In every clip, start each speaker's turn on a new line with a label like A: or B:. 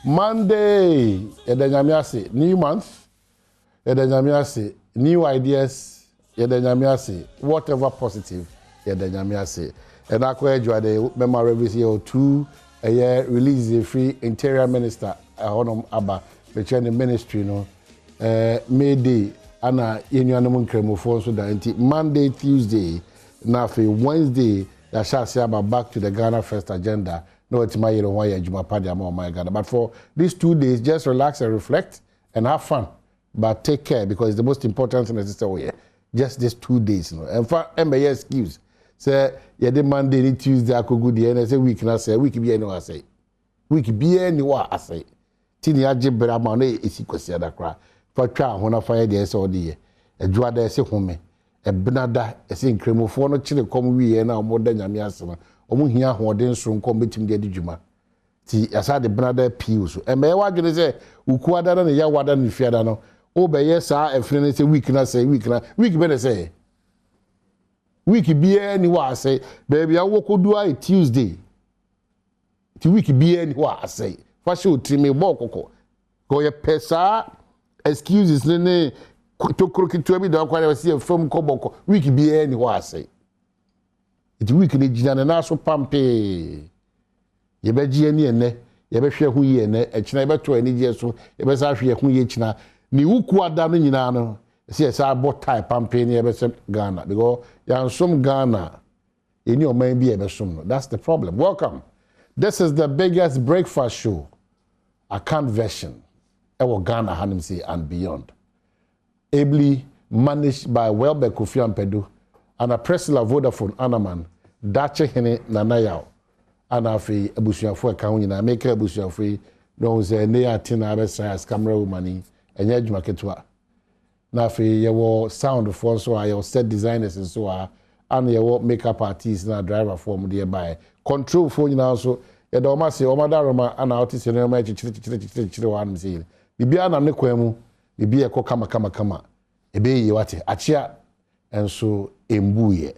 A: Monday, Yedanyamiase, new month, Yedanyamiase, new ideas, Yedanyamiase, whatever positive, Yedanyamiase. And I quite enjoy the memory review two a year release the free interior minister, Honor Abba, which the ministry, May Day, Anna, Union Cremofon, so that Monday, Tuesday, now Wednesday, that shall say about back to the Ghana First agenda. No, it's my year, why you my Ghana. But for these 2 days, just relax and reflect and have fun. But take care because it's the most important thing is just these 2 days. And for MBA excuse, say, yeah, the Monday, Tuesday, I could go there and I say, week, and I say, week be anywhere, I say. Week be anywhere, I say. Tini Ajib Bramane is equal to the cry. For trial, when I fire the SOD, a draw there, say, home, a benada, a sing cremophone, chili come we and our modern Yamiasama. Omu hia hoden so nko betim de adwuma ti asa de brother pius e me wa dwene se ukuada na ya wada na fiada no o be ye sa efre na se week na week be na say week bia ni wa say baby awokodu ai Tuesday ti week bia ni wa say fa show trime bo kokko go ye pesa excuses ne to krokitu bi da kwa na se from koboko week bia ni wa say it week ni jina na so pampe ye beji ani ene ye be hwe hu ye ene e kina ye beto ani je so ye be sa hwe hu ye kina ni wuku ada no nyina no se sa bot tie pampe ni ye be se Ghana because yan som Ghana eni o man bi ye be som no. That's the problem. Welcome. This is the biggest breakfast show, a can version ewo Ghana hanim say and beyond, ably managed by Welbeck Kofi Ampedu and a Presila Vodafone Anaman, Dache Hene Nanayao, and afi Abusiafo account in America Abusiafo, no say near Tina Abesas camera money, and Yaj Maketwa. Nafi, your sound for so your set designers and so are, and your makeup artists and driver form thereby. Control phone now so, a domasi, Omadaroma, and artist in a magic one saying, the Biana Nequemu, the Bia Kama, a bay you at Achia, and so. Embuye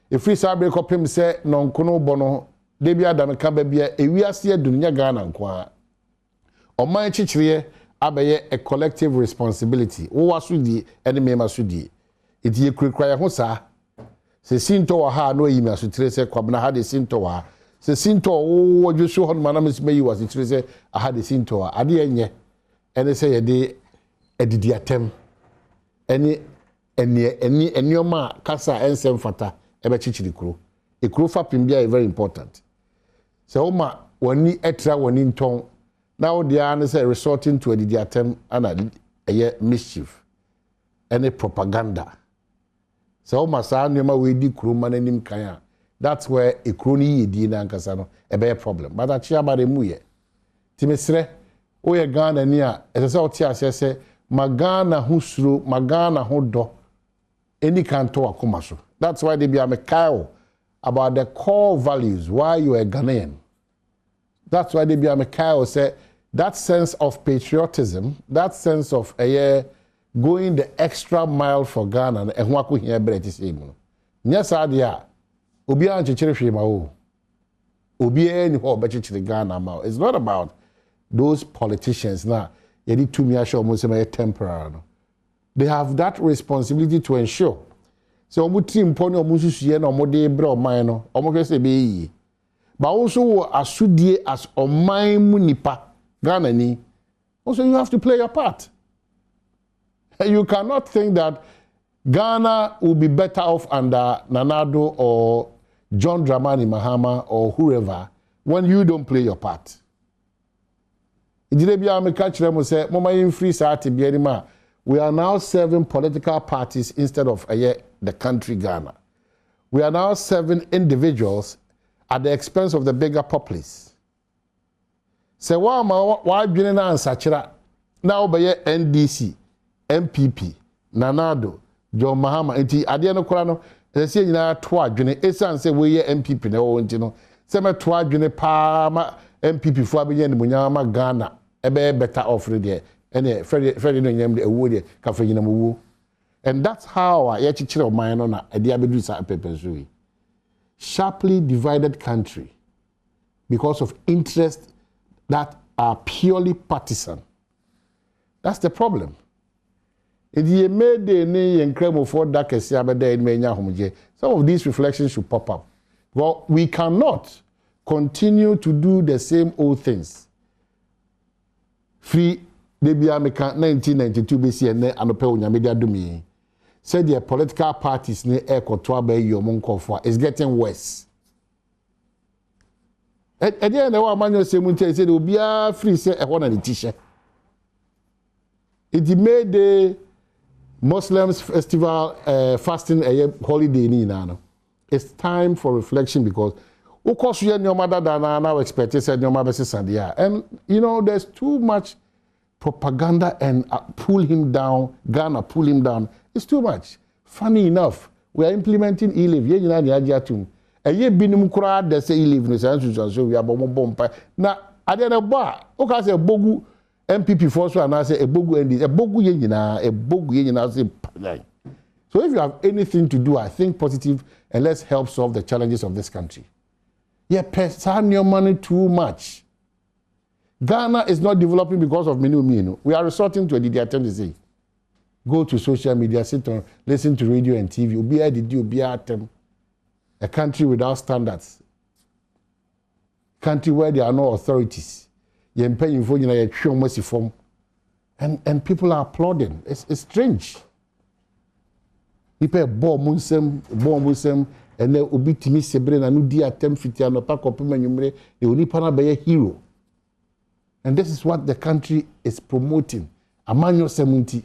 A: if we say break up him say non kono bono de bia da meka ba bia ewiase adunya Ghana nko o man chichire abaye a collective responsibility wo wasudi ene mema sudi iti ekrekra ya ho sa se sinto wa ha no yimi asutire se kwabna ha de sinto wa se sinto wo dwuso ho manam se meyi wasutire se ha de sinto wa ade enye ene se ye de edidi atem ene enioma kasa ensem fata ebe chichiri kuro ekuro fapim bia very important so oma woni etra woni nton now they are say resorting to the attempt and a mischief any propaganda so oma sa nyoma we di kuro mananim kan that's where ekuro ni yedi na nkasa no ebe problem but achia ba de muye timesre o ye Ghana ni a ese oti asese magana husuro magana hodo any canto akumaso. That's why they be a Kyle about the core values, why you are a Ghanaian. That's why they be a Kyle say that sense of patriotism, that sense of going the extra mile for Ghana and what we hear British able. Yes, idea. Obi anchichire hwema o. Obi eni ho bechichire Ghana ma. It's not about those politicians now. Yedi tumi asho mo say temporary. They have that responsibility to ensure. So omuti mponi omususuye na omode bre oman no omokese be yi. But also asudie as oman mu nipa Ghana ni. Also you have to play your part. You cannot think that Ghana will be better off under Nanado or John Dramani Mahama or whoever when you don't play your part. Idire bia me ka kire mo say mama yin free saati bia ni ma. We are now serving political parties instead of the country Ghana. We are now serving individuals at the expense of the bigger populace. Se wa dwene na ansachira na obeye NDC, MPP, Nanado, John Mahama enti ade no kora no se nyina to adwene esan se we ye MPP na wo enti no se me to adwene pa ma MPP fo abenye ni munyama Ghana ebe better off there. And Freddie no nyam de awode ka fa nyina mu and that's how ya chichire o man no na ade abedu sa pepensui sharply divided country because of interest that are purely partisan. That's the problem. If you made the incredible for that some of these reflections should pop up. Well, we cannot continue to do the same old things. Free Debia 1992 BC and Anope Unyamida Dumi said the political parties near Ekotwabe Yomonkofa is getting worse. At the end of our manual said it will be a free say a one and a t-shirt. It made the Muslims festival fasting a holiday in Inano. It's time for reflection because of course you your mother than now expected said your mother says and you know there's too much propaganda and pull him down, Ghana pull him down. It's too much. Funny enough, we are implementing E-levy. A year binum kura de say E-levy so we are bomb. Now at the end of bar, okay say bogu MPP force and I say a bogu NDC, a bogu yenina say. So if you have anything to do, I think positive and let's help solve the challenges of this country. Yeah, spend your money too much. Ghana is not developing because of menu. We are resorting to the attempt to say, go to social media, sit on, listen to radio and TV. A country without standards. Country where there are no authorities. And people are applauding. It's strange. People bomb Muslim, and they will be Timmy Sebre and Udi attempt to pack up they will need a hero. And this is what the country is promoting. Emmanuel 70.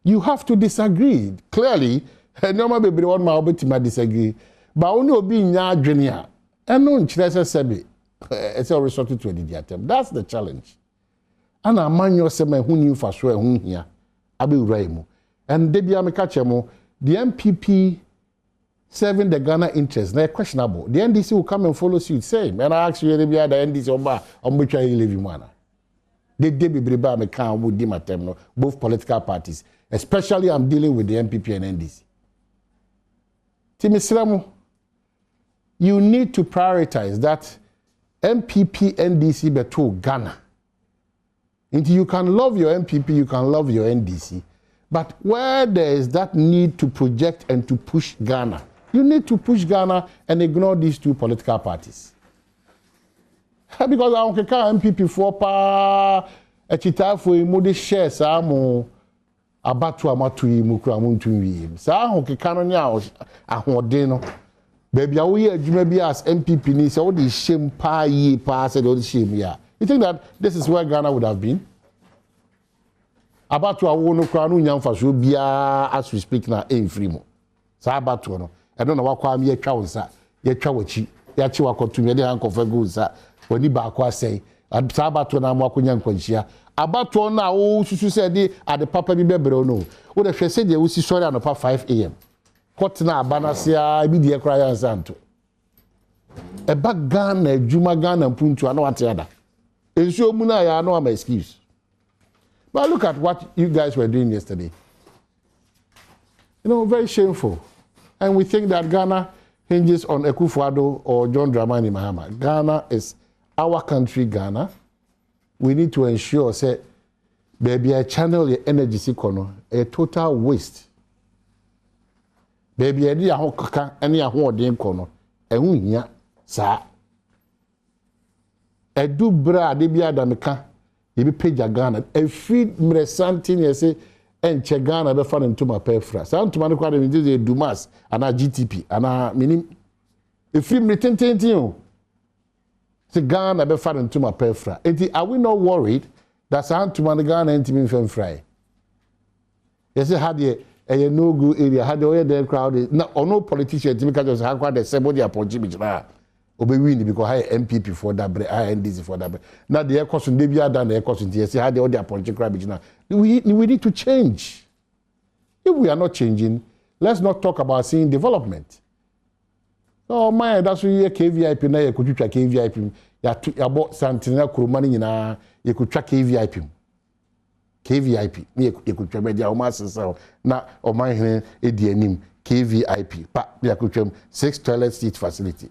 A: You have to disagree. Clearly, no matter one my disagree. But only be in your junior. And no sebi. It's all resorted to the attempt. That's the challenge. And Emmanuel Seme who knew for sure who here. Abi Uraimu. And Debia Mekachemo, the MPP serving the Ghana interests, they're questionable. The NDC will come and follow suit, same. And I ask you, the NDC on which I live in one. They be briba me can with them both political parties. Especially I'm dealing with the MPP and NDC. Timisramu, you need to prioritize that MPP, NDC beto Ghana. Until you can love your MPP, you can love your NDC. But where there is that need to project and to push Ghana, you need to push Ghana and ignore these two political parties. Because I don't MPP for pa a chita for mode share samo abatu amatu mukra muntu sa ho keka no nya ahodeno baby awo ye adwuma bi as MPP ni say wo dey shame pa yi pa say dey shame ya. You think that this is where Ghana would have been? Abatu awo no kra no nya mfaso bia as we speak na free mo. Sa abatu no I don't know what kwam ye twa wonsa ye twa wachi ya chi wakotum ye dey hankofa go nsa woni ba akwa say sa abatu na mo akonya nkwanhia abatu na wo susu say dey ade papa bi bebre no wo de hwe say dey wo si sori anopa 5 am kotna abanasia bi dey kra ya nsanto e ba Ghana adwuma Ghana mpuntu ana wate ada enso mu na ya no am excuse. But look at what you guys were doing yesterday. You know, very shameful. And we think that Ghana hinges on Akufo-Addo or John Dramani Mahama. Ghana is our country, Ghana. We need to ensure, say, baby, I channel your energy sekono, a total waste. Baby, I need a whole kaka, any a whole day kono, a wunya, sa. A do bra, debia dameka. You be page Ghana. A feed me something you say, and che Ghana be found into my pay fra. So to man kwade me dey Dumas and a GTP and a minim. If feed me ten you. Say Ghana be found into my pay fra. Are we not worried that some to man Ghana into me fem fry? You say had a no good area, had the way there crowd or no politician to because how quite the somebody upon Jimmy Jana. Obewini because I MPP for that I NDC for that. Now the air question they be done the air question here say how the other political crowd now. We need to change. If we are not changing, let's not talk about seeing development. Oh my, that's why you KVIP now you could track KVIP. You bought Santina Kurumani na you could track KVIP. KVIP. You could track media almost so now or my hand ADNM KVIP. But you could track 6 toilet seat facility.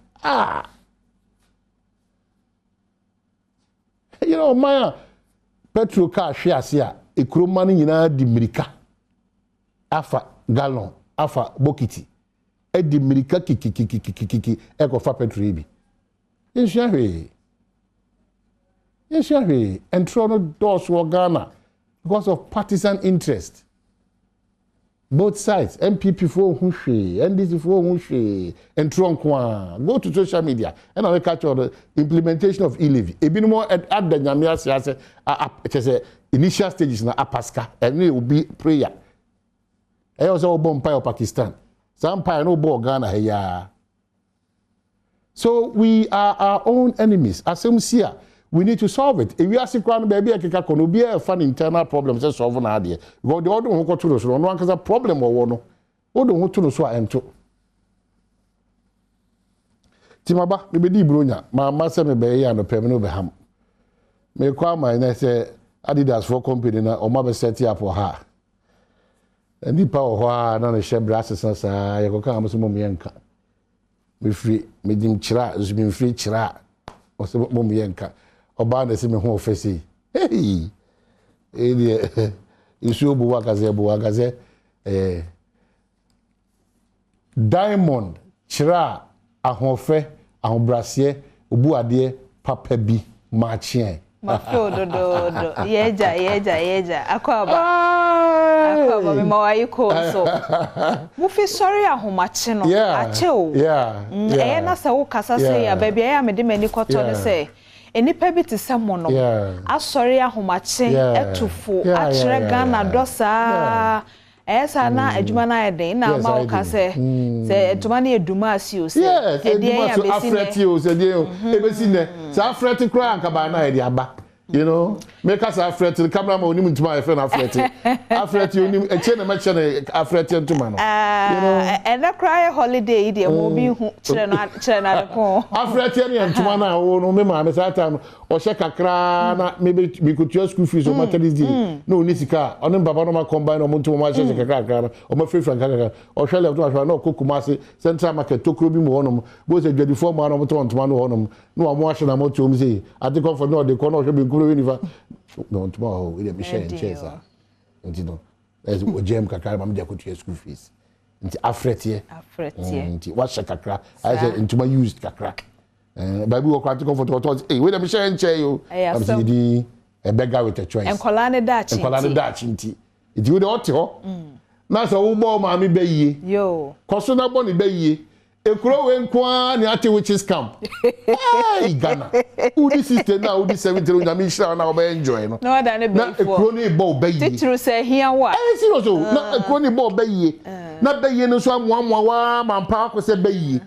A: you know my petrol car share sia ekuro mani nyina di mirika afa gallon afa bokiti e di mirika kiki e ko fa petrol bi inhwe entro no doors wo Ghana because of partisan interest. Both sides, MPP for Hunshi, NDC for Hunshi, and Tronkwa. Go to social media and I'll catch all the implementation of E-levy. A bit more at the Nyamia it is initial stages na Apaska, and it will be prayer. I also born Pio Pakistan. Some Pio no bo Ghana here. So we are our own enemies. As here, we need to solve it. If we are sick, baby, I can be a fun internal problem. Just solve an idea. Go the other one go to the one because a problem or one. Who don't want to know so I am too. Timaba, maybe di brunya. My master may be and a permanent beham. May call my next Adidas for company na or my set up for her. And the power none of share brasses and say, I go come some yanka. Me free, me dim chira, has been free chira. Or some yanka. Oba na sime ho ofesi hey isu buwagaze diamond chira ahofe ahobrase obuade papa bi machien
B: mafododo yeja akwaba me mawayi ko so mu fi sorry ahomache no ache o na se wo kasa se ya baby ya me de mani koto ne se enipa bi te samono asori ahomache etufo akire Ghana dosa esa na adwuma na eden na ma wo ka se adwuma na eduma asio se edie ya
A: afreti o se die o ebesi ne sa afreti kra anka ba na edi aba you know make us afreti the cameraman onim ntuma efe na afreti onim eche na meche na afreti ntuma no
B: you know and na cry holiday ide mo bi hu kire na ko
A: afreti ne ntuma na wo no me ma me sa time o she kakra na maybe we could your school fees o maternity day no ni sika onim baba no ma combine o mo ntuma ma she kakra o ma free frank kakra o she left to na kokuma se central market tokro bi mo honom bo se 24 ma no mo ntuma no honom no wa mo ahye na mo tom say ade comfort no de ko no she bi no tomorrow we dey share and chase you know as o gem kakra ma me dey go school fees nti afretie nti what kakra I say ntuma used kakra baby wo kwati comfort what hey we dey share and share you am say di a beggar with a choice
B: enkola ne dachi
A: nti we dey hot ho na so wo bo ma me be yie
B: yo
A: koso na bo ne be yie ekuro we nkwa ni ate witches camp hey Ghana udi system na udi 70 na me shira na oba enjoy no
B: no da ne be
A: na ekuro ni bo be yi
B: titru say here wa
A: serious o na ekuro ni bo be yi na be yi no so amwa wa mampa ko se be yi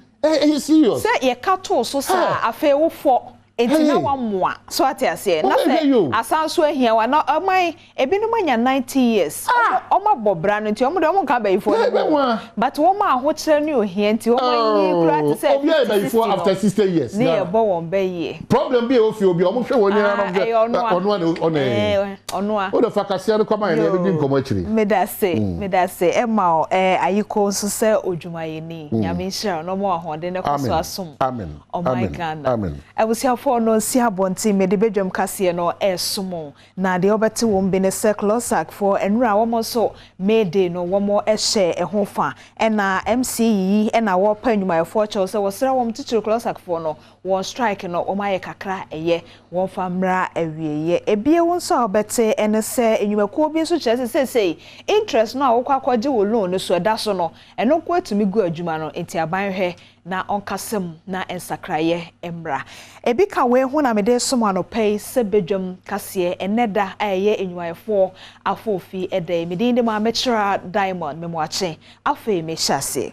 A: serious
B: say ye kato so sa afa wo fo entina wa moa so atiase na say asanso ahia wa na oman ebinum anya 90 years oma bobra no nti omo de omo ka bayifo but wo ma ho kire ni ohia nti oman yi kura ti say
A: obi e bayifo after 60 years
B: ni e bo won bayi
A: problem bi e ofi obi omo hwe woni na ono o de fakasia no koma ene bi nkomo akiri
B: medase e ma ayiko so say odwumaye ni nyame hira no mo ahode ne koso asom
A: amen
B: oh my God
A: amen
B: for no si abonti me de bedwam kase no esomo na de obete wo mbe ne circular sack for enura wo mo so mede no wo mo ehye ehofa na MCE na wo pa nwuma for cho so wo sra wo mtichiro circular sack for no wo strike no wo maye kakra eye wo famra awieye ebie wo so obete ene se enwuma ko bi so chese sei interest no wo kwakwaje wo loan no so da so no eno ko atumi gu adwuma no enti aban hwe na onkasem na ensakraye emra ebika we hu na mede somo anopei se bedwam kase eneda aye enwuayefo afofi ede medinde ma mechra diamond memoache afa me hyase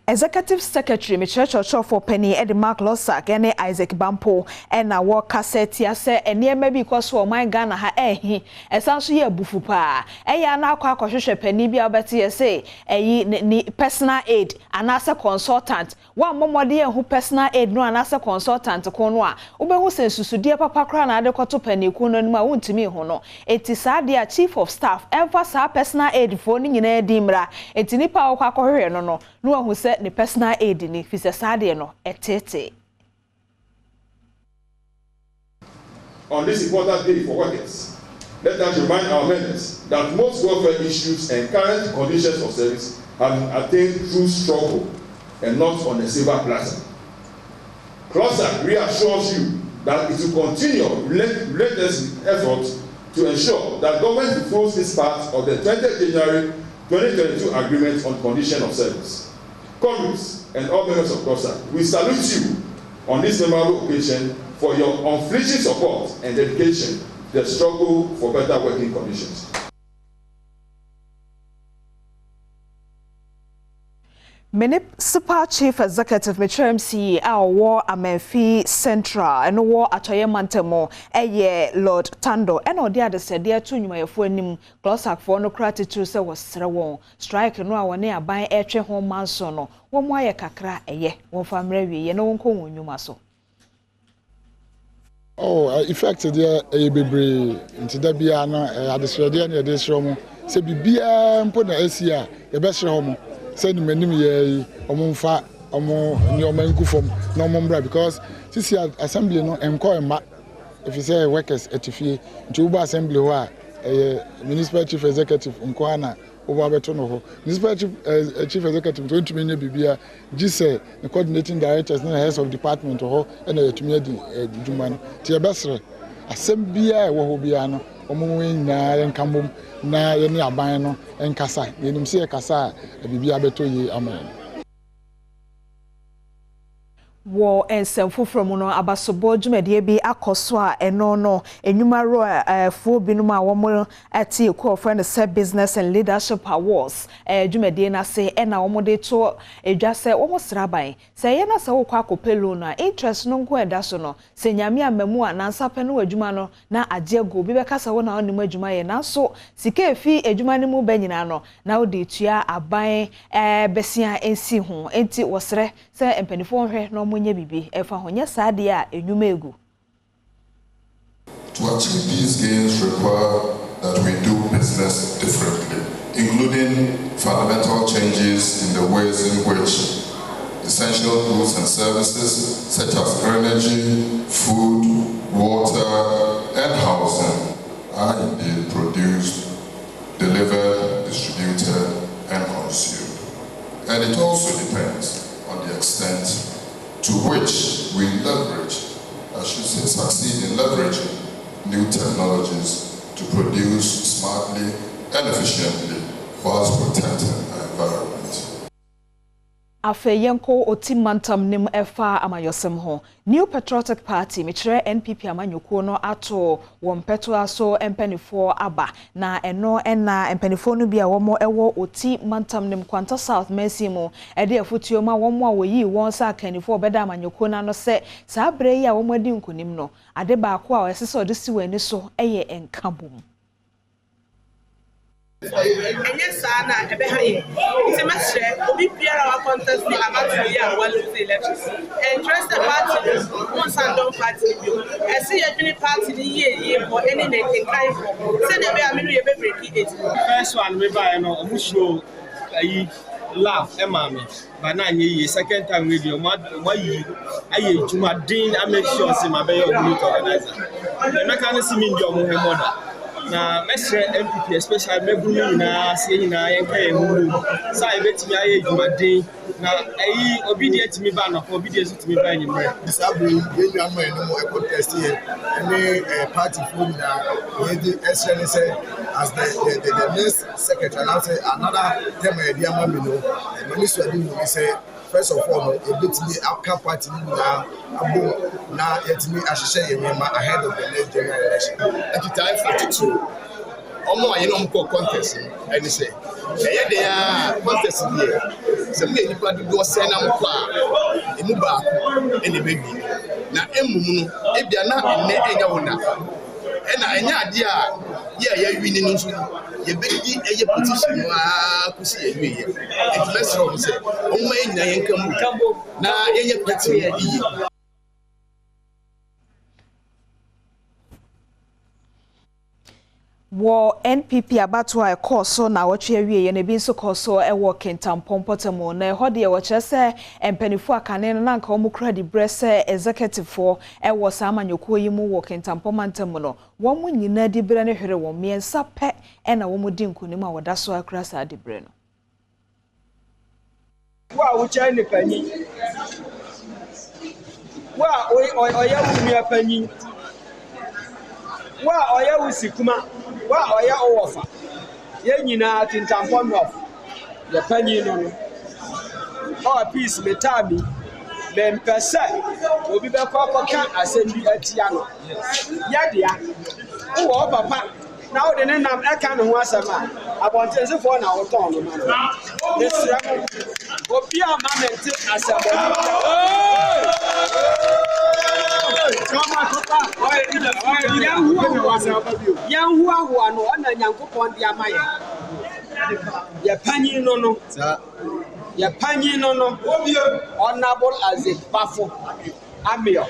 B: Executive Secretary Michelle for Penny Eddie Mark Lossack and Isaac Bampo and a war cassette yase and near maybe because for my Ghana ha essentially a bufupa na kwa penny be abeti say ni personal aid and as a consultant one more dear who personal aid no and as a consultant konwa ube who says to dear papa crown adequate penny kuno ma won't me hono it is dear chief of staff ever sa personal aid phoning in a dimra it nipa kwa no who said ni personal aid ni fi se sade no etete
C: on this important day for workers, let us remind our members that most welfare issues and current conditions of service have been attained through struggle and not on a silver platter. CLOSAC reassures you that it will continue relentless efforts to ensure that government fulfills its part of the 20th January 2022 agreement on condition of service. Comrades and all members of CLOSAC, we salute you on this memorable occasion for your unflinching support and dedication to the struggle for better working conditions.
B: Municipal Chief Executive MC War Amenfi Central and War Atoye Mantemo Lord Tando and Odia de said dear to Numayafuanim CLOSAC for no gratitude was strike no one near buying air home mansono, one wire kakra one family, no one call Numaso.
D: Oh, effective there a baby into the Biana at the Swedian this room. Say Bibia and put the Asia, the best home. Send me ye omonfa omo nyomanku from no mombra because this year assembly no enko ema if you say workers etifie ntuba assembly ho municipal chief executive nko ana oba beto no ho municipal chief executive don't me bibia gise the coordinating directors and heads of department ho na yetumi adi djuma no tie besre assembly wo ho bia no omo nyina yenkambom na yeni aban no enkasa yenim se kasa bibia beto yi amen
B: wo ensemfo from no abasobo dwumade bi akoso a eno no enwumaro fo binum a womo ati equal friend say business and leadership awards dwumade na say na womo de to edwase womo sraban say ye na say wo kwa kopelo na interest no nko eda so no say nyame amamu a nansa pe no adwuma no na agego bi bekasa wo na onim adwuma ye na so sika efi adwuma ne mu banyina no na wo de tua aban besia ensi ho enti wosre say empanifo hwe no to achieve
E: these gains require that we do business differently, including fundamental changes in the ways in which essential goods and services such as energy, food, water, and housing are indeed produced, delivered, distributed, and consumed. And it also depends on the extent to which we leverage, I should say succeed in leveraging new technologies to produce smartly and efficiently whilst protecting our environment.
B: Afeyenko otimantam nim efa amayosem ho. New Patriotic Party michire NPP amanyoko no ato wompeto aso empenifo aba na eno na empenifo no bia womo ewo otimantam nim Kwanta South Mesimo ede afutuo ma womo awoyi won sa kanifo obeda amanyoko na no se sa abre yi a womo adi nkonim no ade ba ko a esese odisi wani so eye enkabom.
F: Yes, Anna, a behind. It's a master, we peer our contest about the year one of the elections. And trust the party, once and don't party. I see a mini party the year for any native kind for. Send a very breaking it.
G: First one, we buy no show a laugh, a mammy. But 9 years, second time with your mother, why you to my dean, I make sure see my baby organizer. The mechanism in your mother. Na mestre MPP especially megumi na see na yenka ehuru sa ebetimi aye dwumaden na ayi obedient mi ba na obedience to mi ba anyimre
H: disable yenyu amo eno e contest here any party phone na we actually say as the next secretary now say another term e dia ma mi no minister dey we say first of all a bit me aka party na abo na yetimi ahihye yenwema ahead of the next general election at time 42 omo aye no mko contest any say eye dey contest here se me nipa do se na mko a emu ba ene bebi na emum no ebia na enne enya wona ena enya ade a ye wini no so ye bedi eye petition no a kusi ye wi ye it let's from say o ma enya yenkam na yenye party yi
B: Wo NPP abato a koso na woche awie ye na bi nso koso e wo Kintampompotem na ho de wo kire se empanifo akane no na nka wo mukra di brese executive for e wo samanyoko yi mu wo Kintampompotem no wo mu nyina di bre ne hwere wo miensa pe e na wo mu di nkonim a woda so akra sa di bre no
G: wa wo che ne panyi wa oya wu mi panyi wa oya wu sikuma wa oya owofa ye nyina Kintampon of ye panyi no o peace metami men pese obi be kokoka asembi atia no ya dia wo papa na wo de ne nam eka ne ho asema abontensefo na wo ton no ma desira obi amamente asebo Yanhu ahua no na Nyankopon dia maye. Ye panyi no no. Ye panyi no no. Honorable as a bafo. Amio.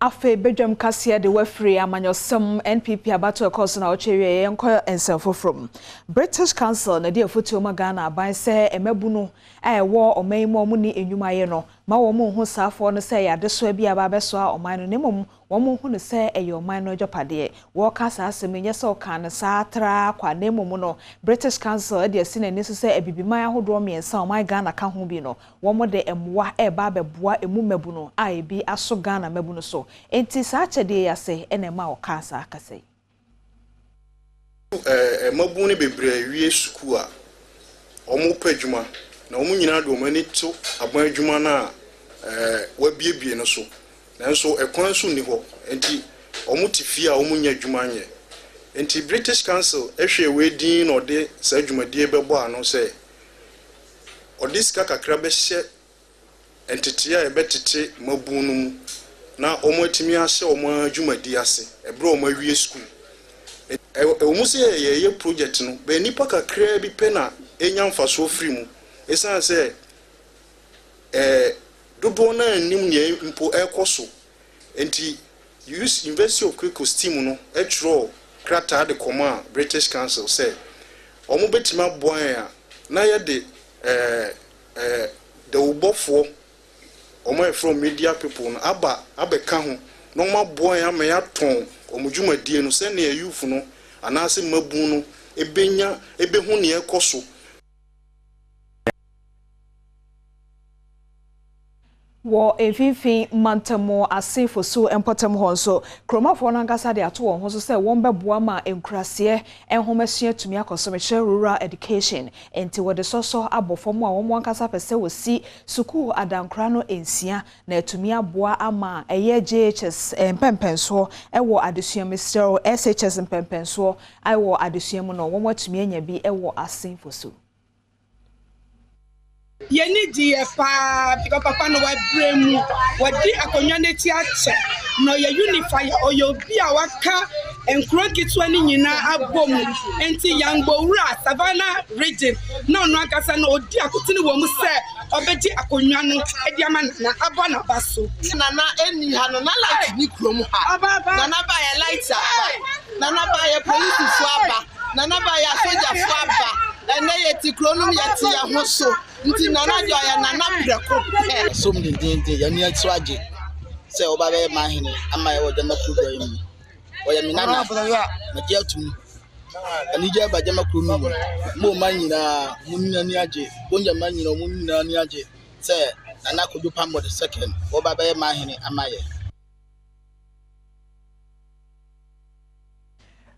B: Afe Badwam Kasia de wafri amanyosem NPP abato course na ochewie yenko ensenfo from British Council na dia foto ma Ghana aban se emebu no wo omanmu mu ni enwumaye no ma wo mu hu safo no se ya deso bia ba beso a oman no nemum wo mu hu no se eyo oman no ajopade wo ka sa asem nye se o kan sa tra kwa nemum no British Council de sine ni se ebibiman ahodo miensa oman Ghana ka ho bi no wo mo de emwa ba beboa emu mebu no a ebi aso Ghana mebu no so enti sa chede ya se enema o ka sa akase
I: mabu ne bebre wie suku a omo padwuma na omo nyina do mani to aban adwuma na wabiebie no so nanso ekwan so ni ho enti omo tifie a omo nya adwuma nye enti British Council ehwe wedin no de sa adwumadie bebo ano se odiska kakra be hye entete a ebetete mabu no mu na omo atimi ahye omo adwumadi ase ebre omo awie school omo se ye project no be nipa kakra bi pe na enya mfaso free mu esan se dodo na nim ne mpo ekoso enti use University of Cape Coast team no etro krata de koma British Council say omo betima boan a na ye de the ubofo omo from media people no abeka ho no ma boan a me aton omo dwumadie no se na youth no anase mabu no ebenya ebehu ne ekoso
B: wo efifi mantamo asefo so empotem ho so kromafo na ngasa de ato ho so se won beboa ma enkurase enhomesua tumi akosomehye rural education enti wo de soso abofom a won nkasa pese wo si suku adankra no ensia na tumi aboa ama eye JHS empempenso ewo adesua minister SHS empempenso ewo adesua mu no won atumi anya bi ewo asefo so
F: ye need ye pa because papa no wa bremu wadi akonwa ne ti ache no ye unify oyo bi a waka enkro kitwa ni nyina abom enti yangbowura Savannah region no no akasa no odi akotini wo mu se obedi akonwa no edi ama na abo na baso na eni ha no na light ni krom ha na na ba ye light aba na na ba ye police fu aba na na ba ye soldier fu aba ene ye ti kronum ye ti ya ho so nti na na jo ya na na breko
H: so mdindindi ya ni atso age se oba be ma hene ama ye wo jama krudo yi oya minana na je atumi ani je ba jama krudo mo manyina munna ni age wonja manyina munna ni age se na na kodu pambo the second oba be ma hene ama ye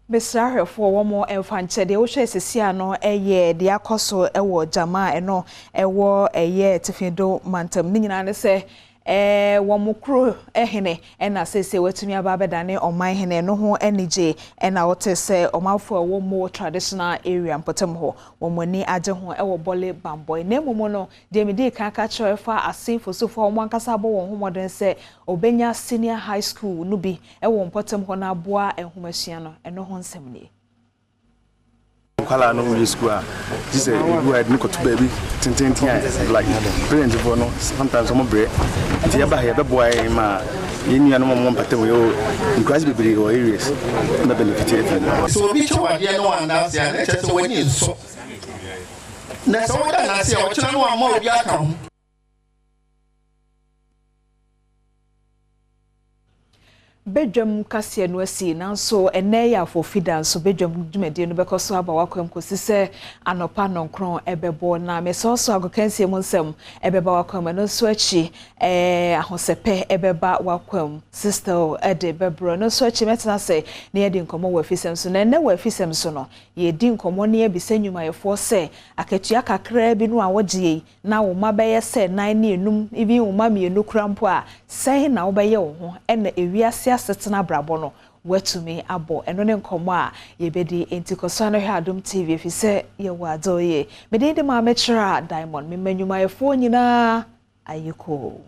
B: Mr. for one more enfanche de wo hwe sesia no eye de akoso ewo jama eno ewo eye tifido mantam ni nyina ne se wo mukro ehene na sese watumi ababedane oman hene no ho enije na wote se omafo wo mo traditional area mpotem ho wo mani age ho ewo bole bamboy na mumo no de mede kaka choefa asefo so fo mo ankasa abo wo ho moden se obenya senior high school no bi ewo mpotem ho na aboa enhomasua no eno ho nsem ni
J: Kwala no we school. This is who I didn't go to baby. Tintin like parents for no. Sometimes I'm a break. The other here, the boy ma. You know no one pattern we all. In class baby or areas. The benefit.
K: So we show idea no one that's here. Let's just when you so. Next one I see our channel one more we account.
B: Badwam kasie no asi nanso ene ya for fida so badwam dwumade no bekoso aba wakwam kosi se anopa nonkron ebebo na mesoso agokansie mu nsem ebeba wakwam no so achi ahosepe ebeba wakwam sister ede bebro no so achi metena se na ye di nkomo wa fisem so na ene wa fisem so no ye di nkomo na ye bisanyuma ye fo se akatua kakra bi no awogie na wo mabeye se nan ne enum ibi wo mamienu krampo a sei na wo beye wo ho ene ewiase setena brabo no watumi abo eno ne nkomo a yebedi entikoso no hwe Adom TV fi se ye wadoye mede de ma mechira Diamond memanyuma ye fo nyina ayiko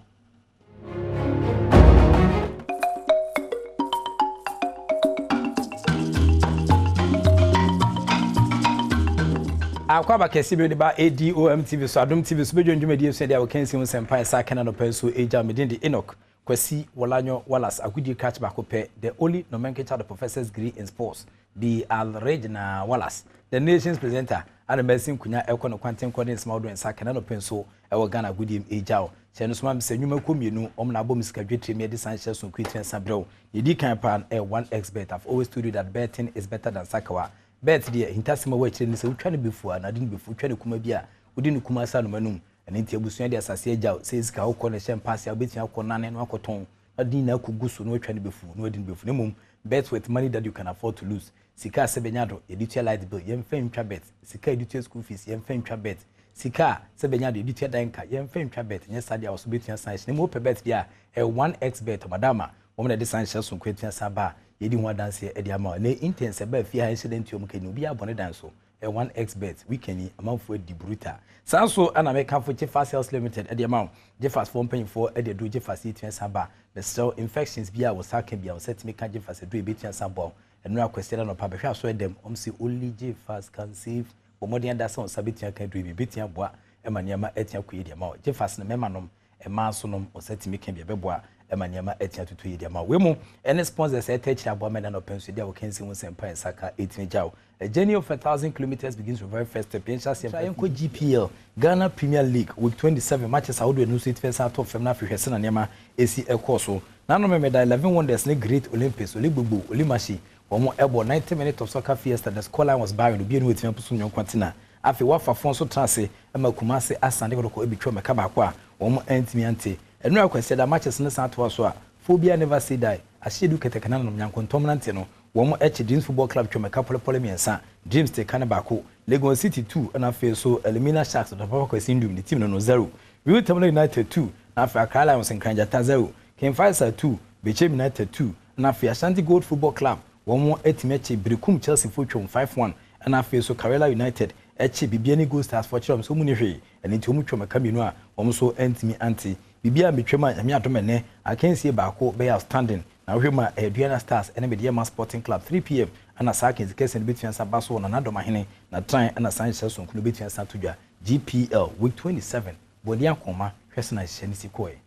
L: Akwaba kesi be ba ADOM TV so Adom TV so bedwendwumadi so dia wo kansi ho sempa sa kana no penso eja medindi Enoch Kwesi Wolanyo Wallace agudi catch back up the only nomenclature the professor's degree in sports the Regina Wallace the nation's presenter and medicine kunya ekọ no kwanten kwadin small do ensa kana no penso e wo Ghana agudi ejao se no soma mse nwuma komienu omna bom sika dwetri me de sanche so kwitwen sabrew yedi kan pan 1xbet. I've always told you that betting is better than sakawa bet there hintasima wa chire ni se utwa ne befu na de befu utwa ne kuma bia odi ne kuma sa no manum ene ntia busua de asase agyaw se sika wo kɔ ne hyɛ mpaase obetia kɔ nane no akɔtɔn adi na akuguso no atwa ne befu no adi ne befu ne mum bet with money that you can afford to lose sika sebenyado editua light bill yemfa ntwa bet sika editua school fees yemfa ntwa bet sika sebenyado editua danka yemfa ntwa bet nya sadia wo so betia san ne mo pe bet bia 1xbet madama wo me de san hyɛ so kwetia saba yedi ho dance e de ama ne intense ba fi ha incident yom kani obi abone danso 1xbet weekend amanfo di bruta sanso ana meka fo Jeffas Sales Limited e de ama Jeffas for paying for e de do Jeffas etua saba the cell infections bia wo saka bia wo set meka Jeffas do ebetua saba eno akwesela no pa behwa so dem say only Jeffas can save omodian da son sabetua kan do ebetua boa e ma niam etia ko de ama Jeffas no mema nom e ma so nom o set meka bia beboa emaniama etia tutu yedi ama wemu any sponsors etechira boamena no penso dia wo kensi won sempa saka 18 jaw a journey of 1,000 kilometers begins with very first step insha yenko GPL Ghana Premier League week 27 matches awdo enu so first out of na hwehwese na niama esi ekoso na no memeda 11 wonders ne great Olympics oligbogbo olimashi omo ebo 90 minutes of soccer fiesta the scoreline was barren obi enu wetin pusu nyon kwantina afi wafa fon so transe emakumase asande ko ebitwa meka ba kwa omo antimi ante enu akwese da matches ne santo so a phobia never say die ashedu ketekana no nyankontom nante no womo Dreams Football Club twemeka polepole miensa Dreams te kana bako Lagos City 2 na fe so Elimina Sharks da papa kwese ndum the team no 0 Real Tamale United 2 na fe Accra Lions Nkanjata 0 Kemfaisa 2 Bechem United 2 na fe Ashanti Gold Football Club womo etimeche Brekum Chelsea Fortune 5-1 na fe so Karela United Bibiani Gold Stars for Chelsea so muni hwe eni ti omu twemeka mienu a womo so entimi anti bibia metwema nyame adomene akensie baako be outstanding na hwema Aduana Stars ene Mediama Sporting Club 3 pm ana sakenzi kesen betwiansa baso na nadomahene na tran ana sanche so nkunu betwiansa todwa GPL week 27 bodia koma hwese na hye nisi koe.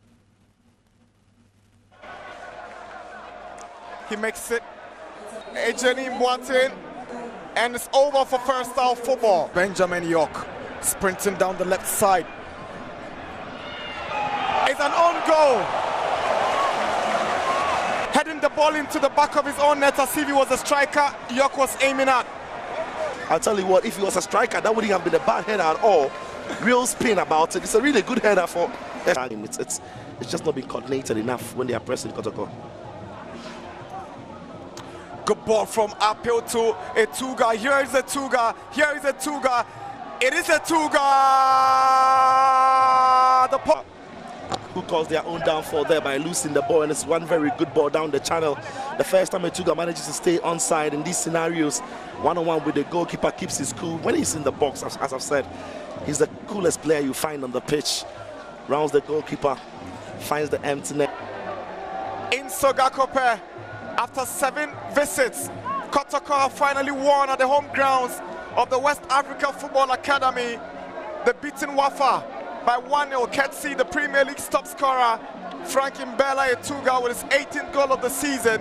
M: He makes it Ejeni Mboatin and it's over for first half football. Benjamin York sprinting down the left side. It's an own goal. Heading the ball into the back of his own net as if he was a striker York was aiming at.
K: I'll tell you what, if he was a striker, that wouldn't have been a bad header at all. Real spin about it. It's a really good header for... It's just not been coordinated enough when they are pressing Kotoko.
M: Good ball from Apil to Etuga. Here is Etuga. Here is Etuga. It is Etuga.
K: Who caused their own downfall there by losing the ball, and it's one very good ball down the channel. The first time Etuga manages to stay onside in these scenarios, one-on-one with the goalkeeper, keeps his cool. When he's in the box, as I've said, he's the coolest player you find on the pitch. Rounds the goalkeeper, finds the empty net.
M: In Sogakope, after 7 visits, Kotoko finally won at the home grounds of the West Africa Football Academy. The beaten Wafa by 1-0, courtesy the Premier League's top scorer, Frank Mbella Etuga, with his 18th goal of the season.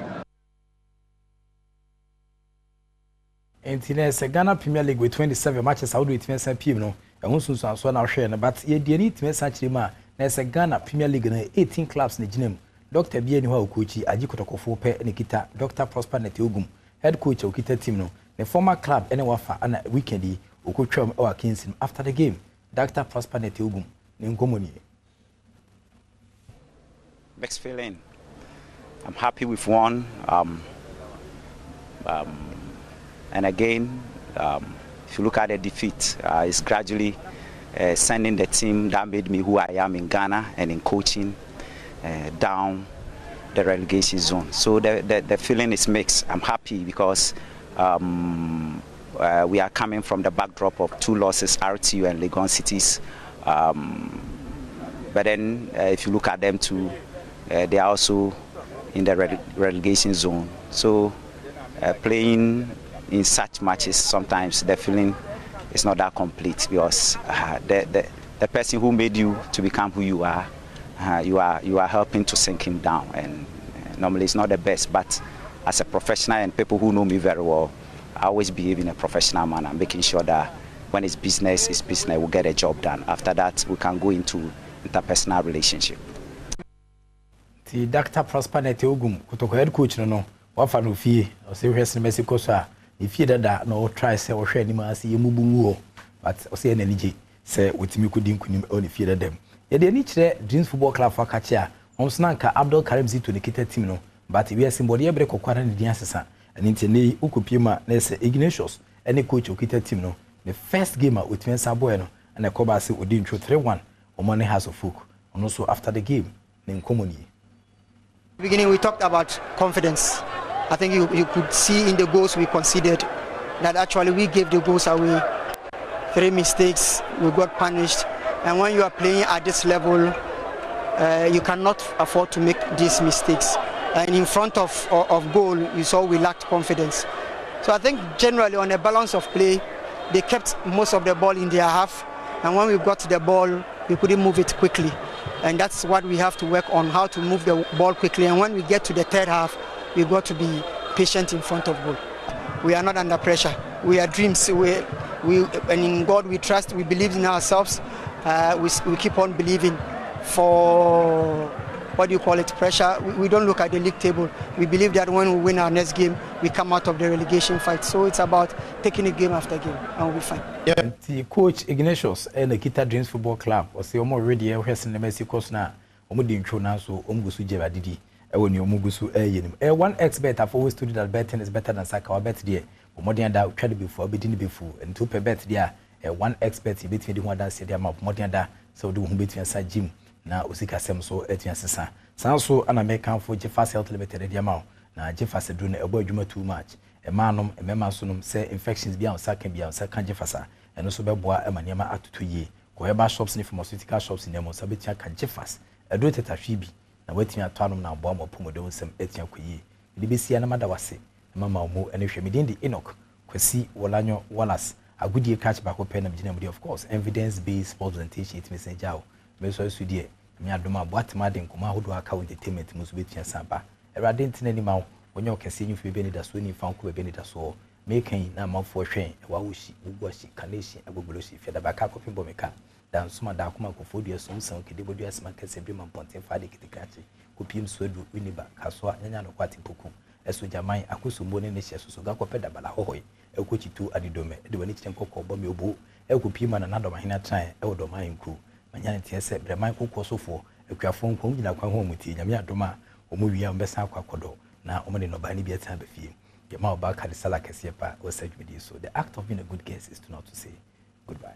L: And in Ghana Premier League with 27 matches, how do it make sense? No, and also so now share. But you need to make such a there's a Ghana Premier League 18 clubs in the gym. Dr. B. Anywha Okuchi, Ajikotokofo Pe Nikita, Dr. Prosper Netiogum, head coach Okita team no. The former club Enewafa and weekendi Okuchum or Kingston after the game. Dr. Prosper Netiogum, Ngomoni.
N: Mixed feeling. I'm happy with one. And again, if you look at the defeat, it's gradually sending the team that made me who I am in Ghana and in coaching down the relegation zone. So the feeling is mixed. I'm happy because we are coming from the backdrop of 2 losses, RTU and Legon Cities. But then if you look at them too, they are also in the relegation zone. So playing in such matches, sometimes the feeling is not that complete because the person who made you to become who you are helping to sink him down. And normally it's not the best, but as a professional and people who know me very well, I always behave in a professional manner, making sure that when it's business, we'll get a job done. After that, we can go into interpersonal relationship.
L: The Dr. Prosper Netiogum, Kotoko head coach no, wafa no fie, o se hwese na Mexico so a, if you that no try say o hwe anima ase yemubu but o se na nije say wotimi kodi nkunim o ne fie da dem. Ye de ni kire Dreams Football Club for kache a, on snanka Abdul Karim Zito ne kita team no, but we are symbol ye bre kokwara ne dia sesa. And intene ukopima na say Ignatius any coach o kita team no. The first game with Mensa Boy no, and the Koba say odi intro 3-1 o money has of folk. And also after the game, in common.
O: Beginning, we talked about confidence. I think you could see in the goals we conceded that actually we gave the goals away. 3 mistakes, we got punished. And when you are playing at this level, you cannot afford to make these mistakes. And in front of goal, you saw we lacked confidence. So I think generally on a balance of play, they kept most of the ball in their half. And when we got the ball, we couldn't move it quickly. And that's what we have to work on, how to move the ball quickly. And when we get to the third half, we got to be patient in front of goal. We are not under pressure. We are dreams. And in God we trust. We believe in ourselves. We keep on believing. For pressure. We don't look at the league table. We believe that when we win our next game, we come out of the relegation fight. So it's about taking it game after game, and we'll be fine.
L: Yeah. The coach Ignatius and the Kita Dreams Football Club was the already here in the Mexico now. Omudi intro now so Omugusu Jebadidi. When you Omugusu yenim. One expert I've always told you that betting is better than soccer. Or bet there. More than that, tried before, betting before, and 2 per bet there. One expert between the one that said them up more than that. So do between inside gym. Na usika sem so etiansesa sanso ana mekan for Jeffas Health Limited dia ma na Jeffas do na ebo adwuma too much e manom e mema so nom say infections bia osaka bia osaka Jeffasa eno so beboa e maniema atoto yie ko heba shops ni pharmaceutical shops ni mo sabetia ka Jeffas e do tetahwe bi na watimi atoanom na boa mo pomodo nsem etia koyie de besia na madawase mama mo ene hwemidin di Enoch kwasi wolanyo wallace agudie catch back open na mjina of course evidence based presentation it message out meso su die me adoma boatma de nkoma hodo aka entertainment muso betua samba erade ntine ni ma onye okese nyu fe beni da so ni fanko be beni da so me kan na mafo hwen wa woshi ugwashi kanation agbogoloshi fe da baka kopin bomeka dan suma da kuma ko fodu esom san kede bodu asma kase bi man ponten fa de kitikachi kopim so edu uniba kaso nyanya no kwati poku eso jaman akoso mbo ne ne hye so ga kopeda bala hohoi ekochi tu adidome de wani kiten kokko bo me obo ekopima na nadoma hina tran e wodoma nku manyane tiese breman kokko sofo akuafo nkom gina kwa ho muti nyame adoma omuwia mbesa akwakodo na omene no ba ni bi atan befie yema oba kali sala kese pa o sajudi so the act of being a good guest is to not to say goodbye.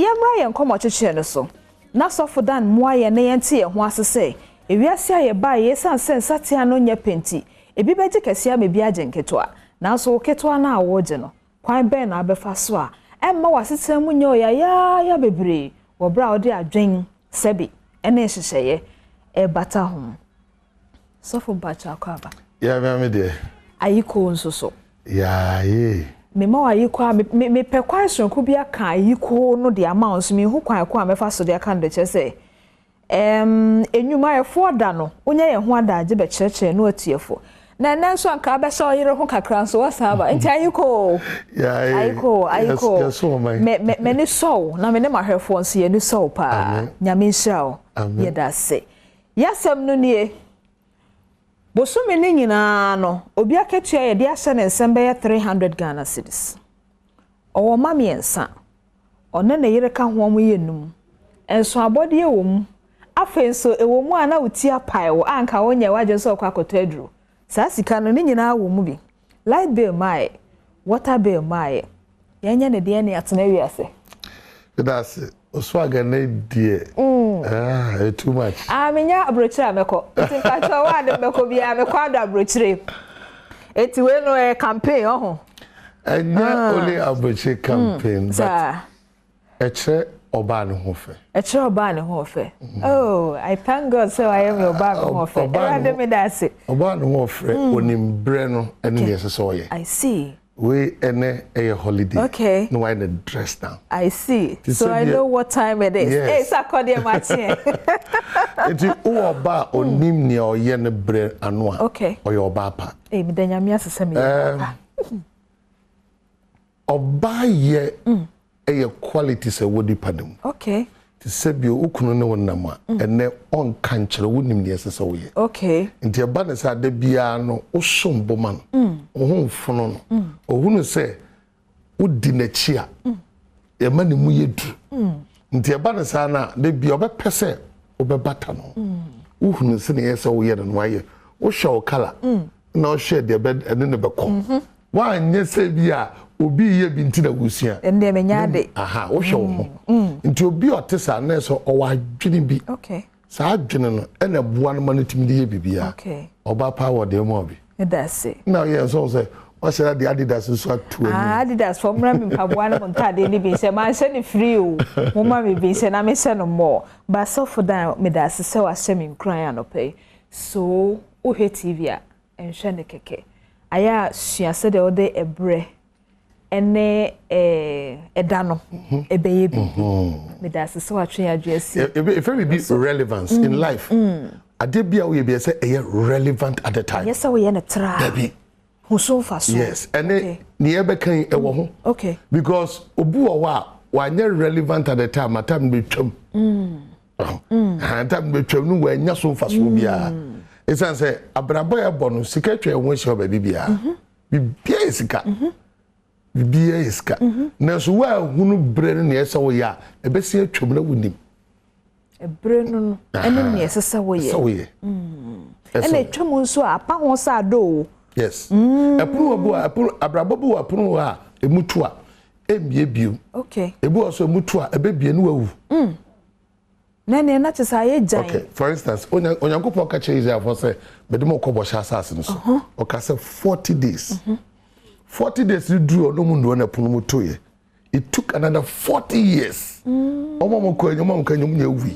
B: yamra ye nkomo chechie no so na sofo dan moaye na yente ye ho asese ewiase aye ba ye san sensatia no nya penti ebi beje kese me bia genketoa na so ketoa na awoje no kwan ben na abefa so a emma wasese mu nya ya bebre wo bra ode adwen sebi ene hyehyeye e bata ho sofo bacha akaba
A: ya me de
B: ayiko nso so
A: ya ye
B: me ma ayiko me pe kwan sonko bi aka ayiko no de amount me hu kwan ko amefa so de aka ndo chese enyuma efo da no onye ye ho ada age be chereche no atiefo na nanso anka be so yire ho kakra so wasaba enti ayiko
A: ya
B: ayiko me ni so na me ne mahwefo nso ye ni so pa nyame nhyira ye da se yasem no nie Bosome ni nyina no obi aketua ye de ahye ne nsem be 300 Ghana cedis. Owo mame ensa. One ne yire ka ho mo yenum. Enso abode ye wom. Afenso ewo mu ana uti apai wo anka wonye waje so kwa kotadru. Sa sika no ni nyina wo mu bi. Light bill mai, water bill mai. Yenye ne de ne atena wiase.
A: That's Oswaga ne die. Too much.
B: Menya abrochire ameko. Enti kacho wa de meko bia ameko ado abrochire. Eti we no campaign ho.
A: Enya only abrochire campaign but eche oba ne ho fe.
B: Eche oba ne ho fe. Oh, I thank God so I am your oba ne ho fe. Erade me da se.
A: Oba ne ho fe onimbre no ene yese so ye.
B: I see.
A: We ene a holiday.
B: Okay.
A: No I dress down.
B: I see. So I know what time it is.
A: Yes.
B: Hey, Saturday Martin.
A: Eti oba onim ne oye ne bre anoa.
B: Okay.
A: Oye oba pa.
B: Me danyame asese me.
A: Oba ye a quality se wodi padam.
B: Okay.
A: Ti sebio ukunu ne wonama ene on kanchire wonim ne yese so ye.
B: Okay.
A: Nti eba ne sa da bia no osombo man. Ohun fono no. Ohunu se wodi na chi a. E ma ne mu yedu. Nti eba ne sa na da bia obepese obebata no. Uhunu se ne yese wo ye no aye. Wo hwe kala. Na wo hwe de bed ene ne bekọ. Wa anye se bia obi ye binti na gusia
B: ende menyade
A: aha wo hwe wo nti obi otesa na so o wa dwene bi
B: okay
A: sa dwene no ena boa no manitimi de ye bibia
B: okay
A: oba power de mo bi
B: that's it
A: now yeah so say o say the Adidas so atu
B: Adidas for mra mi mpaboa no ntade ni bi se ma se ni free o mo ma mi bi se na me se no more but so for that me da se wa se mi nkran anope so o he TV a enhwe ne keke aya suase de o de ebre ene edano ebeye bi me da se so atwe adwesi
A: if we be relevance in life ade bia we be say relevant at the time
B: yes we na tra huso faso
A: yes ene ne ebe kan ewo ho
B: okay
A: because obu wa wanye relevant at the time atam be twam atam be twam no wa nya so faso bia esan say abrabo e bo no sika twa ho hye oba bibia bibia esika bibia iska na so wa hunu bre no ne ese wo ya ebesi atwom na wunim
B: bre no ene ne ese wo ye
A: so ye
B: ene twom nso apa ho sa do
A: yes epuru obu epuru abrabo bu apuru a emutu a emie biu
B: okay
A: ebu oso emutu a ebebie no wawu
B: nene na chesa ye jan
A: okay for instance onyankopɔ ka che Israel for say bedemo kɔbɔ sha asase no so o ka say 40 days 40 days you drew no mundo na pono mutoye it took another 40 years omo ko anyum na wi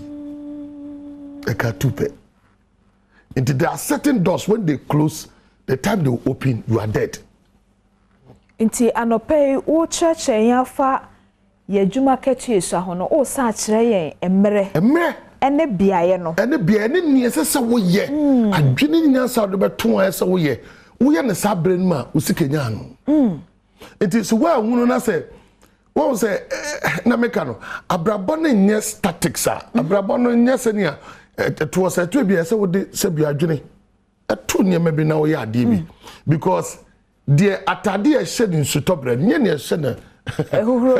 A: e ka tupe and there are certain doors when they close the time they open you are dead
B: nti anope wo church yafa ye djuma ketu yesu ho no o sa kire yen emre ene biaye no
A: ene biaye ne nie sese wo ye adwene nya sa do beto ese wo ye ne sabre nma usikenya no it is why hunu na say wo say na meka no abrabo no nye statics abrabo no nye se nia to was to bia se wo de se bia adwene eto nie ma bi na wo ye ade bi because the atade e hye din sutobre nye ne hye na ehuro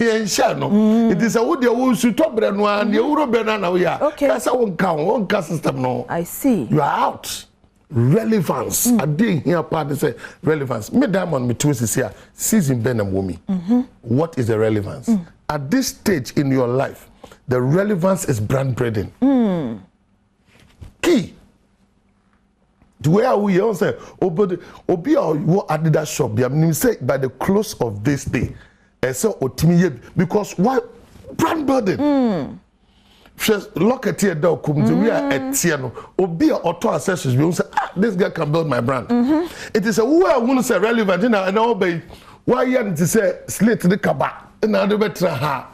A: yen no it is a wo de wo sutobre no an ye ehuro bre na wo ya kasa won ka system no
B: I see
A: you are out relevance ade here part say relevance me diamond me twist here season benam womi what is the relevance at this stage in your life, the relevance is brand breeding. Key. The way I will say, Obi you at that shop, I say by the close of this day, because why brand building? Just look at here, dog. We are at Tiano. Obi auto accessories. We say, this guy can build my brand. It is a who I want to say relevant. And obey. Why you to say slit the kaba? And I do better ha.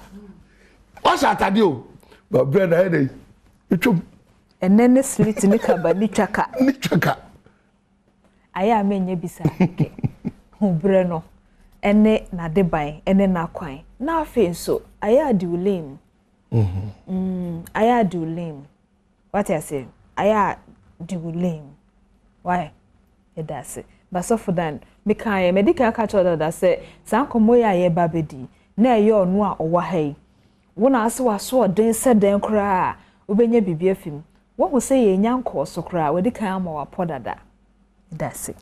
A: What's that you? But brand headache.
B: And then the slit in the kaba ni chaka.
A: Ni chaka.
B: Aya menye bisa. Breno. Ene na debai. Ene na kwai. Na fe so. Aya di ulim. I do lame. What I say? I do lame. Why? It does it. But so for that, me can medical catch order that say, Sankomoya ye babedi, ne yo noa or wahay. When I saw a sword, then said then cry, Ubenya BBFim. What will say a young course so cry, where the cam or podada? That's it.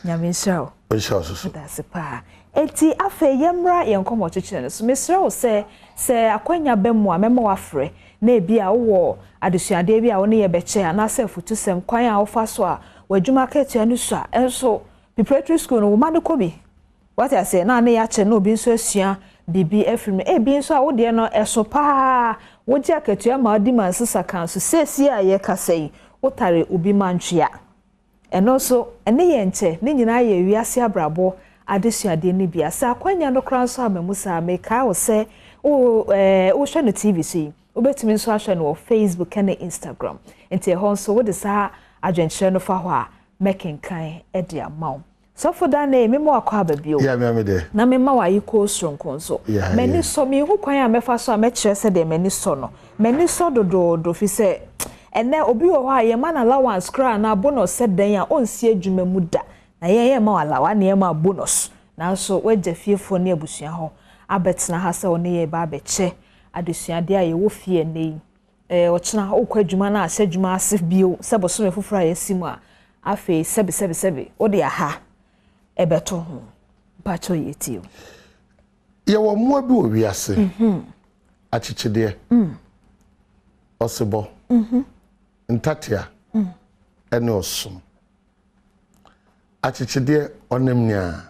B: Yamin show. That's a pa. Eti afe yemra yenkomo chichene so mesra wo se akwanya bemmo amemo wafre na ebia wo adesuade bia wo ne ye beche ana se futusem kwan a wo fa so a wadwuma ketua no so a enso preparatory school no wo ma de kobi what I say na ya che no bi nso asua bibi efrim bi nso a wo de no eso pa wo ji akatua ma di man sisa kan so sesi a ye kasai wo tare obi mantwea eno so ene ye nche ne nyina ye wiase abrabo adesuade ni bia sa kwanya no kran so amamusa meka wo se wo hwe no TV so obetumi nso ahwe no Facebook and Instagram enti ho nso wo de sa adwenkyere no fa ho a mekenkan e de amaw so for that name me mo akwa babio
A: yeah me de
B: na me ma wa yiko stronko so mani so me hu kwan a mefa so a mekire se de mani so no mani so do fi se ene obi wo ha ye man allowance kra na bonus se den a onsi adwuma mu da na ye ma wala wa na ma bonus na so waje fiefo ne abusua ho abetna ha se one ye ba beche adesuade a ye wo fie nei ochina okwa adwuma na ase adwuma ase bio se boso me foforo a yesimu a afi sebe o de aha ebeto ho pacho yetio
A: ye wo mo bi o wiase achichide osebo ntatia ene osum achichide onemnya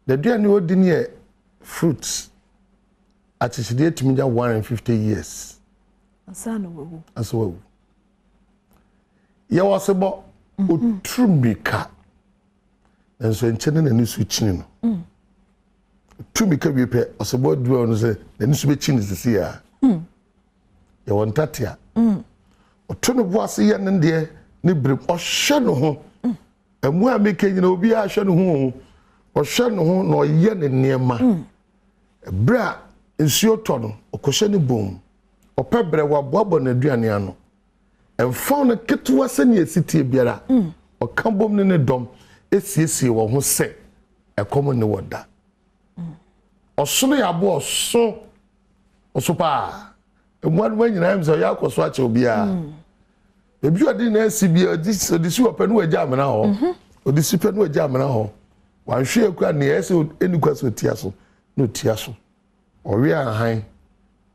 A: the day ni odini e fruits achichide timinya 150 years
B: asano wewu
A: aso ye wasebo otrumika enso enchene na nisu chini no trumika bi pe osebo duo no se na nisu be chini sisi ya ye wontatia otono boase ye nde ni brem ohwe no ho emu a meke nyina obi a hwe no ho ohwe no ho na oye ne niema bra nsuo to no okohwe ne bom opebre wa boabo na aduane ano emfa no ketewa se ne esitie biara okambom ne dom esiesie wo ho se ekomo ne woda osono ya bo oso pa emu anu nyina em so ya koso ache obi a ebi odi na esibia odisi opa no agya amena ho odisi pe no agya amena ho wan hwe akwa ne ese eni kwaso tiaso no tiaso owi ahan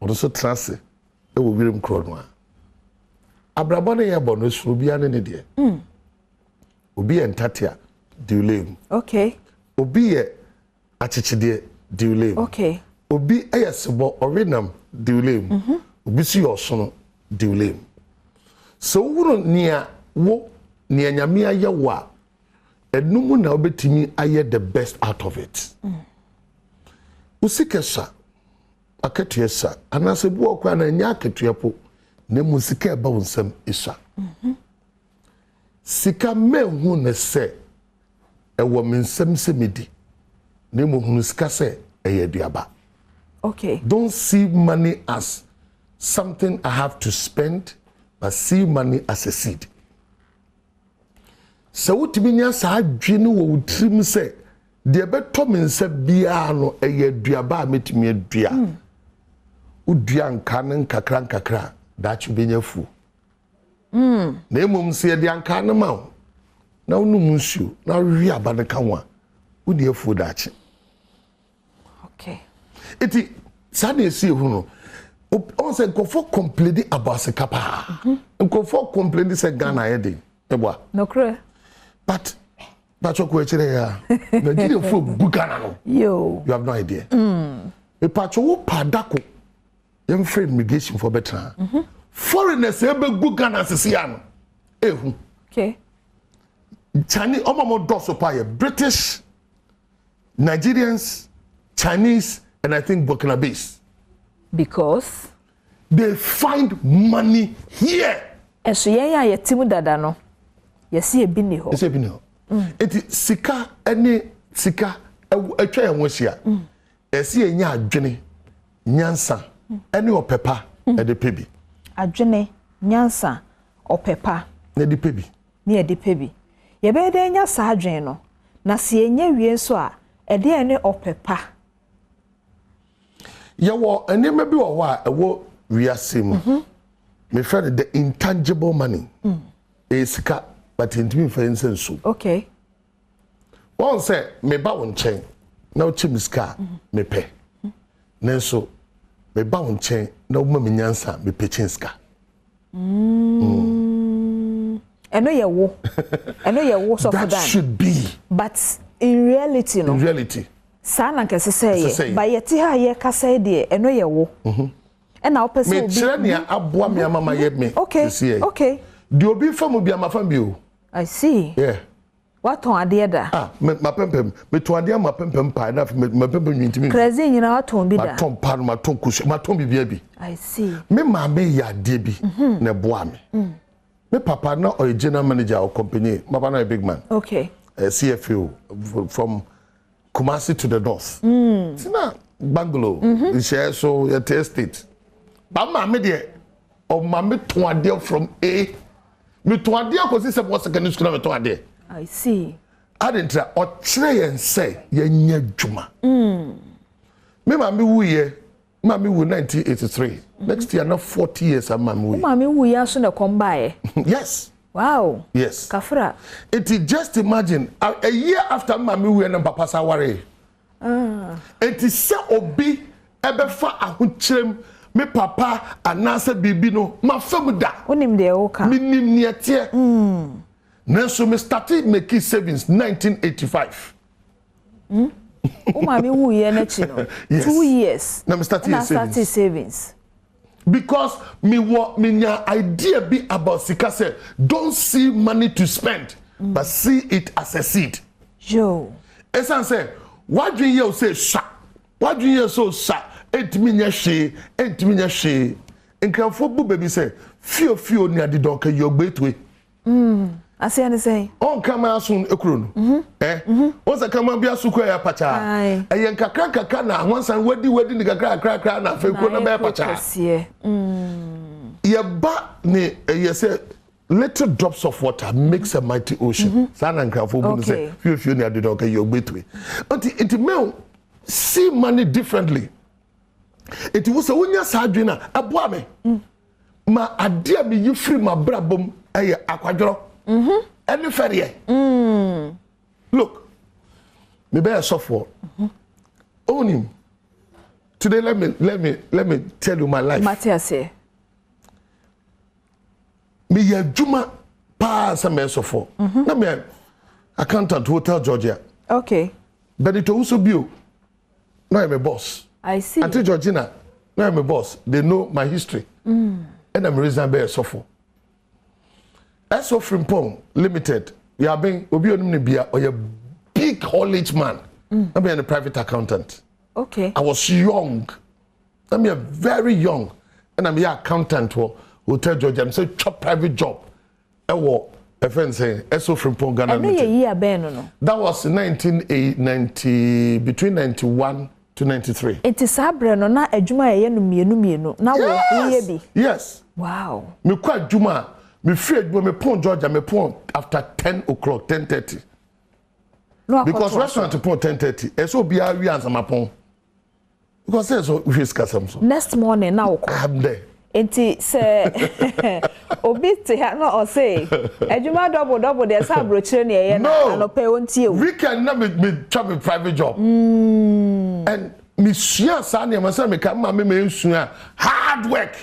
A: odo so trase e wo wirim kro no a abrabo ne ye bo no so obi ane ne de obi entatia diulem
B: okay
A: obi ye achichide diulem
B: okay
A: obi ayesebo orenam diulem obi si osono diulem so wuro nia wo nia nyame aye wa enumu na obetimi aye the best out of it usikesa akatuesa anasebu okwa na nya akatuepo na musika eba wonsam isa sika mehu ne se ewo mensam semedi na mohunu sika se eyeduaba
B: okay
A: don't see money as something I have to spend but see money as a seed. So what means sa adwene wo trim se de beto mensa bia no eye duaba metimi adua udua nka ne nkakra da chubenya fu na emom se de anka ne ma na unum nsuo na wi aba ne kanwa udi afu da chi
B: okay
A: Eti sade esi hu no. On say go for complain about sekapa. Go for complain say Ghana yede. Eboa.
B: No kre.
A: But Pacho ya. Nigeria for Ghana no.
B: Yo.
A: You have no idea. E Pacho wo padako. Yem free immigration for better. Foreigners ebe Ghana sisi ano. Ehu.
B: Okay.
A: Chinese omomo doso pa British, Nigerians, Chinese, and I think Burkinabes.
B: Because
A: they find money here.
B: And so yeah, ya timu dada no. Yesi ebi ni ho.
A: Yesi ebi ni ho. Eti sika ene sika etwa ya nwehia. Esi enya adwene nyansa ene opepa e de pebi.
B: Adwene nyansa opepa
A: e de pebi.
B: Ni e de pebi. Ye be de nya sa adwene no. Na se enya wie so a e de ene opepa.
A: Yawo enema bi wo wa ewo wiase mu. Me friend the intangible money. Esika but intimi fa nsenso.
B: Okay.
A: One say me ba won chen na o chimiska me pe. Nenso me ba won chen na o ma me nyansa me pe chinska.
B: Eno ye wo. Eno ye wo so for that.
A: That should be.
B: But in reality no.
A: In reality.
B: Sana kese say ba yeti ha ye kasa de eno ye wo. Na opese obi.
A: Me kire ne aboa me mama ye me.
B: Okay. Okay.
A: The obi fam obi amafam bi o.
B: I see.
A: Yeah.
B: What on ade da?
A: Ma pempem. Me to ade ma pempem pa na ma pempem nwintimi.
B: Crazy nyina what on bi da.
A: Ma ton pa ma ton kusu, ma ton bibia bi.
B: I see.
A: Me ma me ya ade bi na boa me. Me papa na o general manager of company. Papa na a big man.
B: Okay.
A: CFO from Kumasi to the north. Sina Bangalore. Share so your estate. But ma me there of ma me to ade from A. Me to ade ko se what secondary school me to ade.
B: I see.
A: Adentra o kire yen say ye nya dwuma. Me ma me wuye. Ma me wu 1983. Next year na 40 years am ma me wu.
B: Ma me wu ya so na kombae.
A: Yes.
B: Wow.
A: Yes.
B: Kafra.
A: It is just imagine a year after ma me wu na papa saware. It is say obi ebefa ahokyerem me papa anasa bibi no ma fam da.
B: Onim de o ka.
A: Minim nietie. Nanso me started making savings 1985.
B: Mami wu ye na chi no. 2 years.
A: Na me started
B: savings.
A: Because me nya idea be about sika say don't see money to spend but see it as a seed.
B: Yo.
A: Esan say what do you say sha? What do you so sha? Entimi nya hwe. Nkrafo bu baby say fio ni ade don ka yogbe etwe.
B: Ase an say
A: on come asun ekuro no once come bia su kwa ya pacha eyen kakra na honsan wadi ni kakra na fe ko na be pacha ye ba ne ye say little drops of water makes a mighty ocean sana nkrafo bu say fio ni ade don ka yogbetwe it may see money differently it was a wonya sadwena aboa me ma ade a me yifri ma brabom eye akwadworo any ferry. Look, me bear suffer. Own him. Today, let me tell you my life.
B: Matthias,
A: me ya juma pa some suffer. Na me accountant Hotel Georgia.
B: Okay.
A: But it also be you. Now I'm a boss.
B: I see.
A: Auntie Georgina, now I'm a boss. They know my history. And I'm reason bear suffer. So Frimpong Limited, you have been obi onimnibia or a big haulage man. I'm a private accountant.
B: Okay.
A: I was young. I'm a very young, and I'm a accountant for Hotel Georgia. I'm saying chop private job. I was a friend saying so Frimpong Ghana Limited. That was 1990 between 91 to 93.
B: It is sabre no na adwuma ye no mienu. Na wo ye bi.
A: Yes.
B: Wow.
A: Me kwa adwuma me free me pon Georgia me pon after 10 o'clock 10:30 no, because restaurant pon 10:30 e so bia wi answer my pon because say so we scasam so
B: next morning now
A: I'm there
B: enti say obi te ha no o say adwuma double dey say abrochire na ye na anope wontie
A: weekend na me try me private job and misua sa ne ma say me ka ma me nsua hard work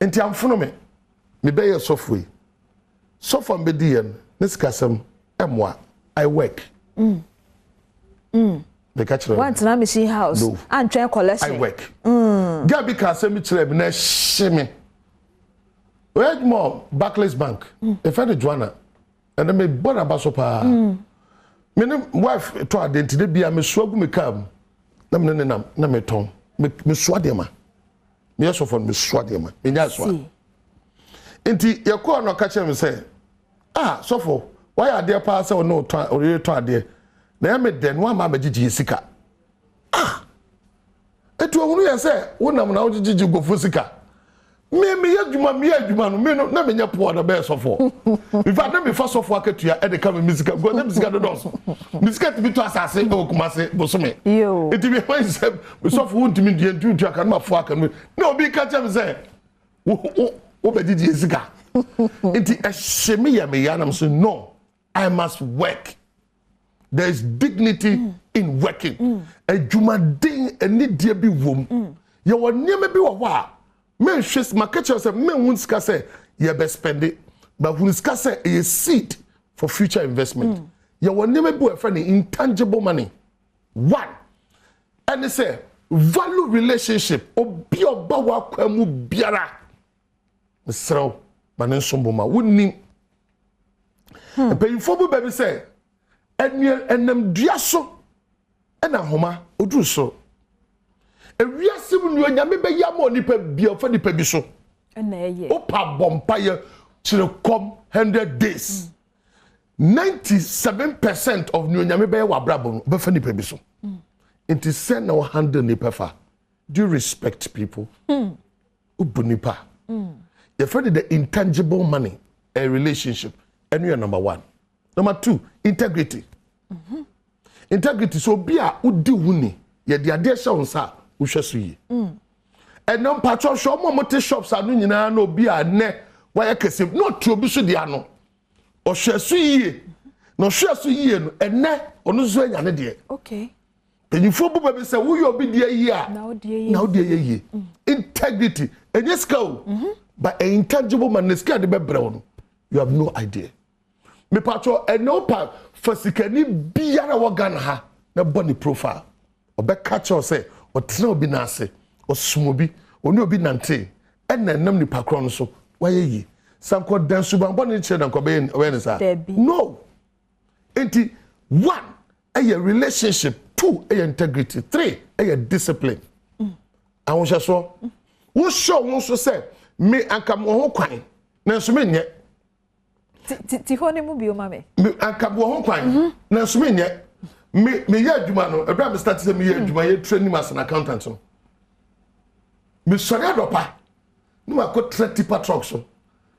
A: enti amfono me be ye software so be di en niskasem emwa I work the catch
B: want na machine house and train collection
A: I work gabi ka say me kire me na shime where more Barclays Bank if I Joanna and me born about so pa me wife to identity bia me so agu me kam na me na me ton me so de ma me so for me so de ma me nya so enti ye ko no ka kire me say so for why are there pa say no to ore to ade na me den wa ma magigi sika etu ohunu ye say wonam na ogigi gofo sika me adwuma no me no na me nya po na be so for if I me fa so for akatua e de ka me musica go na musica do dos musica ti bi to asase o kuma se bosome
B: yo
A: it be when say me so for wontimi die ntu aka na fo aka no na obi ka cha me say wo be gigi sika enti a shemi ya me ya na so no I must work. There is dignity in working. Adwuma den ani dia bi wom. Ye wonne me bi wo wa. Men hwes market say men hunska say ye be spend it. But hunska say a seed for future investment. Ye wonne me bi wo friend intangible money. One. And they say value relationship obi oba wa kwamu biara. Sraw banen somboma wonni payifo bu baby say enam dua so na homa oduru so ewiase mu nyo nyame be yam onipa bia fa nipa bi so
B: na eye
A: opa bompa ye chirekom 100 days 97% of nyo nyame be wa brabo be fa nipa bi so it is send no handle nipa fa do you respect people ubunipa you find the intangible money a relationship. And you are number one. Number two, integrity. Integrity. So be a udi wuni. Ye di ade sha unsa uhweso yi. And no patro show mo mote shops anu nyina na obi a ne wa yakese no to obi so dia no. Ohweso yi. No hweso yi no ene onu so anya ne de.
B: Okay.
A: Penyifo bu be say wo yo obi de yi a.
B: Na odi yi.
A: Na odi yi. Integrity. Enyeska but an intangible man neska de be brɛ. You have no idea. Me patro enopa fasikani biara wagana ha na body profile. Obe catch or say or tena obi na ase or smobi oni obi nante ena nam ni pakro no so waye yi. Sanko dan suban body che dan ko be awareness. No. Enti one, a relationship, two, a integrity, three, a discipline. I want to show. Wo show won so say me anka mo ho kwan. Na so me nye
B: ti hone mu bi o ma me
A: akabo ho kwan na so me nye me ya adwuma no ebra me start say me ya adwuma ye training as an accountant no me sori adopa no ma ko tipa truck so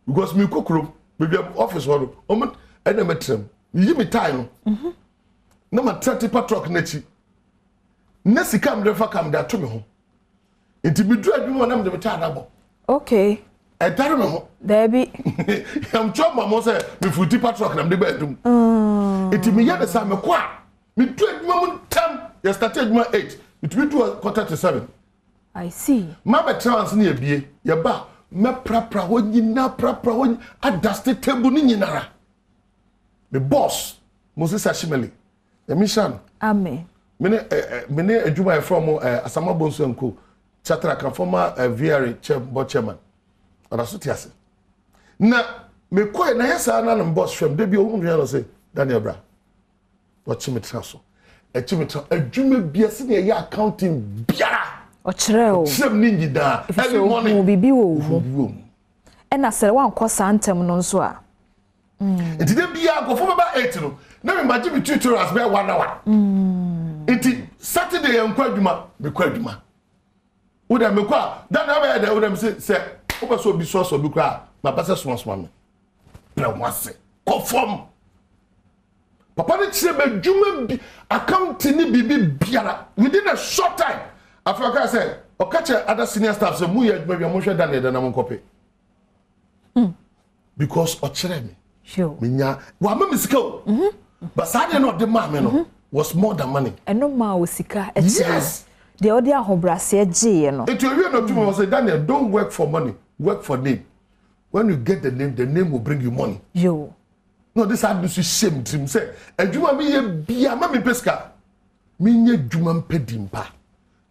A: because me kokoro me be office woro o me ena me trem yi me time no na ma tipa truck na chi na sika me refa kam da to me ho enti me du adwuma na me de ta adabo
B: okay
A: I tell me,
B: Debbie,
A: I'm trying my say before tipa truck and I'm the bedroom. It me yet the same qua. Me 20 moment time, you started my 8. It will do 6:45.
B: I see.
A: Mama trans near be, ya ba, me prapra when you na prapra when I dusted table ni nara. The boss, Moses Ashimeli, the mission.
B: Amen.
A: Mene ejuma from Asama Bonsu and Co. Chatra can former VRA chairman. Arasutiase. Na me koy na yesa na boss from de bi ohun no say Daniel Bra. Watch me traso. Echimitra adwuma bia se na ye accounting biara.
B: O kire o.
A: Sem ni ngida. Every morning
B: bibi wo. E na sere wan kosa antem no nso a.
A: Enti de bia go for ba 8 no. Na me maji bi tutorials be 1 hour. Enti Saturday en kwa adwuma, me kwa adwuma. Wo da me kwa, Daniel be da wo da me say oba so bi so bi kra ma pasa so me bra wase conform papa ne chire be dwuma bi account ni bibi biara within a short time Africa say o catch other senior staff say mu ye dwuma bi mo hwe dan na mo kope because o chire me
B: sure
A: me nya wa ma misika o but say no de ma me no was more than money
B: and no ma o sika
A: yes
B: the odi ahobrase gye no
A: it you no too say Daniel don't work for money work for name when you get the name will bring you money
B: yo
A: no this had to shame him say adwuma me ye bia ma me peska me nye dwuma mpedimpa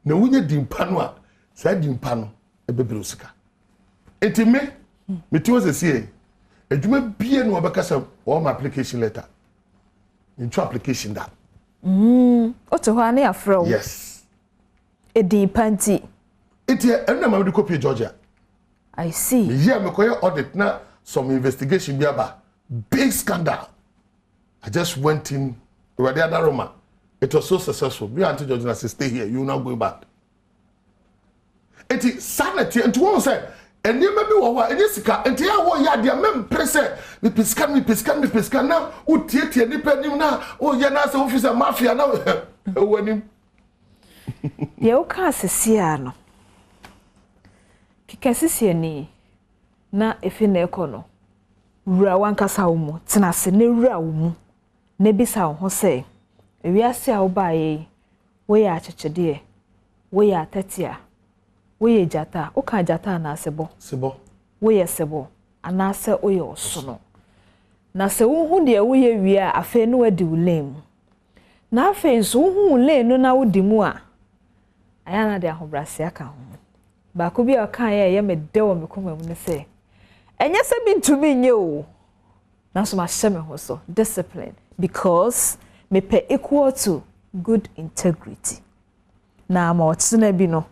A: na wunye dimpa no a sa dimpa no ebebere osika enti me ti was say adwuma bia no obeka say all my application letter into application that
B: oto ho ane afro
A: yes
B: edimpa nti
A: enti enna ma copy Georgia
B: I see
A: yeah me koye audit na some investigation bi aba big scandal I just went in over the other room. It was so successful. Me and George say stay here. You not going back. It is sanity. And to one say, and you maybe what? And yes, and here what? Yeah, the men press me piscan now. Oh, theatre ni penim na. Oh, yeah, na se officer mafia now. When him.
B: Ye o ka sesia no. Kika sesia ni na efi na ekono. Wura wankasa wo mu. Tena se ne wura wo mu. Ne bisa ho say. Ewiase a wo baaye wo ya achechede wo ya atatia wo ye jata wo ka jata na sebo wo ye sebo anase wo ye osono na se wo hu de wo ye wi a afa no wadi ulem na afa nso wo hu ulem no na wo di mu a aya na de ahobrase aka ho ba ko bi a kan ye me de wo me koma mu ne se enye se bi ntumi nye o na so ma hye me ho so discipline because me pay equal to good integrity na ma otsena bi no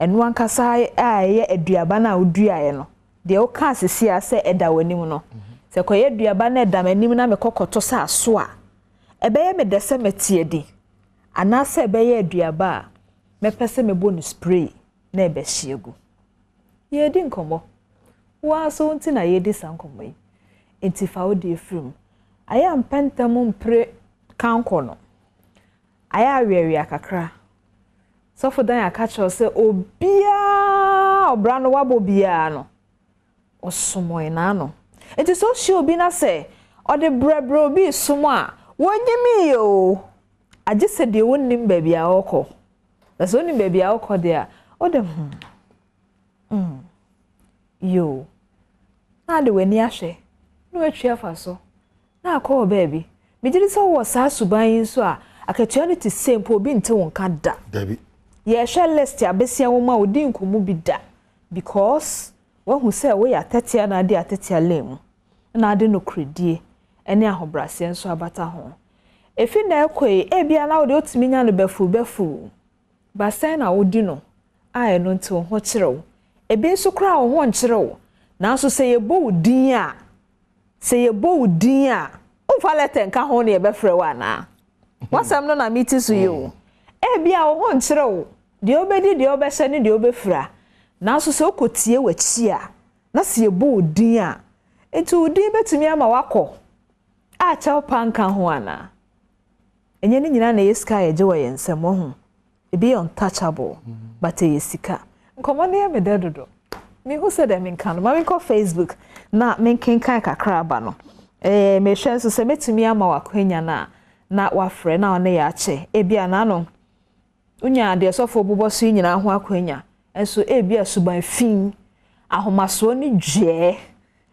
B: enu ankasa aye aduaba na oduaye no de o ka asesi ase eda wanim no se koye aduaba na eda manim na me kokoto sa aso a ebeye me dese metiedi anase ebeye aduaba me pese me bonus spray na ebe hiegu ye di nkomo wa so nti na ye di sankomo yi enti fa odi efrim aya mpentamu mpre kanko no aya awiawi akakra so for dan akacho say obia obra no wabo bia no osomoy na no enti so shi obi na say ode brebro bi somo a wonyimi yo age se de wonnim ba bia okọ na so nim ba bia okọ de a ode yo na de weni ahwe no atwa fa so na akọ baby Mijiri so wo sa suban so a akatuality sempo obi nte won ka da
A: Dabi
B: ye hwe list abesia wo ma odi nkomu bi da because wo hu say wo ya tetia na ade atetia lem na ade no kredie ene ahobrase nso abata ho efi na ekoi e bia na wo de otimi nya no befu ba sai na wo di no ai no nte ho kirewo ebe nso kra wo ho nkirewo na so say ye bo din a Falete nka ho ne e befre wa na wasam no na miti so yo e bia wo ho nkyerɛ de obedi de obɛhyɛ ne de obɛfra na so se okotie wachi a na se ebo odin a enti odin betumi ama wakɔ a kyɛw panka ho ana enye ne nyina na yeska ye gye wɔ yensɛm ho e be untouchable but e yesika nkomo ne me dedodo me hu se de me nka no ma me kɔ Facebook na me nkenkan kakra aba no me hwe so se metumi ama wakwanya na wafre na one ya che ebia na no unya de sofo bobo so nyina ho akwanya enso ebia suban fin ahomaso ni dwe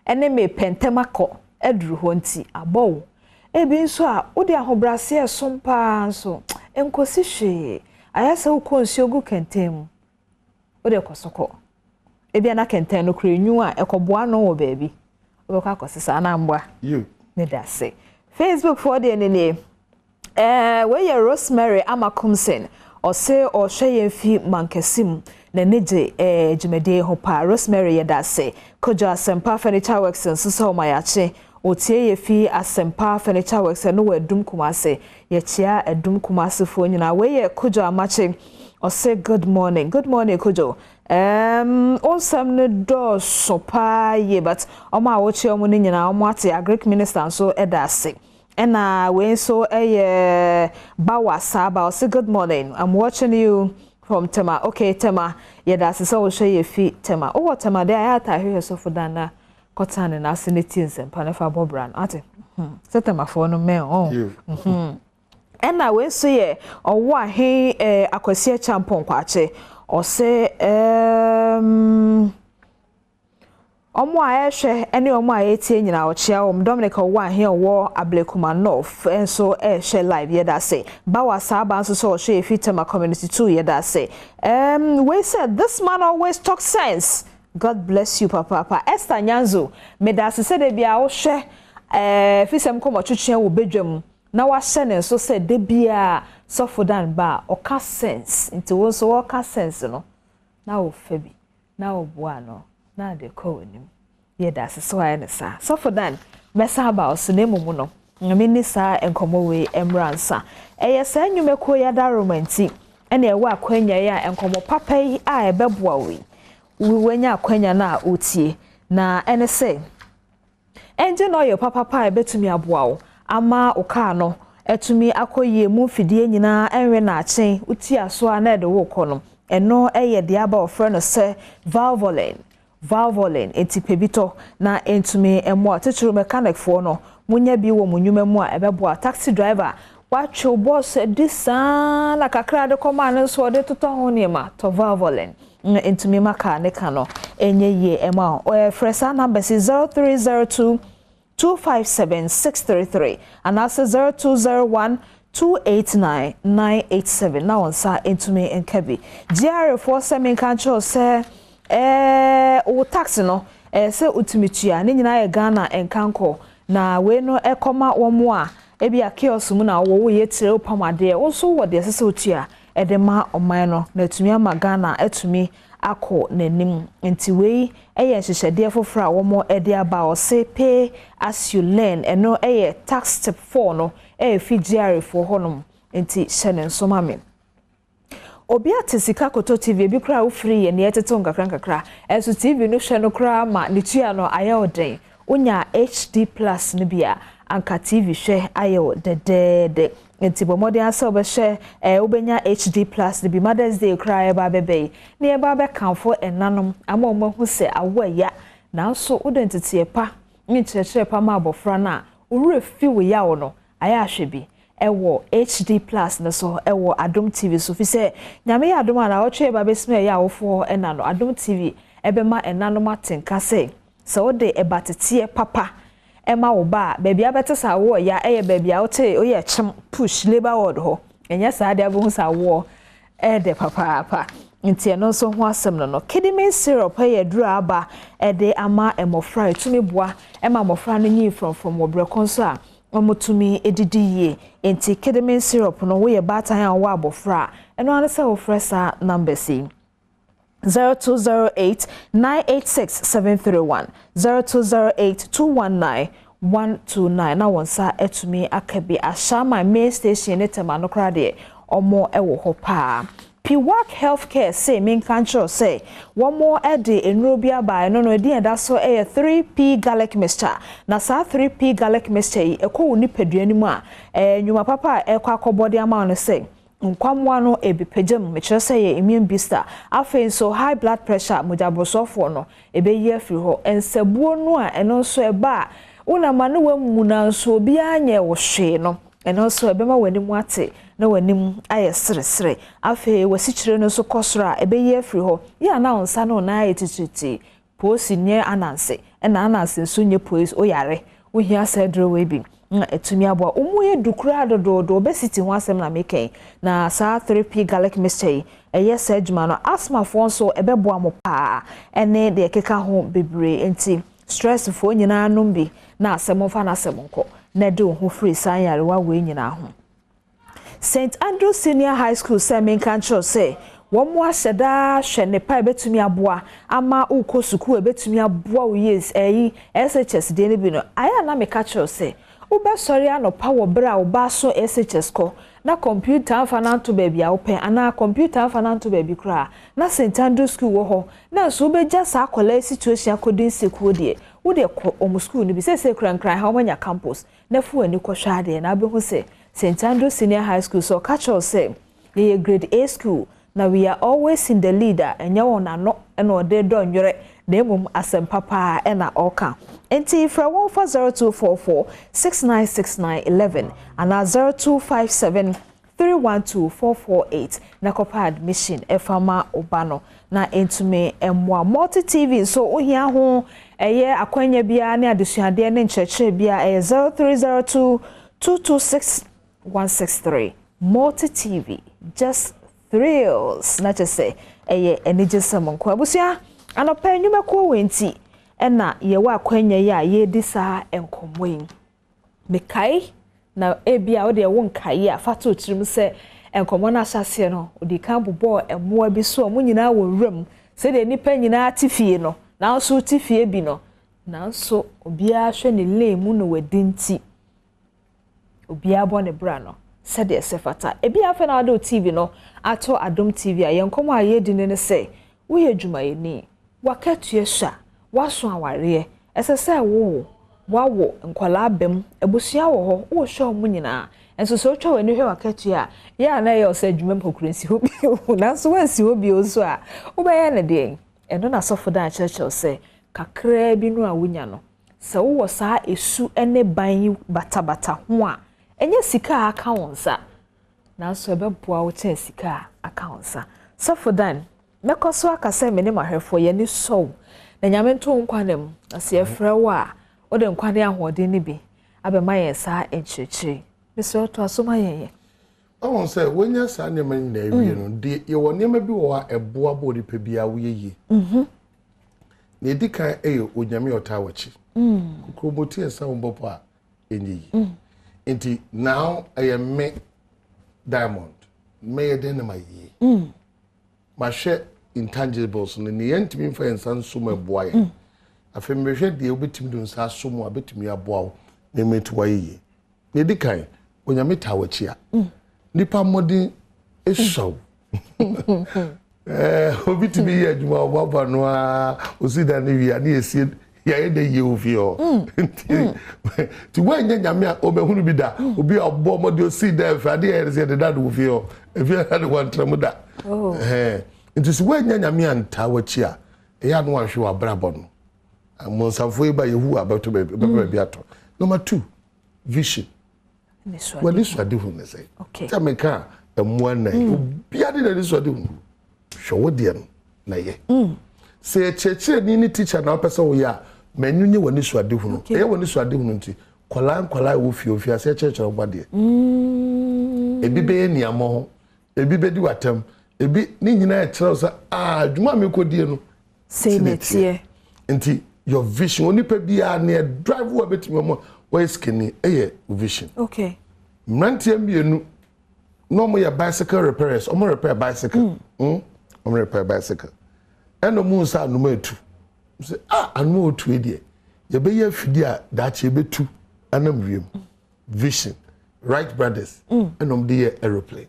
B: ene me pentemakọ eduru ho nti abọ ebi nso a odi ahobrase esompa nso enkosi hwe ayasa ukonsi ogu kentem odi ekosoko ebia na kenten no krenyu a ekoboa no wo baabi Oka kosisa na mbwa
A: you
B: me da say Facebook for the nene we ye Rosemary Amakumsen o say o hwe fi mankesim na neje jimede ho pa Rosemary ye da say kojo Asempa Furniture Works nso ma ya che o tie ye fi Asempa Furniture Works no wadum kumase ye chia adum kumase fo nyina we ye kojo amache o say good morning kojo onsam ne do sopa ye but oma wochi omo ne nyina omo ate agric minister so edase ena we so bawa saba o say good morning I'm watching you from Tema okay Tema ye dase so hwe ye fi Tema o Tema dey ata hwe so fodana kotane na senate nsem panefa bobran ate setema fo no me ena we so ye owo ahe akwase champon kwache o se omo ayehwe ene omo ayetie nyina o chia o Dominic owo ahe owo Ablekuma North enso ehwe live ye da say bawa saba nso so hwe Efitema community 2 ye da say we said this man always talk sense. God bless you papa. Esther Nyanzo me da se de bia wo hwe fisem komo twetwe wo bedwam na wa hye ne so se de bia sofodan ba o ka sense nti wo so wo ka sense no na wo fabi na wo boa no na de ko nim ye da se so aye ne sa sofodan mesa ba o so ne mumu no ngame ni sa enkomo we emransa eye sa nwumeko ya da romanti ene e wa akwanya ya enkomo papa yi a ebeboa we wenya akwanya na otie na ene se enje no yo papa ebetumi aboa wo ama oka no etumi akoyie mu fidie nyina enwe na achen uti aso a na de wo kono eno eye de aba ofre no se valvoline etipebito na entumi emo atechuru mechanic fo no munya bi wo munyuma mu a ebeboa taxi driver watcho boss disa na kakra de koma ne so de toto ho ne ma to valvoline entumi maka ne kano enye ye ema o fresa number 0302 257-633 and also 0201-289-987. Now on sa into me and Kebi. GR4 semin control say o taxi no say utimitua ni nyina ye Ghana enkanko na we no ekoma womo a ebi akios mu na wo ye tire opamade wo so wo de sese otua edema oman no na etumi ama Ghana etumi ako nenim enti wei eye hyehyede foforo a womo ede aba o se pay as you learn eno eye tax step 4 no fi GR4 honom enti hyene nsoma me obi atesika koto TV bi kra wo free ye ne yeteto nkakra enso TV no hwe no kra ma ne tua no ayoden onya HD plus ne bia anka TV hwe ayo de enti bomode asa obehwe obenya HD plus bi Mother's Day kra e ba bebe ne e ba be kanfo enanom ama omahu se awaya na so udentity pa nkyerere pa ma abofra na owure fi wo ya wo no aya ahwe ewo HD plus na so ewo Adom TV so fi se nyame ya Adom na otwe ba besme ya wofo enano Adom TV ebema enanom atenka se ode ebatete papa ema wo ba baby abete sa wo ya eye baby a wote oye chem push labor word ho enya sa ade abu sa wo de papa nti no so ho asem no kidney syrup eye duru aba de ama emofra etumi boa ema mofra no nyi from obreko so a omotumi edidiye nti kidney syrup no wo ye batan a wo abofra eno ane se wo fresa number C 0208-986-731 0208-219-129 na wonsa etumi akabi ashama main station netema no krade omo ewo ho pa Piwak Healthcare say main control say one more ede enrobia by no edi and so 3p garlic mixture na sa 3p garlic mixture ekwo ni peduani mu a nyuma papa ekwa akobodi ama no say nkwamwa no ebipegem mekire say ye immune booster afen so high blood pressure mojabosofo no ebeyi afiri ho ensabuo no a eno so eba una ma no wamu na so obi anye wo hwe no eno so ebema wanimu ate na wanim aye sere afe wasikyire no so kosora ebeyi afiri ho ya na onsa no na aye tititi posi nye ananse na ananse so nye poisi oyare ohia sedro we bi etumi abo omuye dukura dodo obesity ho asem na meken na sa 3p garlic mixture eye sedjuma no asthma fo so ebebo amo pa ene de keka ho bebre enti stress fo nyina anum bi na asem fa na asem nko na de ho free san yare wa we nyina ho St Andrew Senior High School Semin Control say womo aseda hwe ne pa betumi aboa ama ukosuku ebetumi aboa wo yes SHS de ne bi no aya na me catch say Uba sorry ano power bra uba so SHS ko na computer fananto baby a open ana computer fananto baby kra na St Andrew School wo ho na so be just akola situation akodin sekuo de wo de omu school ni bi se kran ha omanya campus na fu ani ko hwa de na be hu se St Andrew Senior High School so catch us say the grade A school now we are always in the leader and you wanna no and or they don't na emum asem papa e na oka enti fra 14024 696911 ana 0257 312448 na kopa admission efama obano na entume emwa multi tv so ohia ho eye akwanya bia ne adesuade ne nkyerkyere bia 0302 226 163 multi tv just thrills na chese eye enigesem nko abusia anopa enyume ko wenti ena ye wa akwanya ya ye disa enkomoyin mekai na ebia wo de wo nkai a fato tirim se enkomo na asase no odi kan bobo emoa bi so mo nyina wo wram se de nipa nyina tifie no na so tifie bi no na so obia hwe ne lemu no wadinti obia bo ne bra no se de se fata ebia fa na ado tv no ato Adom TV a yenkomo a yedi ne se wo ye dwumayeni wakatue sha waso aware esese wo wawo nkwala bem ebusua wo ho wo hwe mo nyina enso so twa wani hwe wakatu a ya na ye ose dwuma mpakurensi ho bi na so wansi ho bi oso a wo be ya ne de eno na sofo da church se kakra bi no a wonya no se wo saa esu ene ban batabata ho a enye sika aka wonsa na so ebeboa wo ten sika aka wonsa sofo dan mekoso aka se me ne mahwefo ye ni so na nyame nto nkwanem ase efra wo a ode nkwane ahoden ni bi abema yen sa enchechire Mr. Otto asoma yen
A: I say when you say na man na ewie no de ye wo nema bi wo a eboa bo de pebia wo ye na edikan onyame otawachi kukroboti esa wo bopo a enyi enti now I am me Diamond me de na mayi ma hwe intangibles no ne yentimi fa ensan so ma eboa ye afemehwe de obetimi do nsa so mo abetimi aboa wo na metu wa ye na edikan onyame tawachi a nipa modin eshaw obitimi ye adwuma obaba no a osida ne wi ani esie ya ye de ye ofio ti wanya nyame a obehunu bi da obi obo modi osida fa de ye se de da do ofio efi na de wantramu da nti si wanya nyame anta wachi a ya no ahwe wa brabo no amonsafo iba yehu abato be ato number 2 vision well this what do you say okay tameka emwa na bia de this what do show de na ye say cheche ni teacher na person wo ya manunye wani so ade hunu e wani so ade hunu nti kwala wo fi say cheche ogba de ebi be ni amo ebi be di watam ebi ni nyina e kire so adwuma me kodie no
B: say netie
A: nti your vision oni pa bia na drive wo betimi mo where skinny vision
B: okay
A: mrantie mienu no mo ya bicycle repairers o mo repair bicycle o mo repair bicycle eno mu nsa no matu say anu otu edie ye be ya fidi a da che betu anam wiem vision right brothers eno de ye aeroplane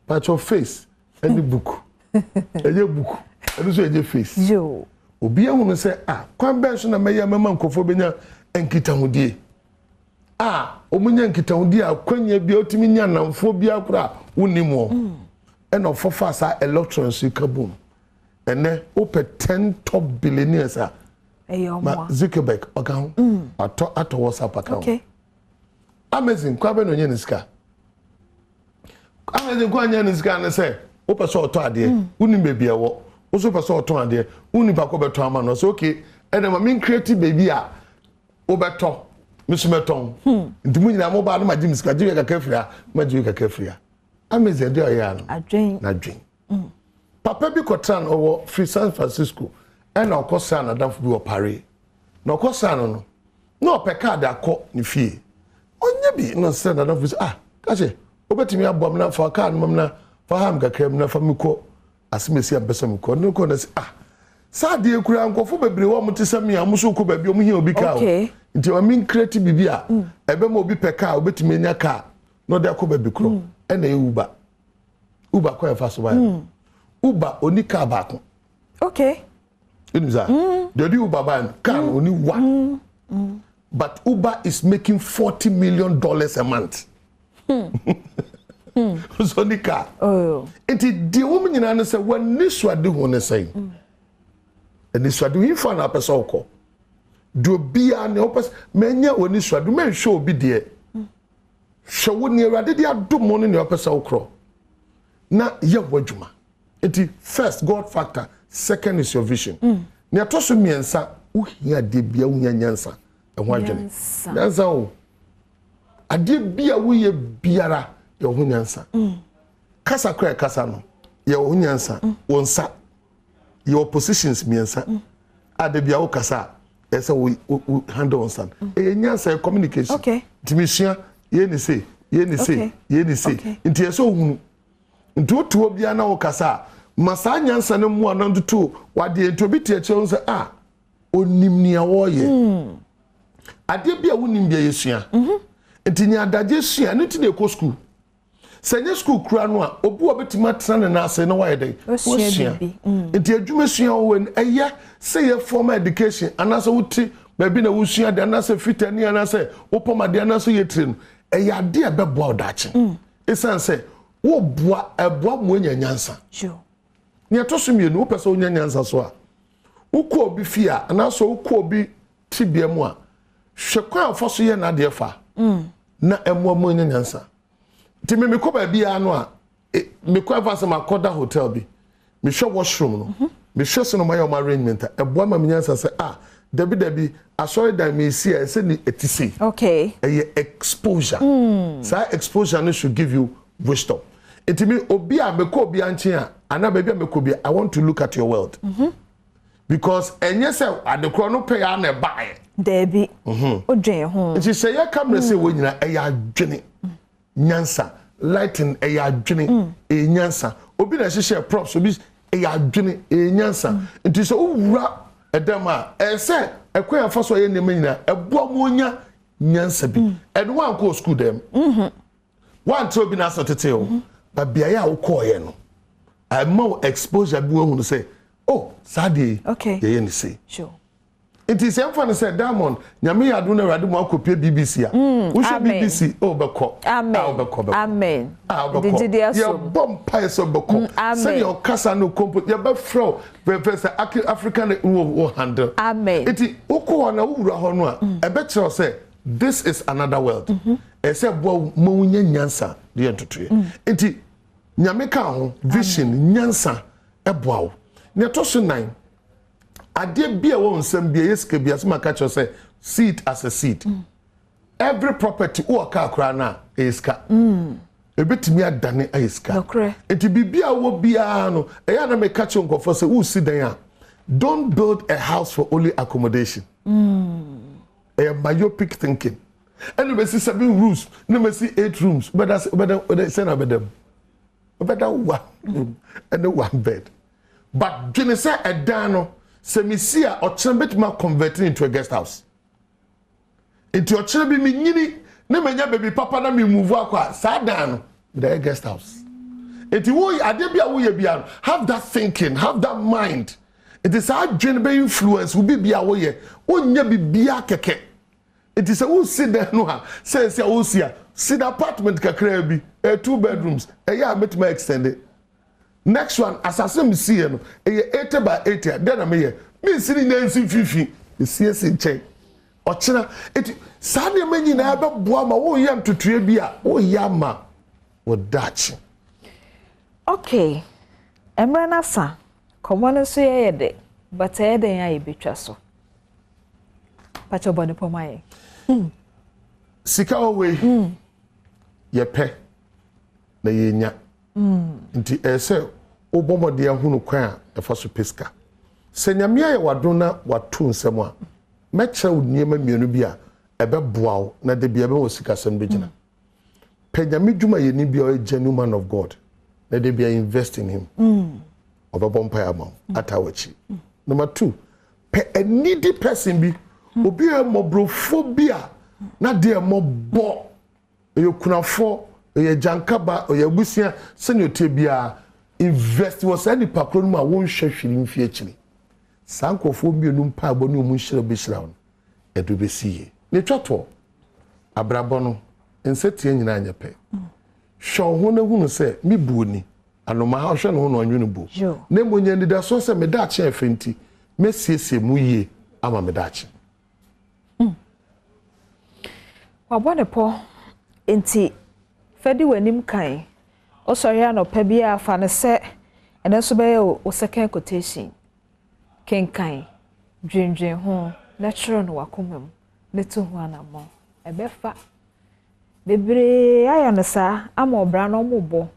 A: patch of face any book eje book eno so eje face
B: yo
A: obi ehunu say kwan ben so na meya mama nkofo benya enkitahudie omunya nkitahudie akwanya bia otimi nya namfo bia kura wonimo and of fasa electrons kabum ene ope 10 top billionaires ma Zuckerberg account ato WhatsApp account
B: okay
A: amazing kwa be no nya niska amazing kwa nya niska na say ope so oto ade unim be bia wo oso pe so oto ade unim ba ko beto ama no so okay ene ma min creative baby a obeto misumeton ntimu nyina mo ba no ma jimis ka jiwe ka kafria ma jiwe ka kafria ameze de oya no
B: adwen
A: na adwen papa bi kotran owo free San Francisco na okosa na danfo bi o pare na okosa no no opeka da akọ ni fie onye bi no se na danfo ka che obetimi abom na fa ka no na fa ham ka krem na fa miko asimesi ambesa miko no ko na Sadi ekura nkofo bebre wo mutesami amuso ko babi omuhia obi ka o nti o min create bibia ebe ma obi peka obetime nya ka no de ko babi kro e na uba ko enfa so ba uba oni ka ba ko
B: okay
A: inza the uba ban can only one but Uber is making $40 million a month so nika nti di woman nyina no say when niswa de ho ne say and this what do you find up a so do be an opus menya when this what do men show be there show when you rather they do money in your person crow na ye wajuma enti first God factor second is your vision ne atoso miensa wo hia de bia wo nyansa e ho adwene nyansa o ade bia wo ye biara ye ho nyansa kasa kra kasa no ye ho nyansa wonsa your positions miensa ade bia wo kasa esa we handle on stand nyansa communication timisua ye ni say nti eso hunu nti otuo bia na wo kasa masa nyansa ne mu anandu to wade entobi tie che so onim nia wo ye ade bia wonim bia yesua nti nya adaje sua ne ti na ekɔ school sanye school kura no a obu obetima tena na ase na waye dey osua nti adwuma sua wo eye say your formal education anase wuti baby na wusua de anase fitani anase opomade anase yetire eye ade ebebo odache esan say wo boa eboa mo nyanyansa sure ne to so mienu wo pese wo nyanyansa so a wo ko obi fia anase wo ko obi tibia mu a hwekwa afoso ye na de fa na emo mo nyanyansa ti me ko ba bia no a me ko avasa makoda hotel bi me hwe washroom no me hwe so no my arrangement eboa ma nyansa say dabi asori da me see say ni etisi okay exposure so exposure no should give you wisdom it me obi a me ko obi anche a ana baby a me ko bi I want to look at your world because enye say adekro no pay ya na bae dabi odwen ho it say ya camera say wo nyina eya adwene nyansa lighting eya adwene nyansa obi na hye props obi eya adwene nyansa it so owura edema say ekwan afaso ye nem nyina eboa mo nya nyansa bi and one go school dem one to be na soteteo ba bia ya wo ko ye no I more exposure bi wo hu say oh sadie okay ye ni say sure it is everyone say Diamond nyame ya do na rade mo akopie BBC a wo she BBC oh beko amen did you bomb pies of beko say your kasa no compo ya be flow professor African wo handle amen it oko na wura ho no a e be kire say this is another world e say bo mo nya nyansa de entotoe enti nyame ka ho vision nyansa e boawo ne to so 9 ade bia wo nsam bia yeska bia so maka cho say seed as a seed every property wo ka akra na eska ebetimi adane eska enti bibia wo bia no eya na meka cho nkofo say wo si dan a don't build a house for only accommodation a myopic thinking and we see 7 rooms no we see 8 rooms but that's say na bedam better one room and one bed but gene say edano semisia or chambet ma converting into a guest house into your children be nyini na menya baby papa na me move akwa sadan the guest house enti wo ade bia wo ye bia have that thinking have that mind it is our gene be influence will be bia wo ye onya bibia keke it is a wo sit there no ha say wo sia sit apartment kakra bi 2 bedrooms ya metima extended next one asasem see no 80 by 80 then am here me siri nansi fifi see check ochina it sane manyi na be boa ma wo yam tutue bi a wo yama wo dachi
B: okay emra na sa common so ye de but e den ya betwa so pacho bone pomaye
A: sika owe ye pe na yenya nti ese obomode ahunu kwan a efa so peska senyamia ye wadona watu nsem a mecha uniema mienu bi a ebe boawo na de bia be wo sika sem begina penyame dwuma ye ni bia o genuine man of God na de bia invest in him obabompa ama atawachi number 2 pe a needy person bi obi e mobrophobia na de mobo eyokunafo ye jankaba ye busia senyote bia invest was any pakro ma won hwehwiri mfie chiri sankofo mienu mpa abonu mu nhire be hira won edu be siye ne twato abrabo no ensetie nyina anyepe hwo ho na hunu se mibuoni anoma ha hwe no ho no anwene bu ne monye ndida so se me da che afenti mesiesie mu yie ama medachi
B: wabone po enti fedi wanim kan osori anopa bia fa ne se ene so be o second quotation kenkan dwendwen ho natural no wakomam ne to ho anamo ebefa bebre ayano sa ama obra no mobo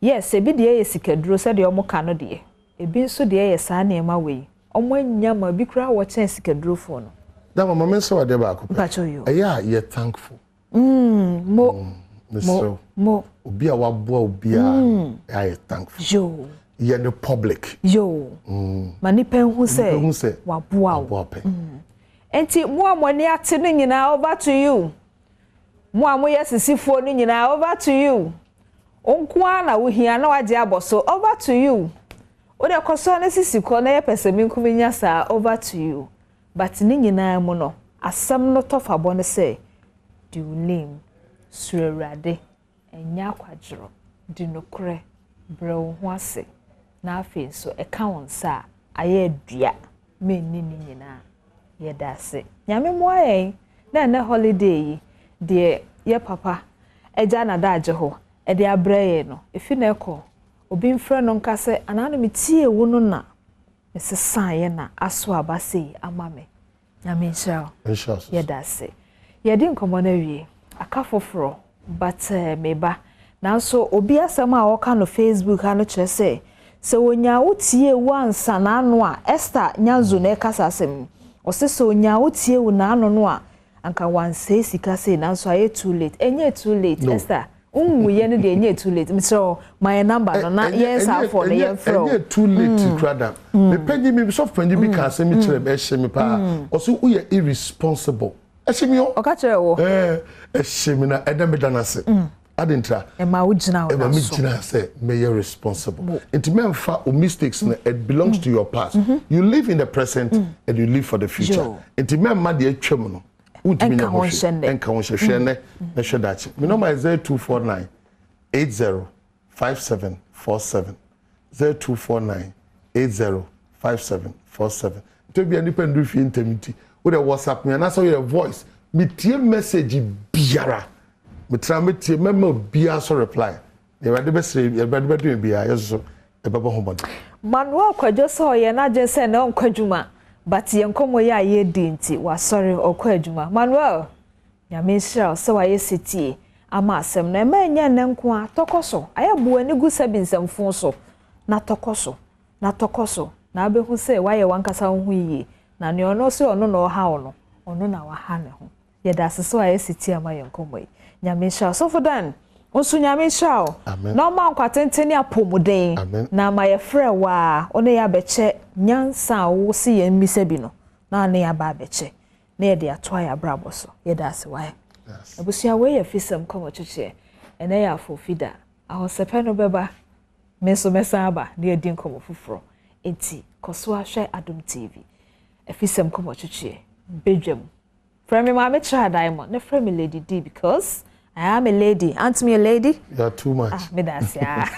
B: yes ebi de ye sikaduro se de omo ka no de ebi nso de ye sa na ema we omo anya ma bi kura wo chen sikaduro fo no
A: da mama men so de ba ko
B: yeah
A: you thankful
B: mo
A: obi a wabo obi a I thankful
B: yo
A: ye the public
B: yo manipa hu se wabo enti mo amoni ate no nyina over to you mo amoye sisifo no nyina over to you onkwa na wo hia na waje aboso over to you o de koso na sisiko na ye pesemi nkuminya sa over to you but ni nyina mu no asam no tofa bo ne say diulim surawade enya kwadjoro di nokre brew ho ase na afi so e ka won sa aye dua menni ni nyina ye dase nyame mo ayen na holiday de ye papa eja na daje ho e de abraye no efi na ekọ obi mfre no nka se ananu metie wo no na mesesan ye na aso abase amame nyame nshao ye dase ye di nkomo na wie aka foforo but meba nanso obi asem a woka no Facebook ha no kire se onya wotie wansa na anu a Esther nyanzo na ekasa asem o se onya wotie wo na anu no a anka wanse sika se nanso aye too late enye too late no. Esther unwuye no de enye too late so my number no na yes afọ na ye fro
A: enye too late krada me pagi me so pagi bi ka se me kire be hye me pa o so uye irresponsible ehye o
B: ka kire wo
A: ehye me na edem danase adentra
B: ma wo gina wo
A: me gina say me you responsible it mean fa o mistakes it belongs to your past you live in the present and you live for the future it mean ma de atwam no
B: enka wonshende
A: na shedachi me number is 0249 805747 0249 805747 to be independent fi intimity with a WhatsApp me and also your voice me tie message biara me try me tie memo bia so reply e wade be sire e wade do bia yeso e baba homon
B: Manuel kwajo so ye na je se na onkwadwuma but ye nkomo ye aye dinti wa sorry okwadwuma Manuel nyame hira so wa ye setie ama asem na ma nya ne nko a tokoso aye bo ani gu sabinsamfo so na tokoso na abehu se wa ye wankasa ho yie na ne ono se ono no ha ono na wa ha ne ho ye da se so aye setie ama ye nkomo yi nyame hira so fodan onso nyame hira na ma nkwatenteni apomuden na ma ye frɛ wa one ya beche nyansa wo se ye mbisa bi no na ne ya ba beche na ye de atoa ya brabo so ye da se wa abusia we ye fisam komo cheche ene ya fofida ahosepe no beba meso mesaba na ye din komo fufuro enti koso ahwe Adom TV efisam komo cheche bedwam from me ma me try diamond na from me Lady D because I am a lady. Aren't me a lady?
A: You are too much.
B: Me that's yeah.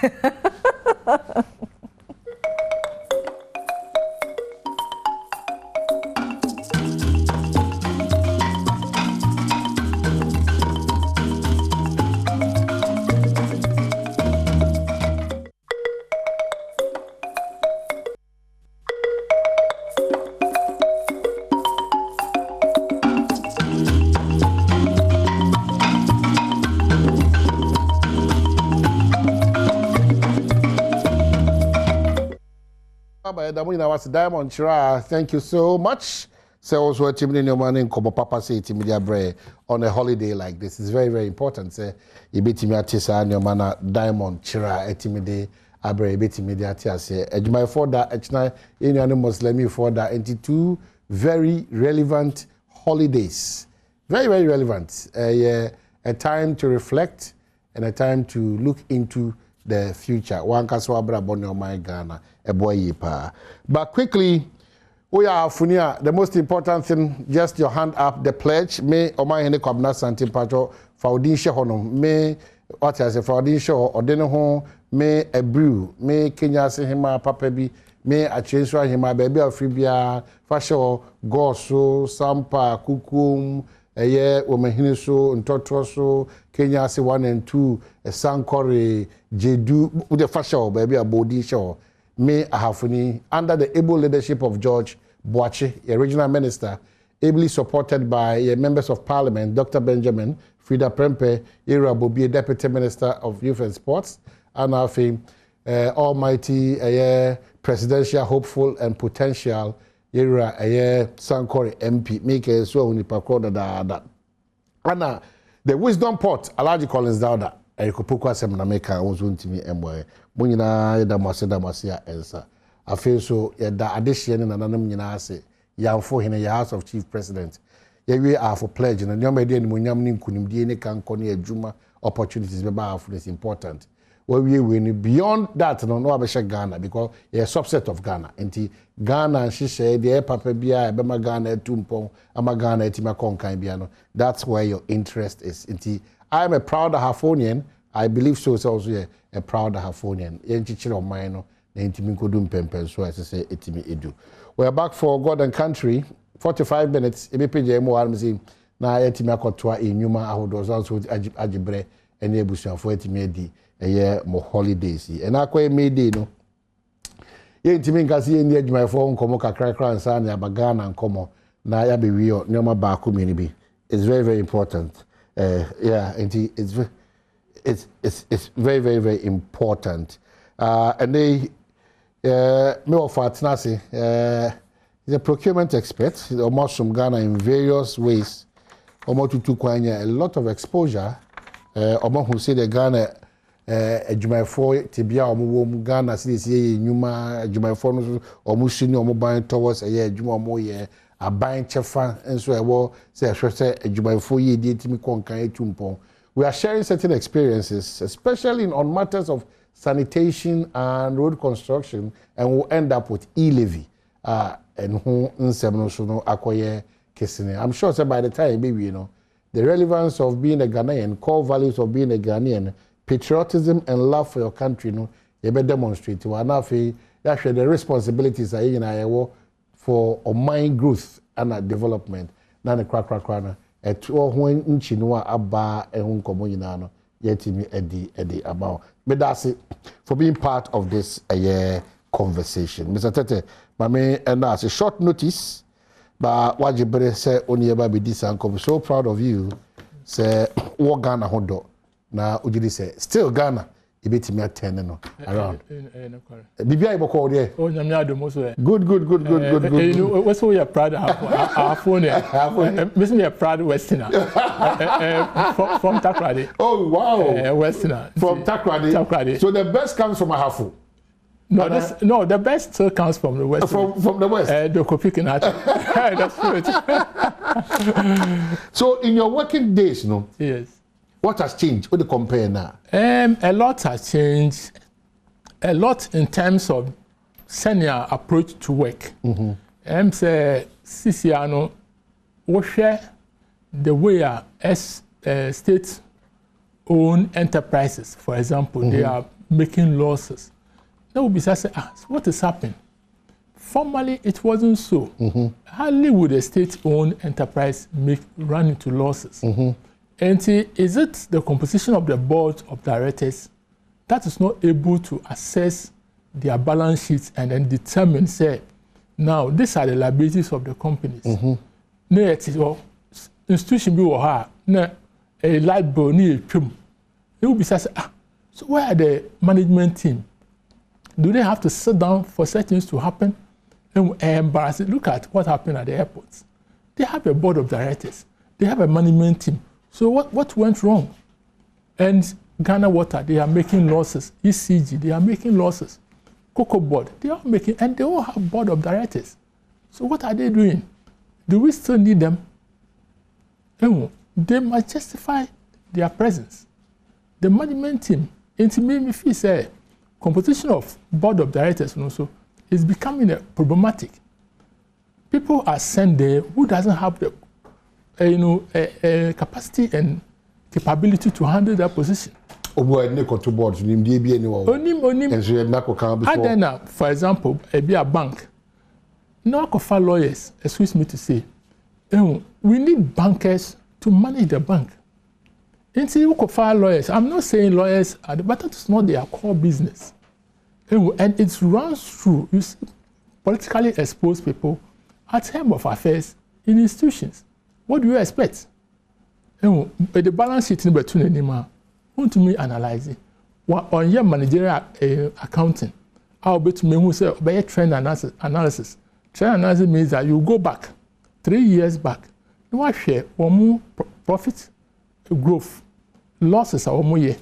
A: Diamond Chira, thank you so much. So also team in your morning come papa say to media bre on a holiday like this is very very important. Say you beat me at your mana Diamond Chira etimide abre beat media say ejuma for that echna in any Muslim for that into two very relevant holidays. Very very relevant. A time to reflect and a time to look into the future. One kaswa bra bonyo my Ghana. A boy yipa. But quickly, we are Funia. The most important thing, just your hand up. The pledge. May Oma Hene Kwabna Santi Patro Foundation Honum. May what I say Foundation or Deno May a brew. May Kenya Sehima Papebi. me a change so him baby afibia fashion goso sampa kukum omehini so ntotro so Kenya se 1 and 2 Sankore Jedu with the fashion baby abodi show me ahafuni under the able leadership of George Boache, a regional minister, ably supported by members of parliament, Dr. Benjamin, Frida Prempe, Ira Bobi, Deputy Minister of Youth and Sports, and I think almighty presidential hopeful and potential, Ira Sankore MP, make a so unipakoda da. And the wisdom pot, Alaji Collins Dowda, Erikopuko Semna Meka, was one to me, Mwe, Munina, Damasia, Elsa. I feel so that addition and another nyina say ya for in the House of Chief President. Yeah, we are for pledge and your media and munyam kunimdi ne kan koni adwuma opportunities be ba for is important. Well, we win beyond that no abesha Ghana because a subset of Ghana. Enti Ghana she say the papa bia be ma Ghana tumpon ama Ghana etima konkan bia no. That's where your interest is. Enti I'm a proud Hafonian. I believe so is also a proud Hafonian. Yenchichiro mine no. So as I say, etimi edu. We are back for God and Country. 45 minutes. EBPJ mo armzi na etimi akotwa enyuma ahodo so ajibre ene ebusuan for etimi edi eye mo holidays. E na akwa eme no. Ye etimi nkasi eni adwuma for nkomo kakra nsa na abagana nkomo na ya be wi nyoma ba ko mi ni bi. It's very very important. It's very very very important. And they me of Atnasi is a procurement expert, almost from Ghana in various ways. Almost to Kwanya, a lot of exposure. Almost who say the Ghana Jumai Tibia or Ghana CDC Numa Jumai Fornos or Mushini or mobile towards a year Juma Moye, a buying chefan, and so I will say a Jumai 4 year did me conquer Tumpon. We are sharing certain experiences, especially on matters of sanitation and road construction, and we'll end up with E-levy. And who no acquire kissing. I'm sure by the time, maybe, the relevance of being a Ghanaian, core values of being a Ghanaian, patriotism and love for your country, you better demonstrate. Actually, the responsibilities are in for mind growth and development. None a crack. At all when Chinua Abba and Uncomunano. Yet me Eddie about. But that's it for being part of this conversation. Mr. Tete, my man, and that's a short notice. But what you better say only about this and come so proud of you. Say what Ghana hondo. Now Ujidi say still Ghana. You beat me at 10 no around. Bibia ibo call there. Oh, nyamya do most good. You know, what's so you're proud our phone. Miss me a proud Westerner. From Takrady. Oh wow. Westerner. From Takrady. So the best comes from Ahafo. No, the best still comes from the west. From the west. The Kopikinat. That's true. So in your working days, no? Yes. What has changed? What do you compare now? A lot has changed. A lot in terms of senior approach to work. Say Sisiano, we share the way as state-owned enterprises, for example, they are making losses. That would be say, what is happening? Formerly, it wasn't so. Hardly would a state-owned enterprise run into losses. And is it the composition of the board of directors that is not able to assess their balance sheets and then determine, say, now these are the liabilities of the companies. Institution be or a light bill near trim. It will be said, so where are the management team? Do they have to sit down for certain things to happen and embarrass it? Look at what happened at the airports. They have a board of directors. They have a management team. So what went wrong? And Ghana Water, they are making losses. ECG, they are making losses. Cocoa Board, they are making, and they all have board of directors. So what are they doing? Do we still need them? They must justify their presence. The management team, it made me feel say, composition of board of directors also is becoming problematic. People are sent there who doesn't have the capacity and capability to handle that position. Obo ne ko to board nim die bi ani wo.
P: Onim.
A: And so na ko kan before.
P: Adena, for example, a bank. No for lawyers, excuse me to say. We need bankers to manage the bank. Until you file lawyers, I'm not saying lawyers are, but it's not their core business. And it runs through, you see, politically exposed people at head of affairs in institutions. What do you expect? The balance sheet in between anymore. Want to me analyze it. On your managerial accounting, I'll bet to me who say by trend analysis. Trend analysis means that you go back 3 years back. You want share one more profit growth, losses are more year.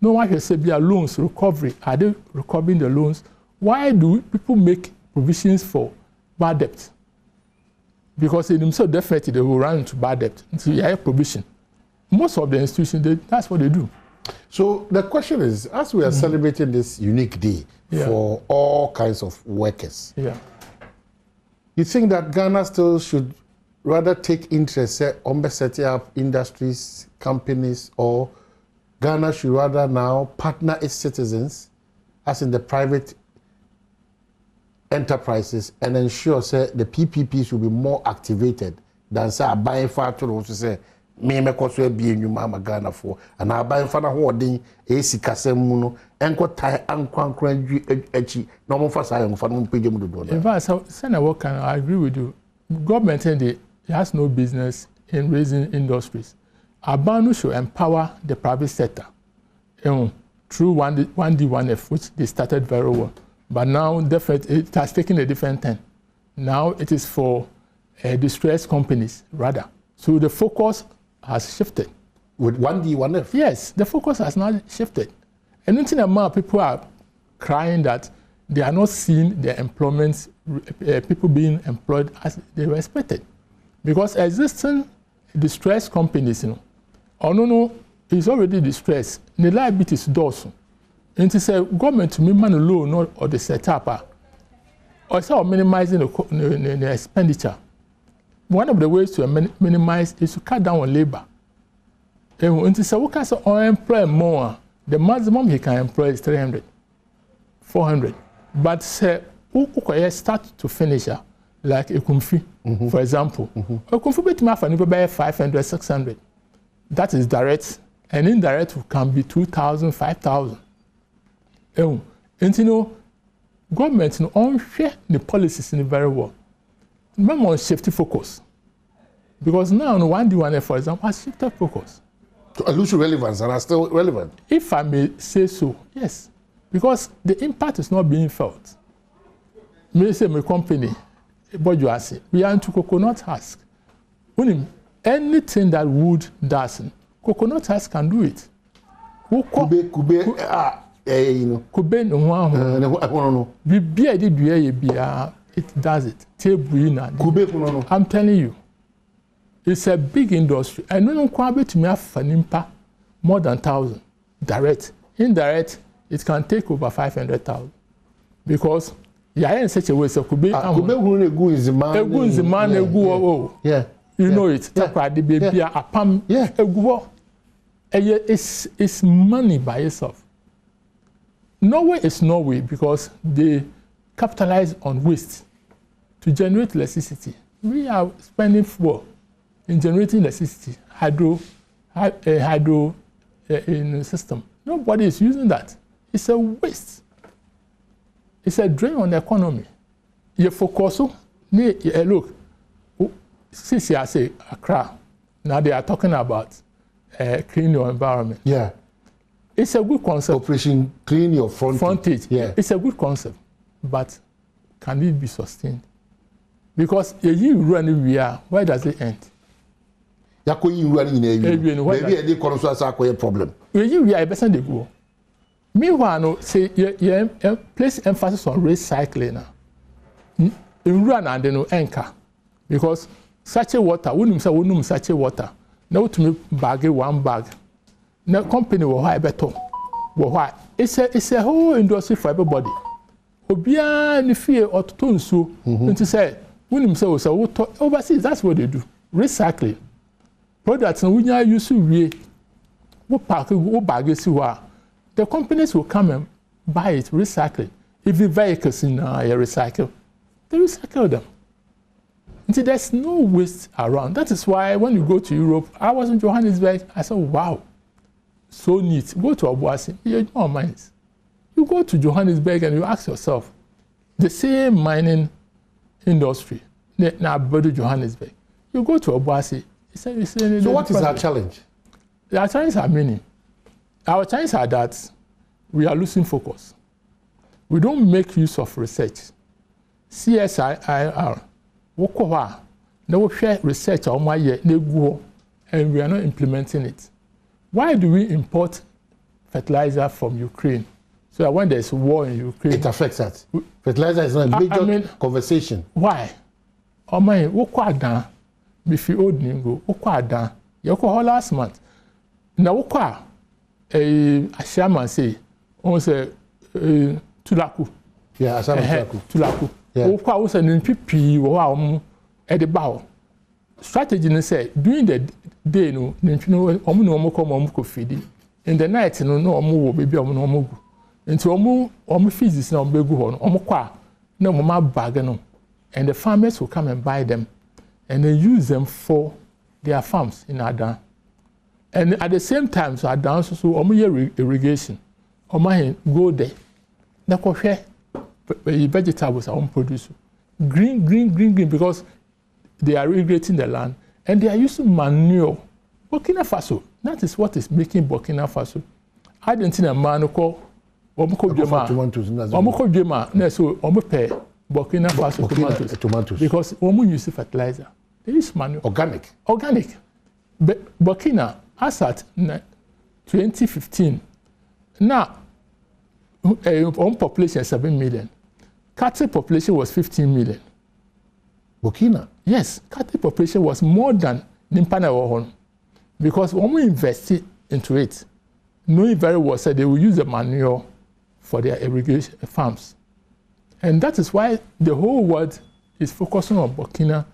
P: No one can say be a loans recovery. Are they recovering the loans? Why do people make provisions for bad debt? Because in themselves definitely they will run into bad debt. So you have provision. Most of the institutions, that's what they do.
A: So the question is, as we are celebrating this unique day for all kinds of workers, you think that Ghana still should rather take interest on setting up industries, companies, or Ghana should rather now partner its citizens, as in the private enterprises, and ensure the PPPs will be more activated than say buying far to say me koso be new mama Ghana for and I buy for na holding AC Casemuno and got tie and echi no more for saying for no pay them do.
P: In fact, Senator Walker, I agree with you. Government has no business in raising industries. Abanu should empower the private sector through 1D1F, which they started very well. But now definitely it has taken a different turn. Now it is for distressed companies rather. So the focus has shifted.
A: With 1D1F?
P: Yes, the focus has now shifted. And until now people are crying that they are not seeing the employment, people being employed as they were expected. Because existing distressed companies, is already distressed. The liabilities does. And to say government to me man loan or the setup, or so minimizing the expenditure. One of the ways to minimize is to cut down on labor. And to say what kind of employ more, the maximum he can employ is 300, 400. But say who start to finish like a kumfi, for example. A kumfi bet me for by 500, 600. That is direct, and indirect can be 2,000, 5,000. And government on share the policies in very well. Remember on safety focus. Because now 1D1F, for example, has shifted focus.
A: To lose relevance and are still relevant.
P: If I may say so, yes. Because the impact is not being felt. Me say my company, Badwam, we are into coconut husk. Anything that wood does, coconut husk can do it. It does it. I'm telling you, it's a big industry. I don't know to me have more than 1,000 direct. Indirect, it can take over 500,000 because in such a way so could be
A: yeah.
P: You know it. It's money by itself. Norway is Norway because they capitalize on waste to generate electricity. We are spending fuel in generating electricity, hydro in the system. Nobody is using that. It's a waste. It's a drain on the economy. You focus on, look, since I say Accra, now they are talking about clean your environment.
A: Yeah.
P: It's a good concept.
A: Operation Clean Your Frontage.
P: Yeah. It's a good concept, but can it be sustained? Because a year running we are, where does it end?
A: Problem.
P: We are better than go. Meanwhile, say place emphasis on recycling. In run and then anchor, because such a water, wouldn't say such a water. Now to me bag one bag. No company will hire better. Why? It's a whole industry for everybody. Obia ni fear or to so to say when say overseas, that's what they do. Recycling. Products and we use we pack bag the companies will come and buy it, recycle it. If the vehicles in recycle, they recycle them. See, there's no waste around. That is why when you go to Europe, I was in Johannesburg, I said, wow, so neat. Go to Obuasi, you're more mines. You go to Johannesburg and you ask yourself, the same mining industry, now Bodo Johannesburg. You go to Obuasi,
A: so what is our challenge?
P: Our challenges are many. Our challenges are that we are losing focus. We don't make use of research. CSIR, no research on why and we are not implementing it. Why do we import fertilizer from Ukraine? So that when there's war in Ukraine,
A: it affects us. Fertilizer is not a major conversation.
P: Why? Oh my, down before old ningo, down. You last month. Now a shaman say, on say tulaku.
A: Yeah,
P: tulaku. Okwa was an NPP or at the bow. Strategy say during the day no omuko feed. In the night no omu baby omu. Into omu physics na ombegu ho omu kwa na mama bag no. And the farmers will come and buy them and they use them for their farms in Adan. And at the same time, so Adan so omu irrigation. Omu go there. Na kohwe vegetables are produce. Green because they are irrigating the land and they are using manure. Burkina Faso, that is what is making Burkina Faso. I didn't see a man who called Omukojema, so Omupe, Burkina Faso tomatoes. Because Omu use fertilizer. They use manure.
A: Organic.
P: Burkina, as at 2015, now, population 7 million. Cattle population was 15 million.
A: Burkina?
P: Yes, cattle population was more than Nimpana Wahon. Because when we invested into it, knowing very well said they will use the manure for their irrigation farms. And that is why the whole world is focusing on Burkina.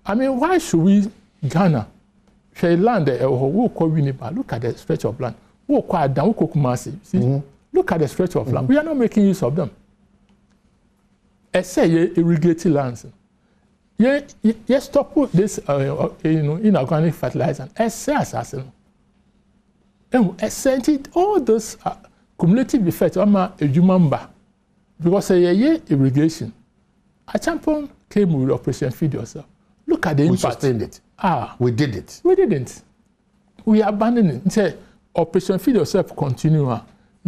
P: I mean, why should we, Ghana, land look at the stretch of land. Look at the stretch of land. We are not making use of them. I say irrigating lands. Yes, stop put this inorganic fertilizer. I say assassin. And I sent it all those cumulative effects on my Jumamba because irrigation. A champion came with Operation Feed Yourself. Look at the impact.
A: We sustained it. We did it.
P: We didn't. We abandoned it. Say Operation Feed Yourself continue.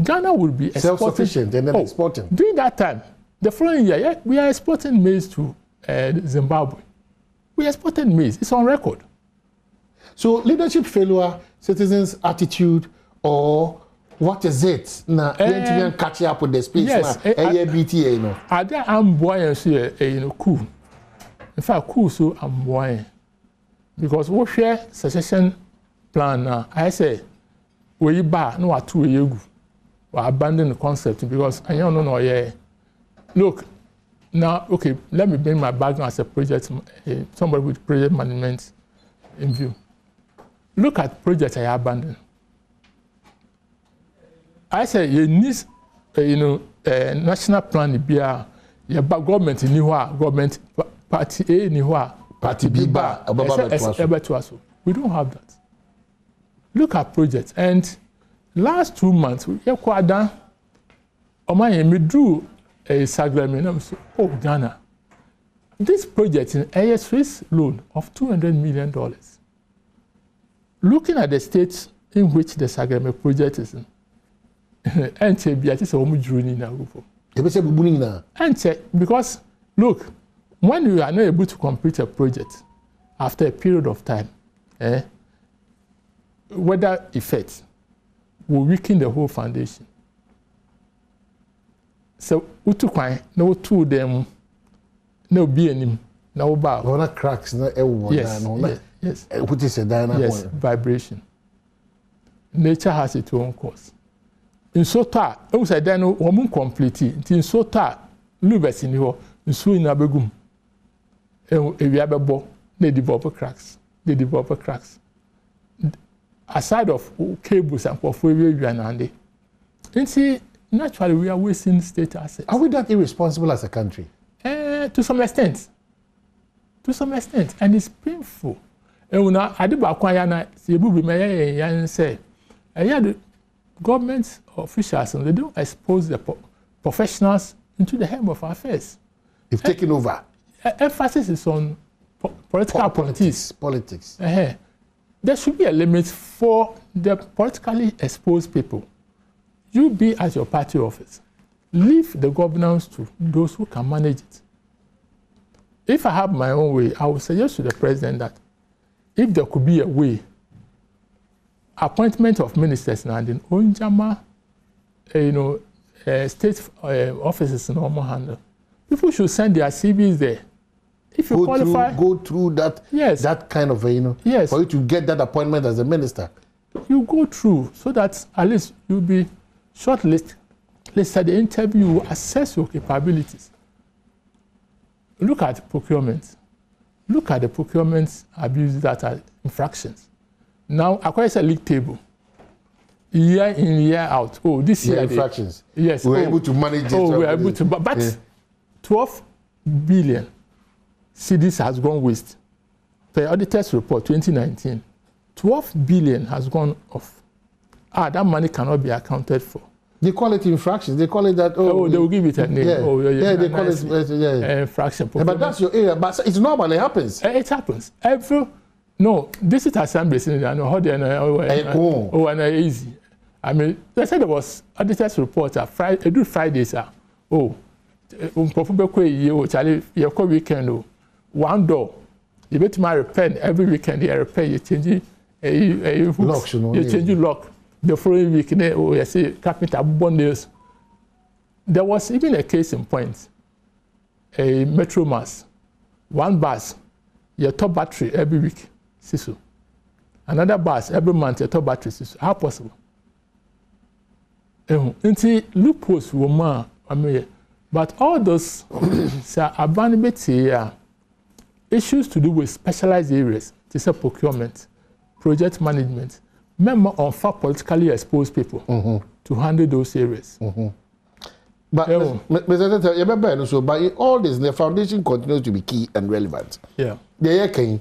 P: Ghana will be
A: self-sufficient and then exporting.
P: During that time, the following year, we are exporting maize to Zimbabwe. We exported maize. It's on record.
A: So leadership failure, citizens' attitude, or what is it? Now, catch up with the space.
P: Yes.
A: BTA, you know.
P: Are there amboyance coup? In fact, coup so amboyant. Because we share secession plan now. I say, we buy no 2 years ago. We abandon the concept because I don't know. Yeah. Look, now, okay, let me bring my background as a project, somebody with project management in view. Look at projects I abandoned. I say you need, national plan be government in government party A in
A: party B bar.
P: We don't have that. Look at projects and last 2 months we quite done. Me drew a agreement. Oh, Ghana. This project in a Swiss loan of $200 million. Looking at the states in which the agreement project is in, and because look, when you are not able to complete a project after a period of time, weather effects will weaken the whole foundation. So, no two them, no be any, no bar.
A: No cracks, no yes. What is a dynamic?
P: Yes, vibration. Nature has its own course. In Sota, I was a dino woman completely. In Sota, Lubes in your Su in Abegum. And if you have a ball, they develop cracks. Aside of cables and portfolio, Naturally, we are wasting state assets.
A: Are we that irresponsible as a country?
P: To some extent. To some extent. And it's painful. And I did back when say, the government officials, they don't expose the professionals into the helm of our affairs.
A: They've taken over.
P: Emphasis is on political politics. There should be a limit for the politically exposed people. You be at your party office. Leave the governance to those who can manage it. If I have my own way, I would suggest to the president that if there could be a way, appointment of ministers now in Onjama, state offices in Omo handle. People should send their CVs there. If you
A: go through that, that kind of, for you to get that appointment as a minister.
P: You go through so that at least you'll be shortlisted. Let's at the interview, assess your capabilities. Look at procurement. Look at the procurement abuses that are infractions. Now, according to a league table, year in, year out. Oh, this year
A: infractions.
P: Yes.
A: We're able to manage it.
P: Oh, we're able to. But 12 billion cedis has gone waste. Per auditor's report 2019, 12 billion has gone off. That money cannot be accounted for.
A: They call it infractions. They call it that.
P: Oh, they will give it a name.
A: Yeah, they call it
P: infraction.
A: But that's your area. But it's normal. It happens.
P: It happens. No, this is assembly. And easy. I mean, they said there was auditor's report. Fridays. Weekend. One door. You bet my repair every weekend. You repair. You change
A: lock.
P: You change lock. The following week, you see carpenter bundles. There was even a case in point. A metro mass, one bus, your top battery every week, sisu. Another bus every month, your top battery, sisu. How possible? Loopholes woman, but all those issues to do with specialized areas, this is procurement, project management. Member on far politically exposed people to handle those areas.
A: But by all this, the foundation continues to be key and relevant.
P: Yeah.
A: The year came,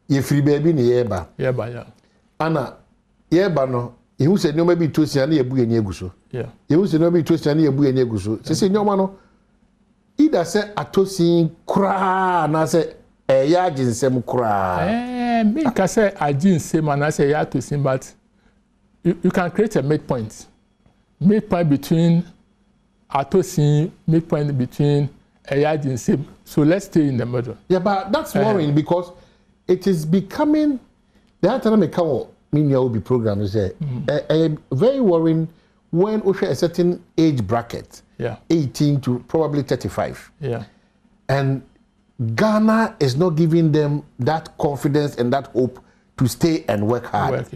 A: you free baby in the year.
P: Yeah.
A: Anna, no. You said no maybe to see any abu and yeguso.
P: Yeah.
A: You said no maybe to see any abu and yeguso. She said no man. Either say atosi kra na say yajin sem kra.
P: Me can say I didn't say man, I say to see, but you can create a midpoint. Midpoint between Atosin, midpoint between Ayajin. So let's stay in the middle.
A: Yeah, but that's worrying because it is becoming the autonomic will be program is very worrying when we share a certain age bracket.
P: Yeah.
A: 18 to probably 35.
P: Yeah.
A: And Ghana is not giving them that confidence and that hope to stay and work hard.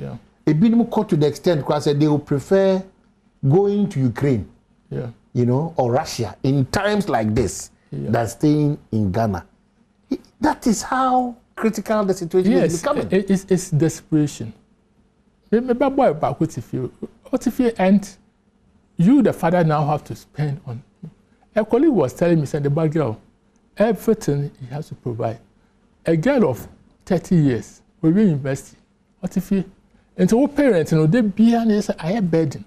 A: A bit more to the extent because they will prefer going to Ukraine, or Russia in times like this than staying in Ghana. That is how critical the situation is becoming.
P: It's desperation. Remember about what if you and you, the father, now have to spend on. A colleague was telling me, said the bad girl, everything he has to provide. A girl of 30 years will be university. What if you? And so parents, they be and they say, I have burden.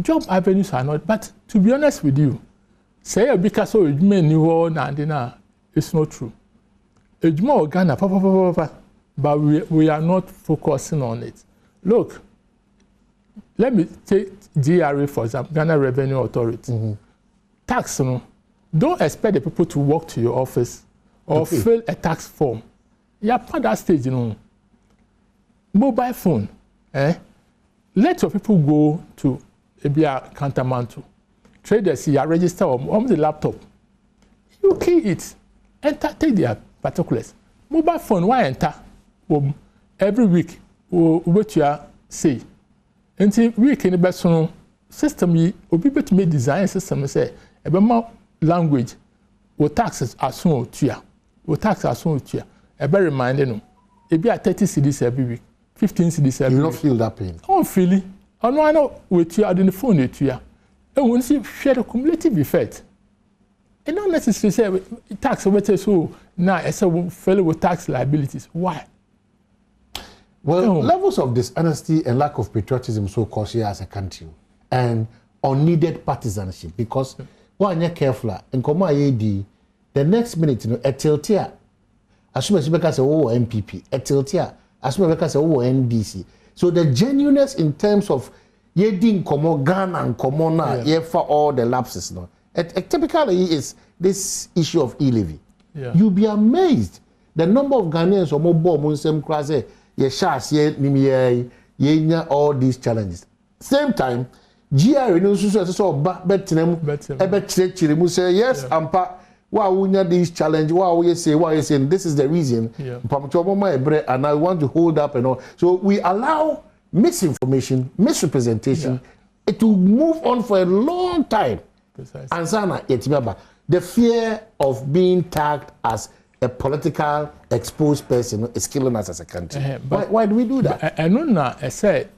P: Job avenues are not, but to be honest with you, say because so you may know it's not true. It's more Ghana, but we are not focusing on it. Look, let me take GRA for example, Ghana Revenue Authority. Tax, don't expect the people to walk to your office or fill a tax form. You're at that stage, Mobile phone, let your people go to a countermantle. Traders, you register on the laptop. You key it, enter, take their particulars. Mobile phone, why enter? Every week, what you say. Until week in the best system, you will be able to make design system say, about language, or taxes are soon to you. Or taxes are soon to you. A very reminder, it be at 30 cedis every week, 15 cedis every week.
A: You don't feel that pain?
P: I don't feel it. ono ano wetu ade ne phone etu ya e won si share the cumulative effect and not necessarily say tax over so now as a fellow with tax liabilities. Why?
A: Well, levels of dishonesty and lack of patriotism so cause here as a country, and unneeded partisanship, because when you're careful and come the next minute, you know, a tiltia, as soon as you make us a MPP, a tiltia, as soon as you make us a NDC. So the genuineness in terms of ye didn't come Ghana and come now, yeah, for all the lapses, no. Typically is this issue of E-levy.
P: Yeah.
A: You'll be amazed the number of Ghanaians or more bomb same class all these challenges. Same time, GR say yes, ampa wow these challenges, wow you say this is the reason. And I want to hold up and all. So we allow misinformation, misrepresentation, it will move on for a long time. And the fear of being tagged as a political exposed person is killing us as a country. Why do we do that?
P: I know now, I said,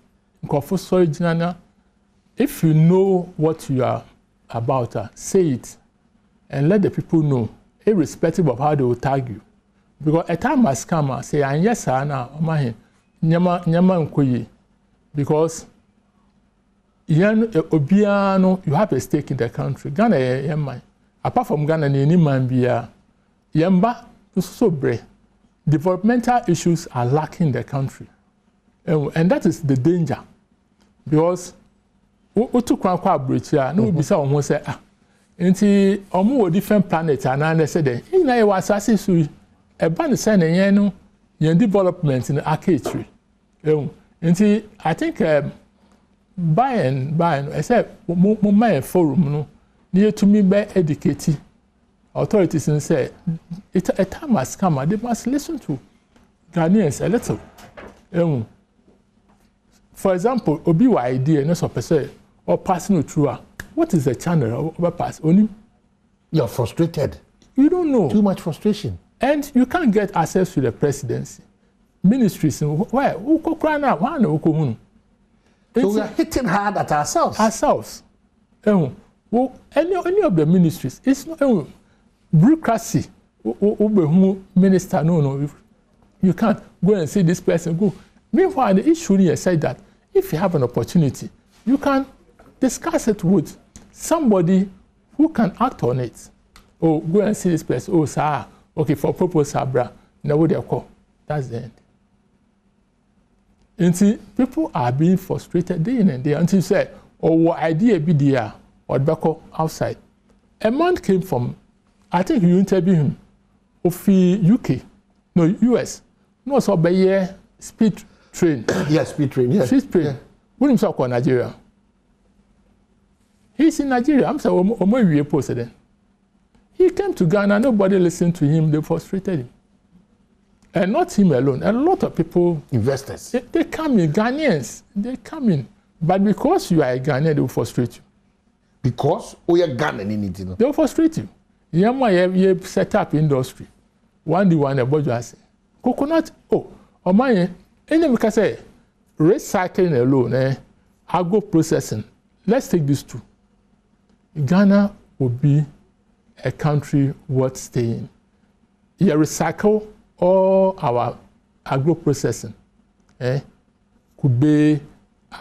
P: if you know what you are about, say it and let the people know, irrespective of how they will tag you. Because a time has come, say, and yes, I know, because you have a stake in the country. Ghana, apart from Ghana, any man be Yamba so brave. Developmental issues are lacking in the country, and that is the danger. Because we took one quite bridge here. No, be so almost say into almost different planets, and I said, in I was assessing a band saying, you know, your development in the arcade. And I think by and I said, my forum, no, near to me by educated authorities and say, a time has come, they must listen to Ghanaians a little. For example, Obiwa idea, no so per se, or passing through. What is the channel of pass? Only
A: you're frustrated.
P: You don't know.
A: Too much frustration.
P: And you can't get access to the presidency. Ministries, where? So
A: we are hitting hard at ourselves.
P: Well, any of the ministries, it's not bureaucracy. Minister, no, you can't go and see this person go. Meanwhile, the issue here said that if you have an opportunity, you can discuss it with somebody who can act on it. Oh, go and see this person. Oh, sir, okay, for purpose, Sabra, now they call. That's the end. And see, people are being frustrated day in and day until you say, oh, what idea be there or back outside. A man came from, I think you interviewed him, of the UK, no, US, no, so by year speed train.
A: Yes, speed train, yes.
P: Speed train. What himself called Nigeria? He's in Nigeria. I'm saying, we posted. He came to Ghana, nobody listened to him, they frustrated him. And not him alone, a lot of people,
A: investors,
P: they come in, Ghanaians, they come in. But because you are a Ghanaian, they will frustrate you.
A: Because we are Ghanaian in it, you know.
P: They will frustrate you. You set up industry. One about you say, coconut, my, any can say, recycling alone, agro processing. Let's take these two. Ghana will be a country worth staying. You recycle all our agro processing. Could be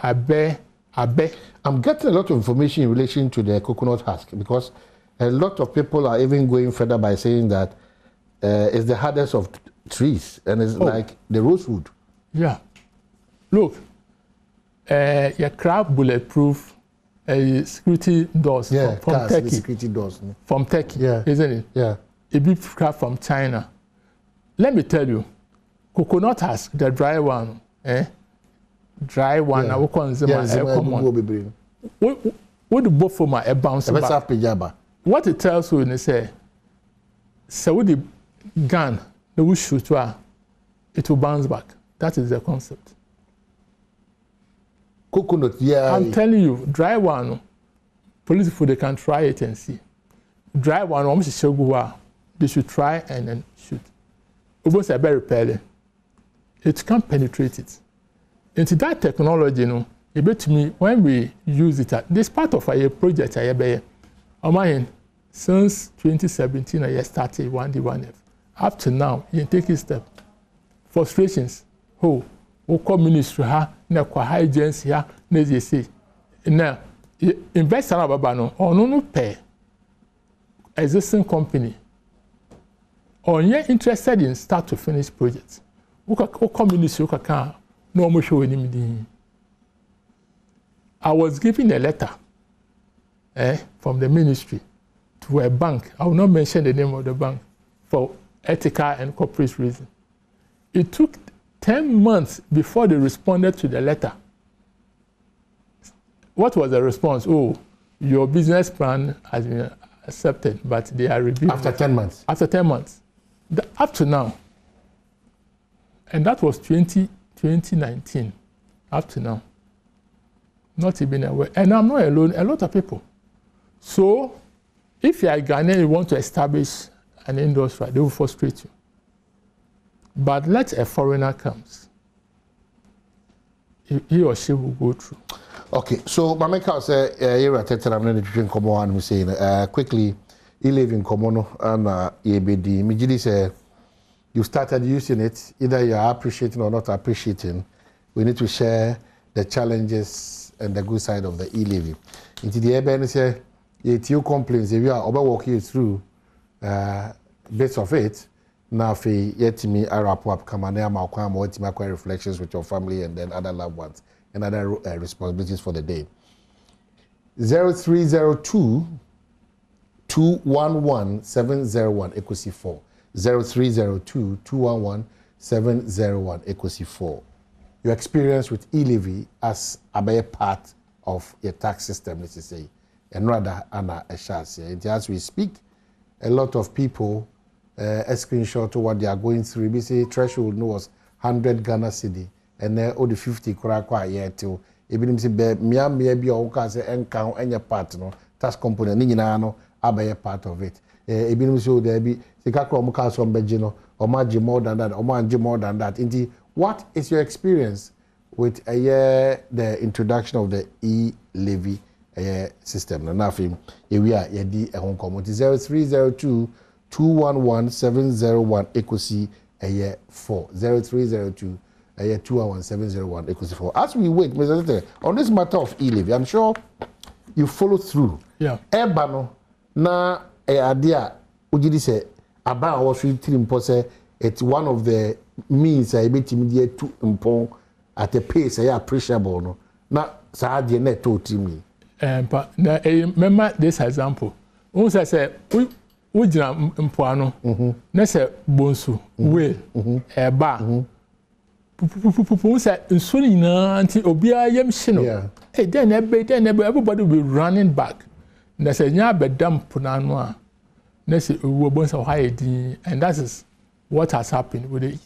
P: abe.
A: I'm getting a lot of information in relation to the coconut husk because a lot of people are even going further by saying that it's the hardest of trees and it's like the rosewood.
P: Yeah. Look, your crab bulletproof security doors from Turkey.
A: Security doors.
P: From Turkey, isn't it?
A: Yeah.
P: A big crab from China. Let me tell you, coconut husk, the dry one, dry one, I will call them what the both from my bounce back. What it tells you, they say, so with the gun, they will shoot you, it will bounce back. That is the concept.
A: Coconut, yeah.
P: I'm telling you, dry one, police food, they can try it and see. Dry one, they should try and then shoot. It was a very repelling. It can't penetrate it. Into that technology, to me, when we use it, this part of a project, since 2017, I started 1D1F. Up to now, you take a step. Frustrations, ministry, high agency, now, invest no pay existing company. Or you're interested in start to finish projects. Ministry, no show any. I was given a letter from the ministry to a bank. I will not mention the name of the bank for ethical and corporate reasons. It took 10 months before they responded to the letter. What was the response? Oh, your business plan has been accepted, but they are reviewing.
A: After 10 months?
P: After 10 months. Up to now. And that was 2019. Up to now. Not even aware. And I'm not alone, a lot of people. So, if you are Ghanaian, you want to establish an industry, they will frustrate you. But let a foreigner come. He or she will go through.
A: Okay, so Mameka say you're I'm going to drink Komo and saying quickly, E-levy in Komono and EBD. Mijidi say you started using it, either you are appreciating or not appreciating. We need to share the challenges and the good side of the E-levy. Into the EBN say you complaints if you are walking you through bits of it. Now, if you yet me a wrap up, come on, I'm reflections with your family and then other loved ones and other responsibilities for the day. 0302 211 701 equals 4. 0302 211 701 equals 4. Your experience with E-levy as a part of your tax system, let's say, and rather Anna Eshas. As we speak, a lot of people a screenshot of what they are going through. We say threshold was 100 Ghana cedi, and then all the 50 kwa year till. Even if be be or can say encounter any part no tax component ni nyina no abaye part of it. Even if so there be sika kwa omuka so mbeji no omaji more than that, omaji more than that. Indeed, what is your experience with the introduction of the E-levy system? Na nafi we are yedi e hon community 0302 211 701 equals 4. 0302 211 701 equals 4. As we wait, Mr. Tete, on this matter of E-levy, I'm sure you follow through.
P: Yeah.
A: Ebano na idea ujidi say about was it's one of the means I bet immediate to impose at a pace appreciable. No, na sa de na to me.
P: But remember this example. Once I say we jina mpoano na se bonsu we eba pupupupu say nso nyina anti obia yam hye then everybody will be running back na se nya bedam ponano a na se wo bonsa high din, and that is what has happened with the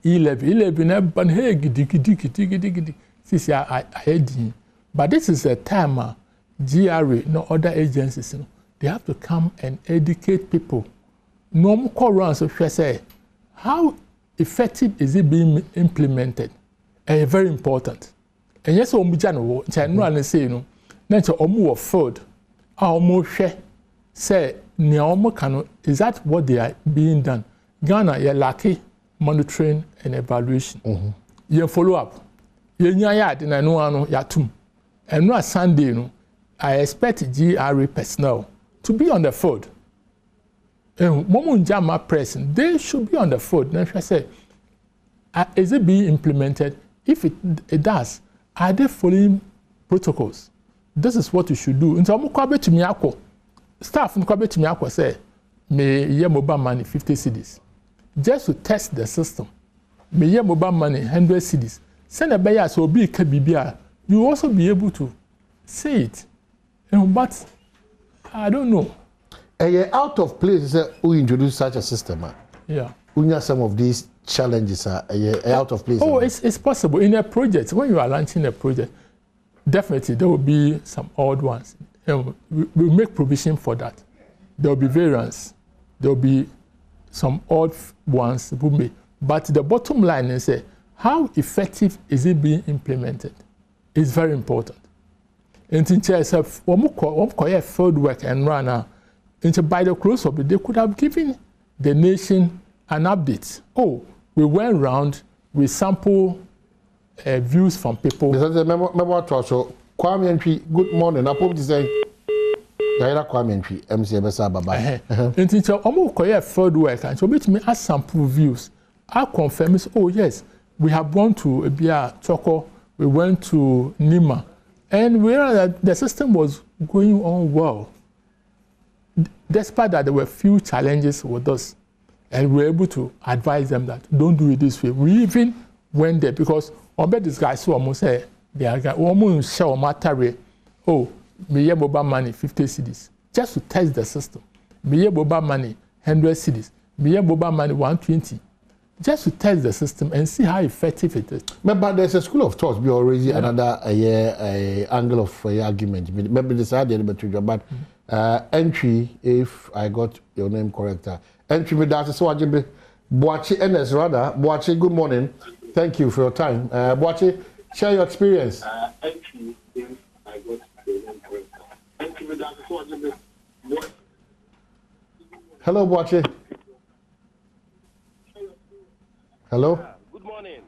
P: E-levy na ban hey gidi sisi I din. But this is a time GRA no other agencies they have to come and educate people. No more call around so say how effective is it being implemented? Very important. And yes, we no and say no. Then to omu afford, omu share say ni omu kano. Is that what they are being done? Ghana you lucky monitoring and evaluation. You follow up. You nyaya na no ano yatum. And no Sunday no. I expect GRA personnel to be on the field. Momunjama pressing, they should be on the field. Then I say, is it being implemented? If it does, are they following protocols? This is what you should do. And so staff say, may ye mobile money 50 cedis. Just to test the system. May ye mobile money 100 cedis. Send a buyer so be KBBR. You also be able to say it. But I don't know.
A: Out of place, we introduce such a system.
P: Yeah.
A: We have some of these challenges are out of place.
P: Oh, it's possible. In a project, when you are launching a project, definitely there will be some odd ones. We make provision for that. There will be variance. There will be some odd ones. But the bottom line is how effective is it being implemented? is very important. And in terms of what field work and run, by the close of it, they could have given the nation an update. Oh, we went around, we sample views from people.
A: Remember to also Kwame Ntwi, good morning. I hope to say Yaira Kwame Ntwi, MC Besa Baba.
P: And in terms of field work, and so which me as sample views, I confirm is, oh yes, we have gone to Ebia Choko, we went to Nima, and we realized that the system was going on well. Despite that, there were few challenges with us, and we were able to advise them that don't do it this way. We even went there because on bet this guy saw almost say they are almost show matter. Oh, me ye boba money 50 cedis just to test the system. Me ye boba money 100 cedis. Me ye boba money 120 just to test the system and see how effective it is.
A: But there's a school of thought. We already another angle of argument. Maybe decided but entry, if I got your name correct. Entry with that so Ajimbe Boachi NS rather. Boachi, good morning. Thank you for your time. Boachi, share your experience.
Q: Entry, if I got your name correct. Entry with that so Ajimbe.
A: Hello, Boachi. Hello.
Q: Good morning.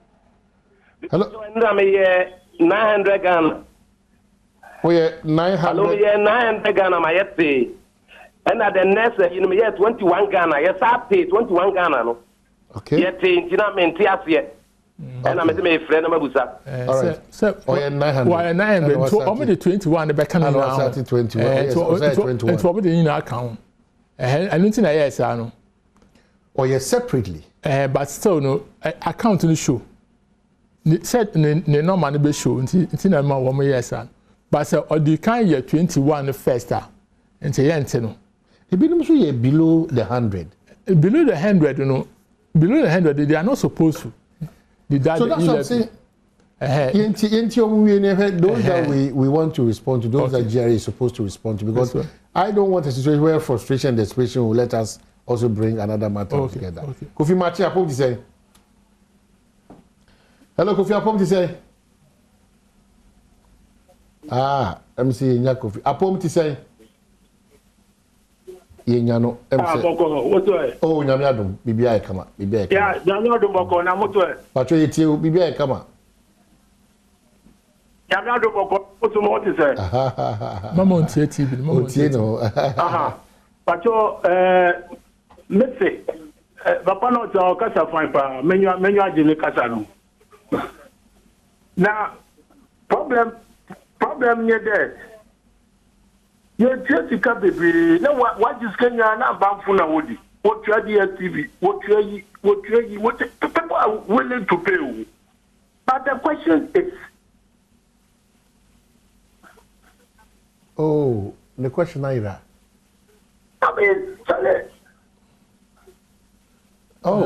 A: Hello.
Q: 900 Ghana.
A: Oh yeah, 900.
Q: Hello, yeah, 900 Ghana. My pay. And at the next, 21 Ghana. Yes, I pay 21 Ghana. No.
A: Okay.
Q: Yet, I mean, TSC. And I'm a friend of Mabusa.
A: All right. So, oh yeah, 900.
P: Why 900? So, how many 21? The back now.
A: 21.
P: It's what in our account. I don't think I know.
A: Or yes, separately.
P: But still, no, account to show. Said no money be show until I'm 1 year, son. But so, or the kind year 21 first, and say, no.
A: It be below the 100.
P: Below the 100, you know, below the 100, they are not supposed to.
A: So that's what I'm saying. Those that we want to respond to, those that Jerry is supposed to respond to, because I don't want a situation where frustration and desperation will let us also bring another matter together. Okay. Kofi Machi, I hope to say. Hello, Kofi, I hope to say. Let me see, Kofi. I hope to say. Yenyano, oh, Nyamiadum, BBI kama, BBI kama.
Q: Yeah, Nyamiadum boko na mutwe.
A: Patriotism, BBI kama.
Q: Nyamiadum boko, mutu moti se.
P: Mama untie TV, mama untie
A: no.
Q: Pacho, mese, papa no za kasa fine pa, menyu ajini kasa no. Na problem nye there. You just got baby. Now what is Kenya na banfu na wodi? What you TV? What people are willing to pay? But the question is,
A: oh, the question either.
Q: I mean, Charlie. No,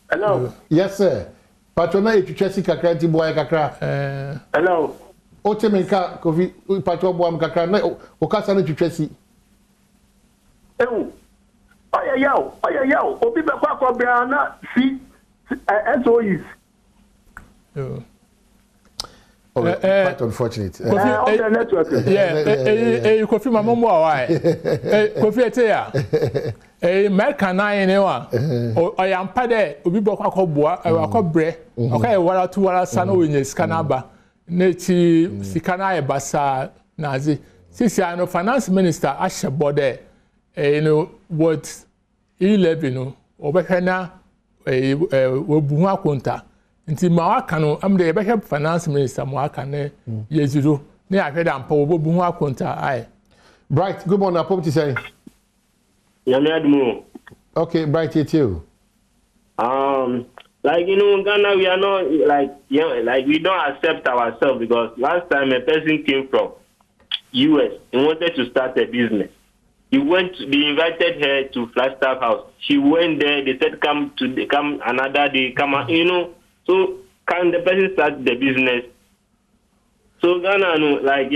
Q: hello.
A: Yes, sir. Patrona etuchesi kakra ti boy kakra.
Q: Hello.
A: Ote menka Kofi patro boam kakra na okasa na etuchesi.
Q: Oya obi be kwa ko bia na si SOEs.
A: Quite unfortunate.
P: Kofi mama mo awai. Kofi etia. America na ene wa. Oyampa de obi bo kwa boa, akobre. Okay, wara tu wara sana onye sika ba. Na ti sika na basa nazi. Sisi ano finance minister ashe bode what E-levy no obehwe na wobuhu akonta. Nti ma waka no am de behwe finance minister mo aka ne yezuro ne ahwede ampa wobuhu akonta ai.
A: Bright, good morning. Apom ti say.
Q: Okay,
A: Bright, you too.
Q: Like Ghana, we are not like we don't accept ourselves because last time a person came from US and wanted to start a business. They invited her to Flagstaff House. She went there. They said come another day. So can the person start the business? So Ghana, like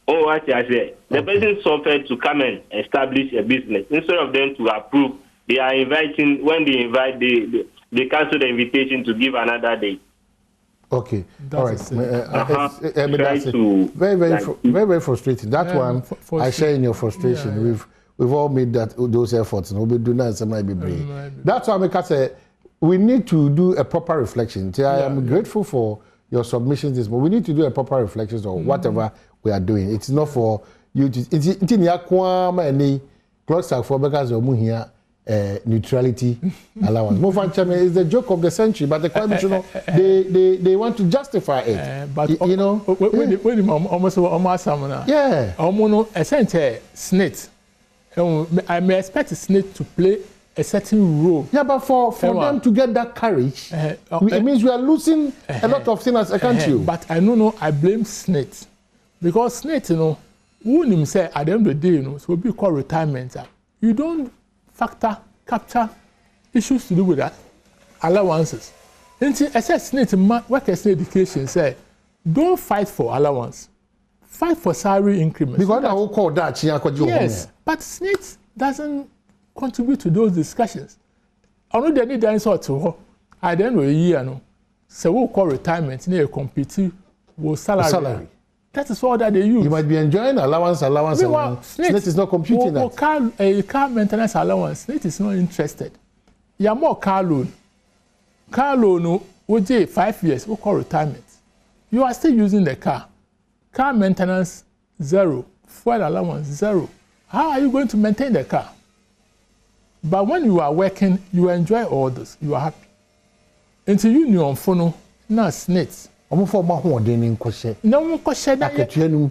Q: what I said, the person suffered to come and establish a business instead of them to approve they are inviting, when they invite, they cancel the invitation to give another date.
A: Okay, all right. Very frustrating. That one, I share in your frustration. Yeah. We've all made those efforts. And we'll be doing that. Might be brave. That's why I say we need to do a proper reflection. I am grateful for your submissions this morning. We need to do a proper reflection on whatever we are doing. It's not for you to. It's any close for because of here. Neutrality allowance. It's the joke of the century, but the commission, they want to justify it.
P: But you know, almost yeah. Essentially, SNIT. I may expect SNIT to play a certain role.
A: Yeah, but for them to get that courage, it means we are losing a lot of things as a country.
P: But I blame SNIT because SNIT, who say at the end of the day, so we call retirement. You don't capture issues to do with that allowances. And SNIT workers education say, don't fight for allowance, fight for salary increments.
A: Because I will call that.
P: Yes, but SNIT doesn't contribute to those discussions. I know they need to answer to her. At the end of the year, so we'll call retirement near compete with salary. That is all that they use.
A: You might be enjoying allowance. SNIT is not computing that.
P: A car maintenance allowance, SNIT is not interested. You have more car loan. Car loan, OJ, 5 years, we call retirement. You are still using the car. Car maintenance, 0. Fuel allowance, 0. How are you going to maintain the car? But when you are working, you enjoy all this. You are happy. Until you knew on phone, now SNIT.
A: No question.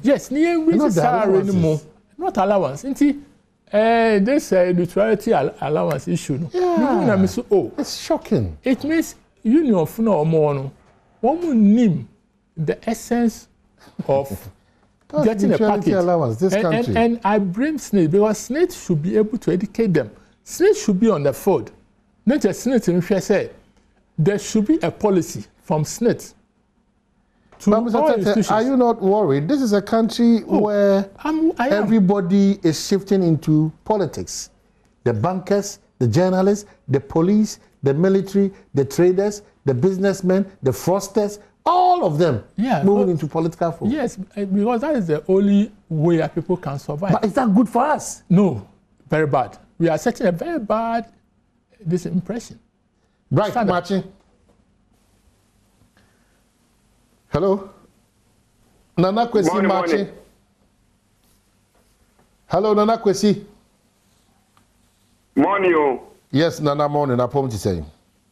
P: Yes, near salary anymore. Not allowance. This neutrality allowance issue.
A: Yeah. It's shocking.
P: It means union for no more. One will name the essence of getting a package
A: allowance. This country.
P: And I blame SNIT because SNIT should be able to educate them. SNIT should be on the fold. Not just SNIT in say there should be a policy from SNIT.
A: Are you not worried? This is a country where everybody is shifting into politics. The bankers, the journalists, the police, the military, the traders, the businessmen, the fraudsters, all of them moving into political form.
P: Yes, because that is the only way that people can survive.
A: But is that good for us?
P: No, very bad. We are setting a very bad impression.
A: Right, Martin. Hello? Nana Kwesi Martin. Hello, Nana Kwesi.
R: Morning.
A: Yes, Nana morning. I promise to say.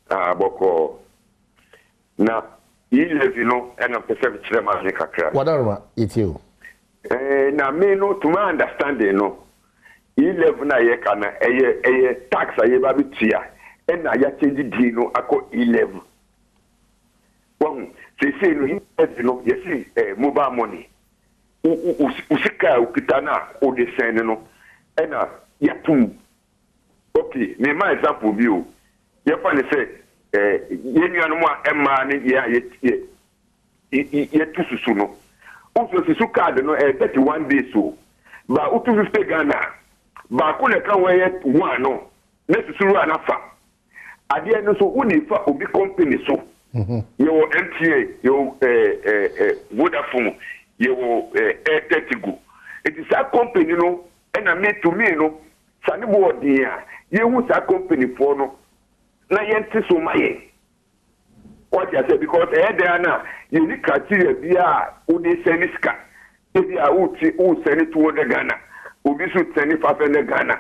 R: Boko. Na, E-levy no, and I'm perceiving Chilema Kakra.
A: Whatever it you.
R: Na me no, to my understanding, no. E-levy na ye kana, a tax a ye babi tia, and I change dino, I call E-levy. Well, they say, you know, you see, mobile money. Usika ukitana o de send no. Ena ya tu. Okay, me my example view. You find say, yenu anu a emma ni ye tu susu no. Uso susu card no 31 days so. Ba utu 50 Ghana. Ba ko le kan we one no. Ne susu ru anafa. Ade no so uni fa obi company so. Your MTA, your Vodafone, your Intangible. It is a company, you know, and I made to me, you know, Sunny board here. You was a company for no. Na yenti so my. What I said because there now, you need criteria via Udi Seniska. If you are who send it to the Ghana, Ubi should send it for the Ghana.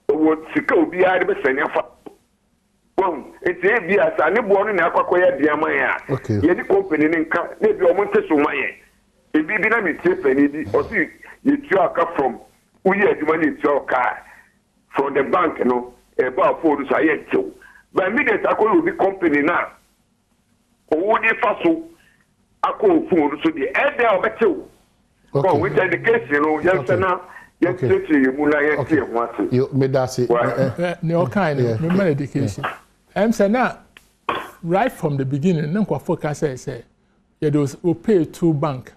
R: What Sika be able to send it. It's a via Sunny born in Aquacoya Diamaya.
A: Okay.
R: Any company in maybe a month to my. If you didn't meet Tiffany, or see, you talk from who you had money to your car from the bank, you know, about 4 to say so. By minute, I could be company now. Or would you fasso? I call phone so the end there of it. Oh, which is the case, you know, yes, now. Yes,
A: you made that say,
P: no kind of remember education. I'm saying now, right from the beginning, no focus say, yeah, those who pay to bank,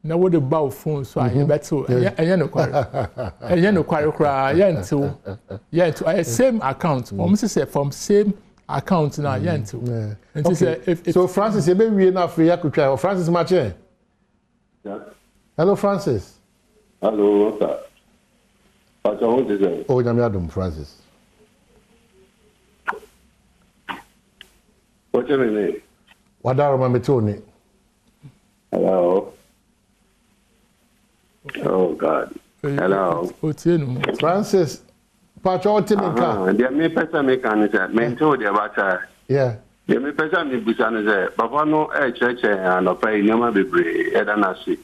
P: na wo de bow phone so I beto enye no kware yentu same account almost say from same account na yentu and say
A: so Francis ebe wie na free akutwa Francis Mache. Hello Francis.
S: Hello sir.
A: Oh, Nyame Francis.
S: What's your name?
A: Wadaro Mametoni.
S: Hello. Oh God. Hello.
A: Francis. Patriotism.
S: The me person me can say mentor the about
A: yeah.
S: The me person me busan say papa no church and pay nyama bebre e da na si.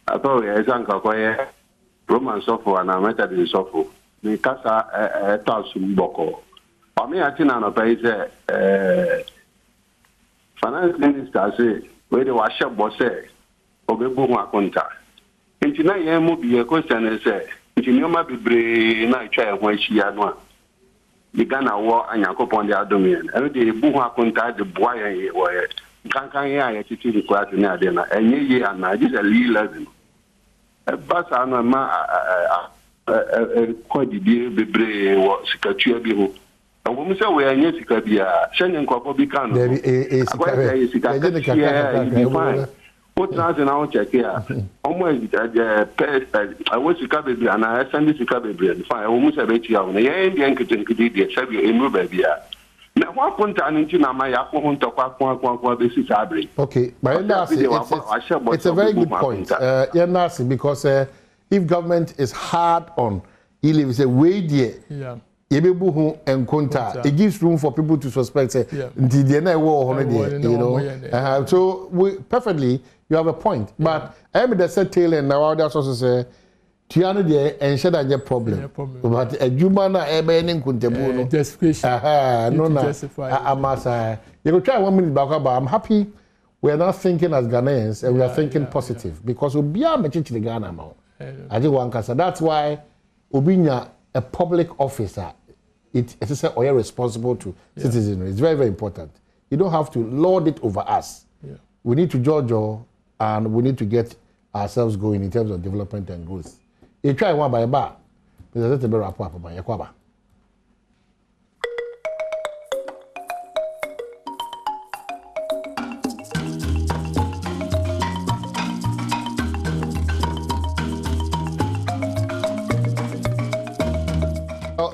S: Ato ye sanka ko ye Roman suffer and Methodist suffer. Me kasa tasu mboko. For me I think na pay say finance minister say we dey wash up boss say obebu ho akonta. Nti na ye mu bi e question say nti nyoma bebre na twa ho ahia no a the Ghana war anyakopon de adomien e dey bu ho akonta de boa ye wo ye kankan ye aye titi di kwat na de na enye ye ana just a E-levy basa no ma ko di bebre wo sikatua bi ho wo mu se we anya sika bia hyenye nkofo bi kan no sika what na na check here almost I was sika bebre ana send sika bebre fine wo mu se be tia wo ye indian kitinkidi de sabi enu ba bia na wa ponta nti na ma ya ko ho ntokwa be si sabre.
A: Okay, but it's a very good point. Because if government is hard on E-levy, say way there, it gives room for people to suspect. Say, you know, so perfectly, you have a point. But I am the set tail and now others also say. Tiano de ensure that your problem. But a Jumana Ebening Kuntebuno. No, Amasa. You will try 1 minute back, but I'm happy we are not thinking as Ghanaians and we are thinking positive because we'll be able to the Ghana amount. I just want to that's why Obinya, a public officer, it's a responsible to citizenry. It's very, very important. You don't have to lord it over us. We need to judge and we need to get ourselves going in terms of development and growth. You try one by bar, but that's a better wrap up by Yakwaba.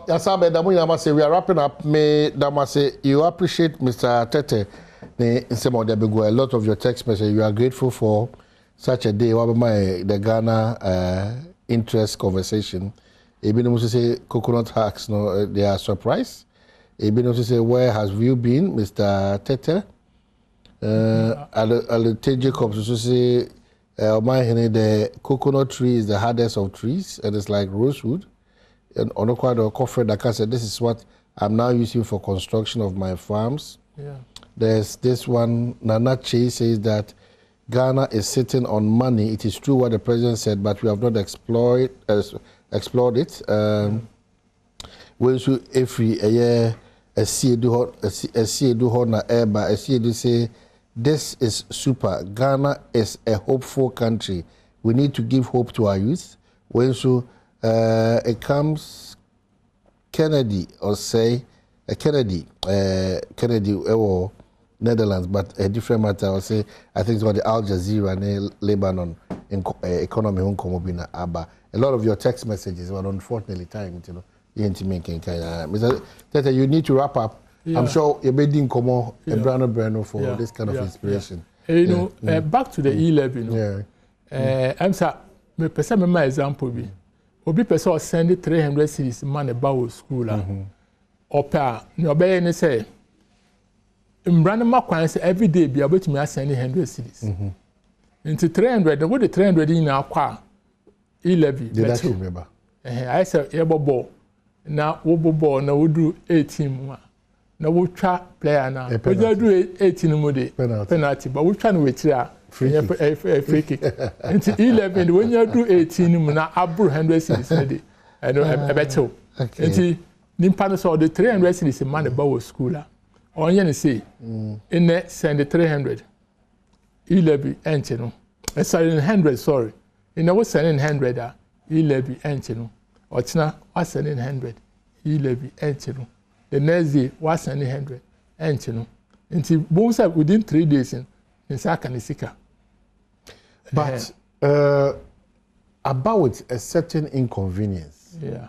A: Yasabe, Damuyamase, we are wrapping up. May Damase, you appreciate Mr. Tete, a lot of your text messages. You are grateful for such a day. The Ghana interest conversation. Ebino must say coconut hacks. No, they are surprised. Ebino must say where have you been, Mr. Tete? Alete Jacobs also say the coconut tree is the hardest of trees, and it's like rosewood. And Onokwado Kofred Daka said, this is what I'm now using for construction of my farms. Yeah. There's this one, Nana Che says that Ghana is sitting on money. It is true what the president said, but we have not explored it. When you every year, a see do na eba, a see do say, this is super. Ghana is a hopeful country. We need to give hope to our youth. When you it comes Kennedy or say Kennedy or Netherlands, but a different matter. I'll say I think it's about the Al Jazeera and Lebanon in economy Abba. A lot of your text messages were unfortunately timed, you know. Mr. Tete, you need to wrap up. Yeah. I'm sure you're being Komo and Brano for this kind of inspiration.
P: Yeah. You know, back to the E-levy, you know. I'm sorry, me person my example be. Obi person send 300 cedis man about school opa no obey ne say mbrana makwan say every day be about me send 100 cedis into 300 what the 300 in akwa E-levy
A: deduction remember
P: I say e bobo na wo bobo na wo do 18 mu na wo twa player na wo do 18 mu de penalty but wo twa no we tira free kick. Into E-levy, when you do 18, na abur 100 cedis a day. I know a better. Into Nimpano saw the 300 cedis a man about school. On you say, in there send the 300 E-levy, and selling 100, sorry. You know what's selling 100 E-levy entry. Or China was selling 100 E-levy entry. The next day was selling 100 entry. Until both within 3 days in Sakanisika.
A: But about a certain inconvenience.
P: Yeah.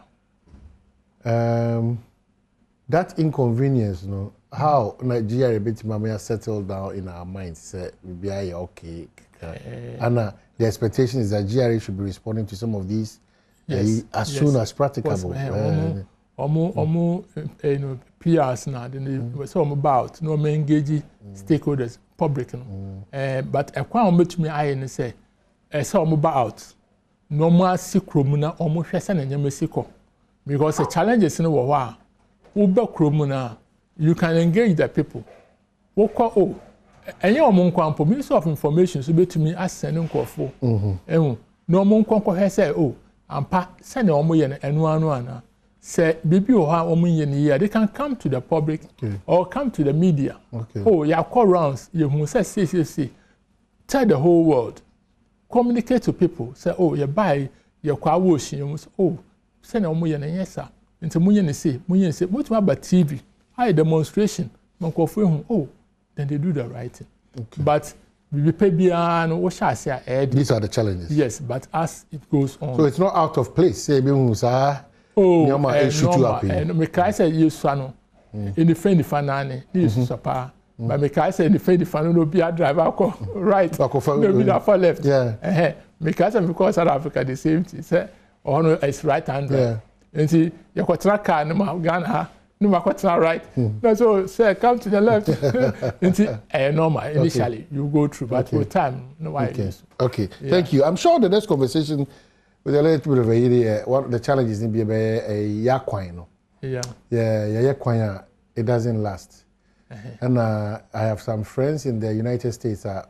A: That inconvenience, you know, how Nigeria bit mamaya settled down in our minds, say we be okay. And the expectation is that GRA should be responding to some of these as soon as practicable.
P: You know, PRs now, then some about no engage stakeholders, public. But a quite much me I say, some about no more sikromuna almost and yamesiko. Because the challenges in the war, Uber Kromuna, you can engage the people. And your Monquampo, Minister of Information, so be to me as sending call for. No Monquampo has said, oh, and send Omoyan and one. Say, baby, or how year they can come to the public or come to the media. Oh, you call rounds, you must say, tell the whole world, communicate to people, say, oh, you buy your car wash, you must, oh, send Omoyan and yes, sir. Into Munyan say, what about TV? I demonstration, oh, then they do the right thing. But we pay beyond what shall I say?
A: These are the challenges.
P: Yes, but as it goes on.
A: So it's not out of place. Say,
P: me can say you son in the friend fanane, you sapa. But me can say the friend fan no be a driver right. Maybe that for left.
A: Yeah.
P: Me can say because South Africa the same thing. Say no it's right hand. Yeah. And see you got car no Ghana. No matter right. No, so say come to the left. Normal initially you go through, but with time, no why.
A: Okay. Thank you. I'm sure the next conversation with a little bit of one of the challenges in be a yakwain. Yakwain. It doesn't last. And I have some friends in the United States. At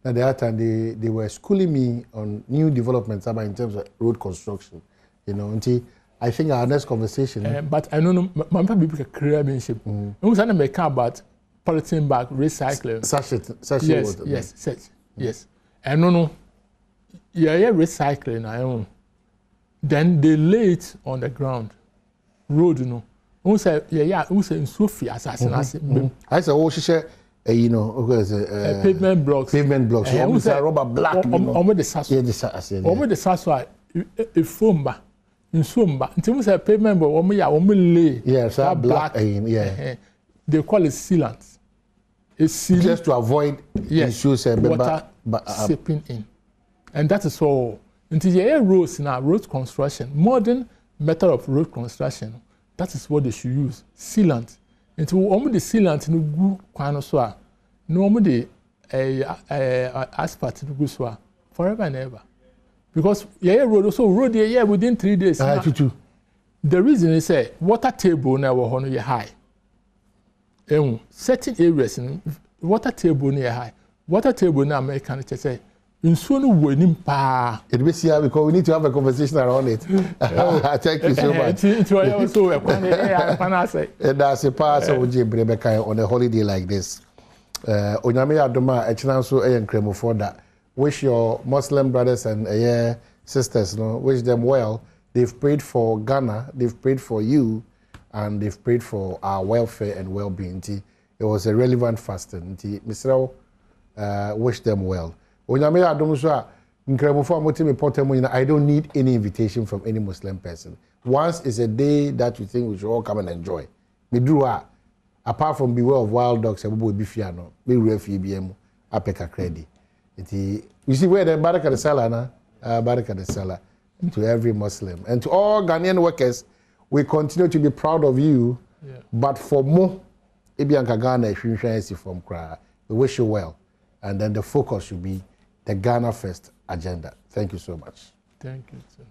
A: the time they were schooling me on new developments about in terms of road construction. You know, until I think our next conversation.
P: But I don't know, my family be a career manship. We can make about polythene bag recycling. Yes. I don't know. Yeah, recycling. I own. Then they lay it on the ground, road. You know. Who say who say in Sophia assassin? I
A: say oh, she say you know,
P: pavement blocks.
A: Pavement blocks. Who say rubber black?
P: Almost the sasso. Almost the sasso. A foam bar. In Sumba, until we say pavement, but when lay,
A: that black,
P: they call it sealant. It's
A: just to avoid issues
P: water seeping in, and that is all. Until you roads now, road construction, modern method of road construction, that is what they should use, sealant. Until only the sealant no good quanoswa, no only the asphalt no good forever and ever. Because road also road within 3 days. The reason is water table now is high. Certain areas water table near high. Water table now American say in soon winning pa.
A: It be here because we need to have a conversation around it. Thank you so much. And that's a pass of Rebecca on a holiday like this. Onyame Adoma echinanso eyenkremo for that. Wish your Muslim brothers and sisters, wish them well. They've prayed for Ghana, they've prayed for you, and they've prayed for our welfare and well-being. It was a relevant fasting. Mr. Wish them well. I don't need any invitation from any Muslim person. Once is a day that you think we should all come and enjoy. Apart from beware of wild dogs, be fiano, be refuge, apeka credit. You see where the Baraka de Salah, Baraka de Salah, to every Muslim. And to all Ghanaian workers, we continue to be proud of you. But for more, Ibianka Ghana, from Kra, we wish you well. And then the focus should be the Ghana First agenda. Thank you so much.
P: Thank you, sir.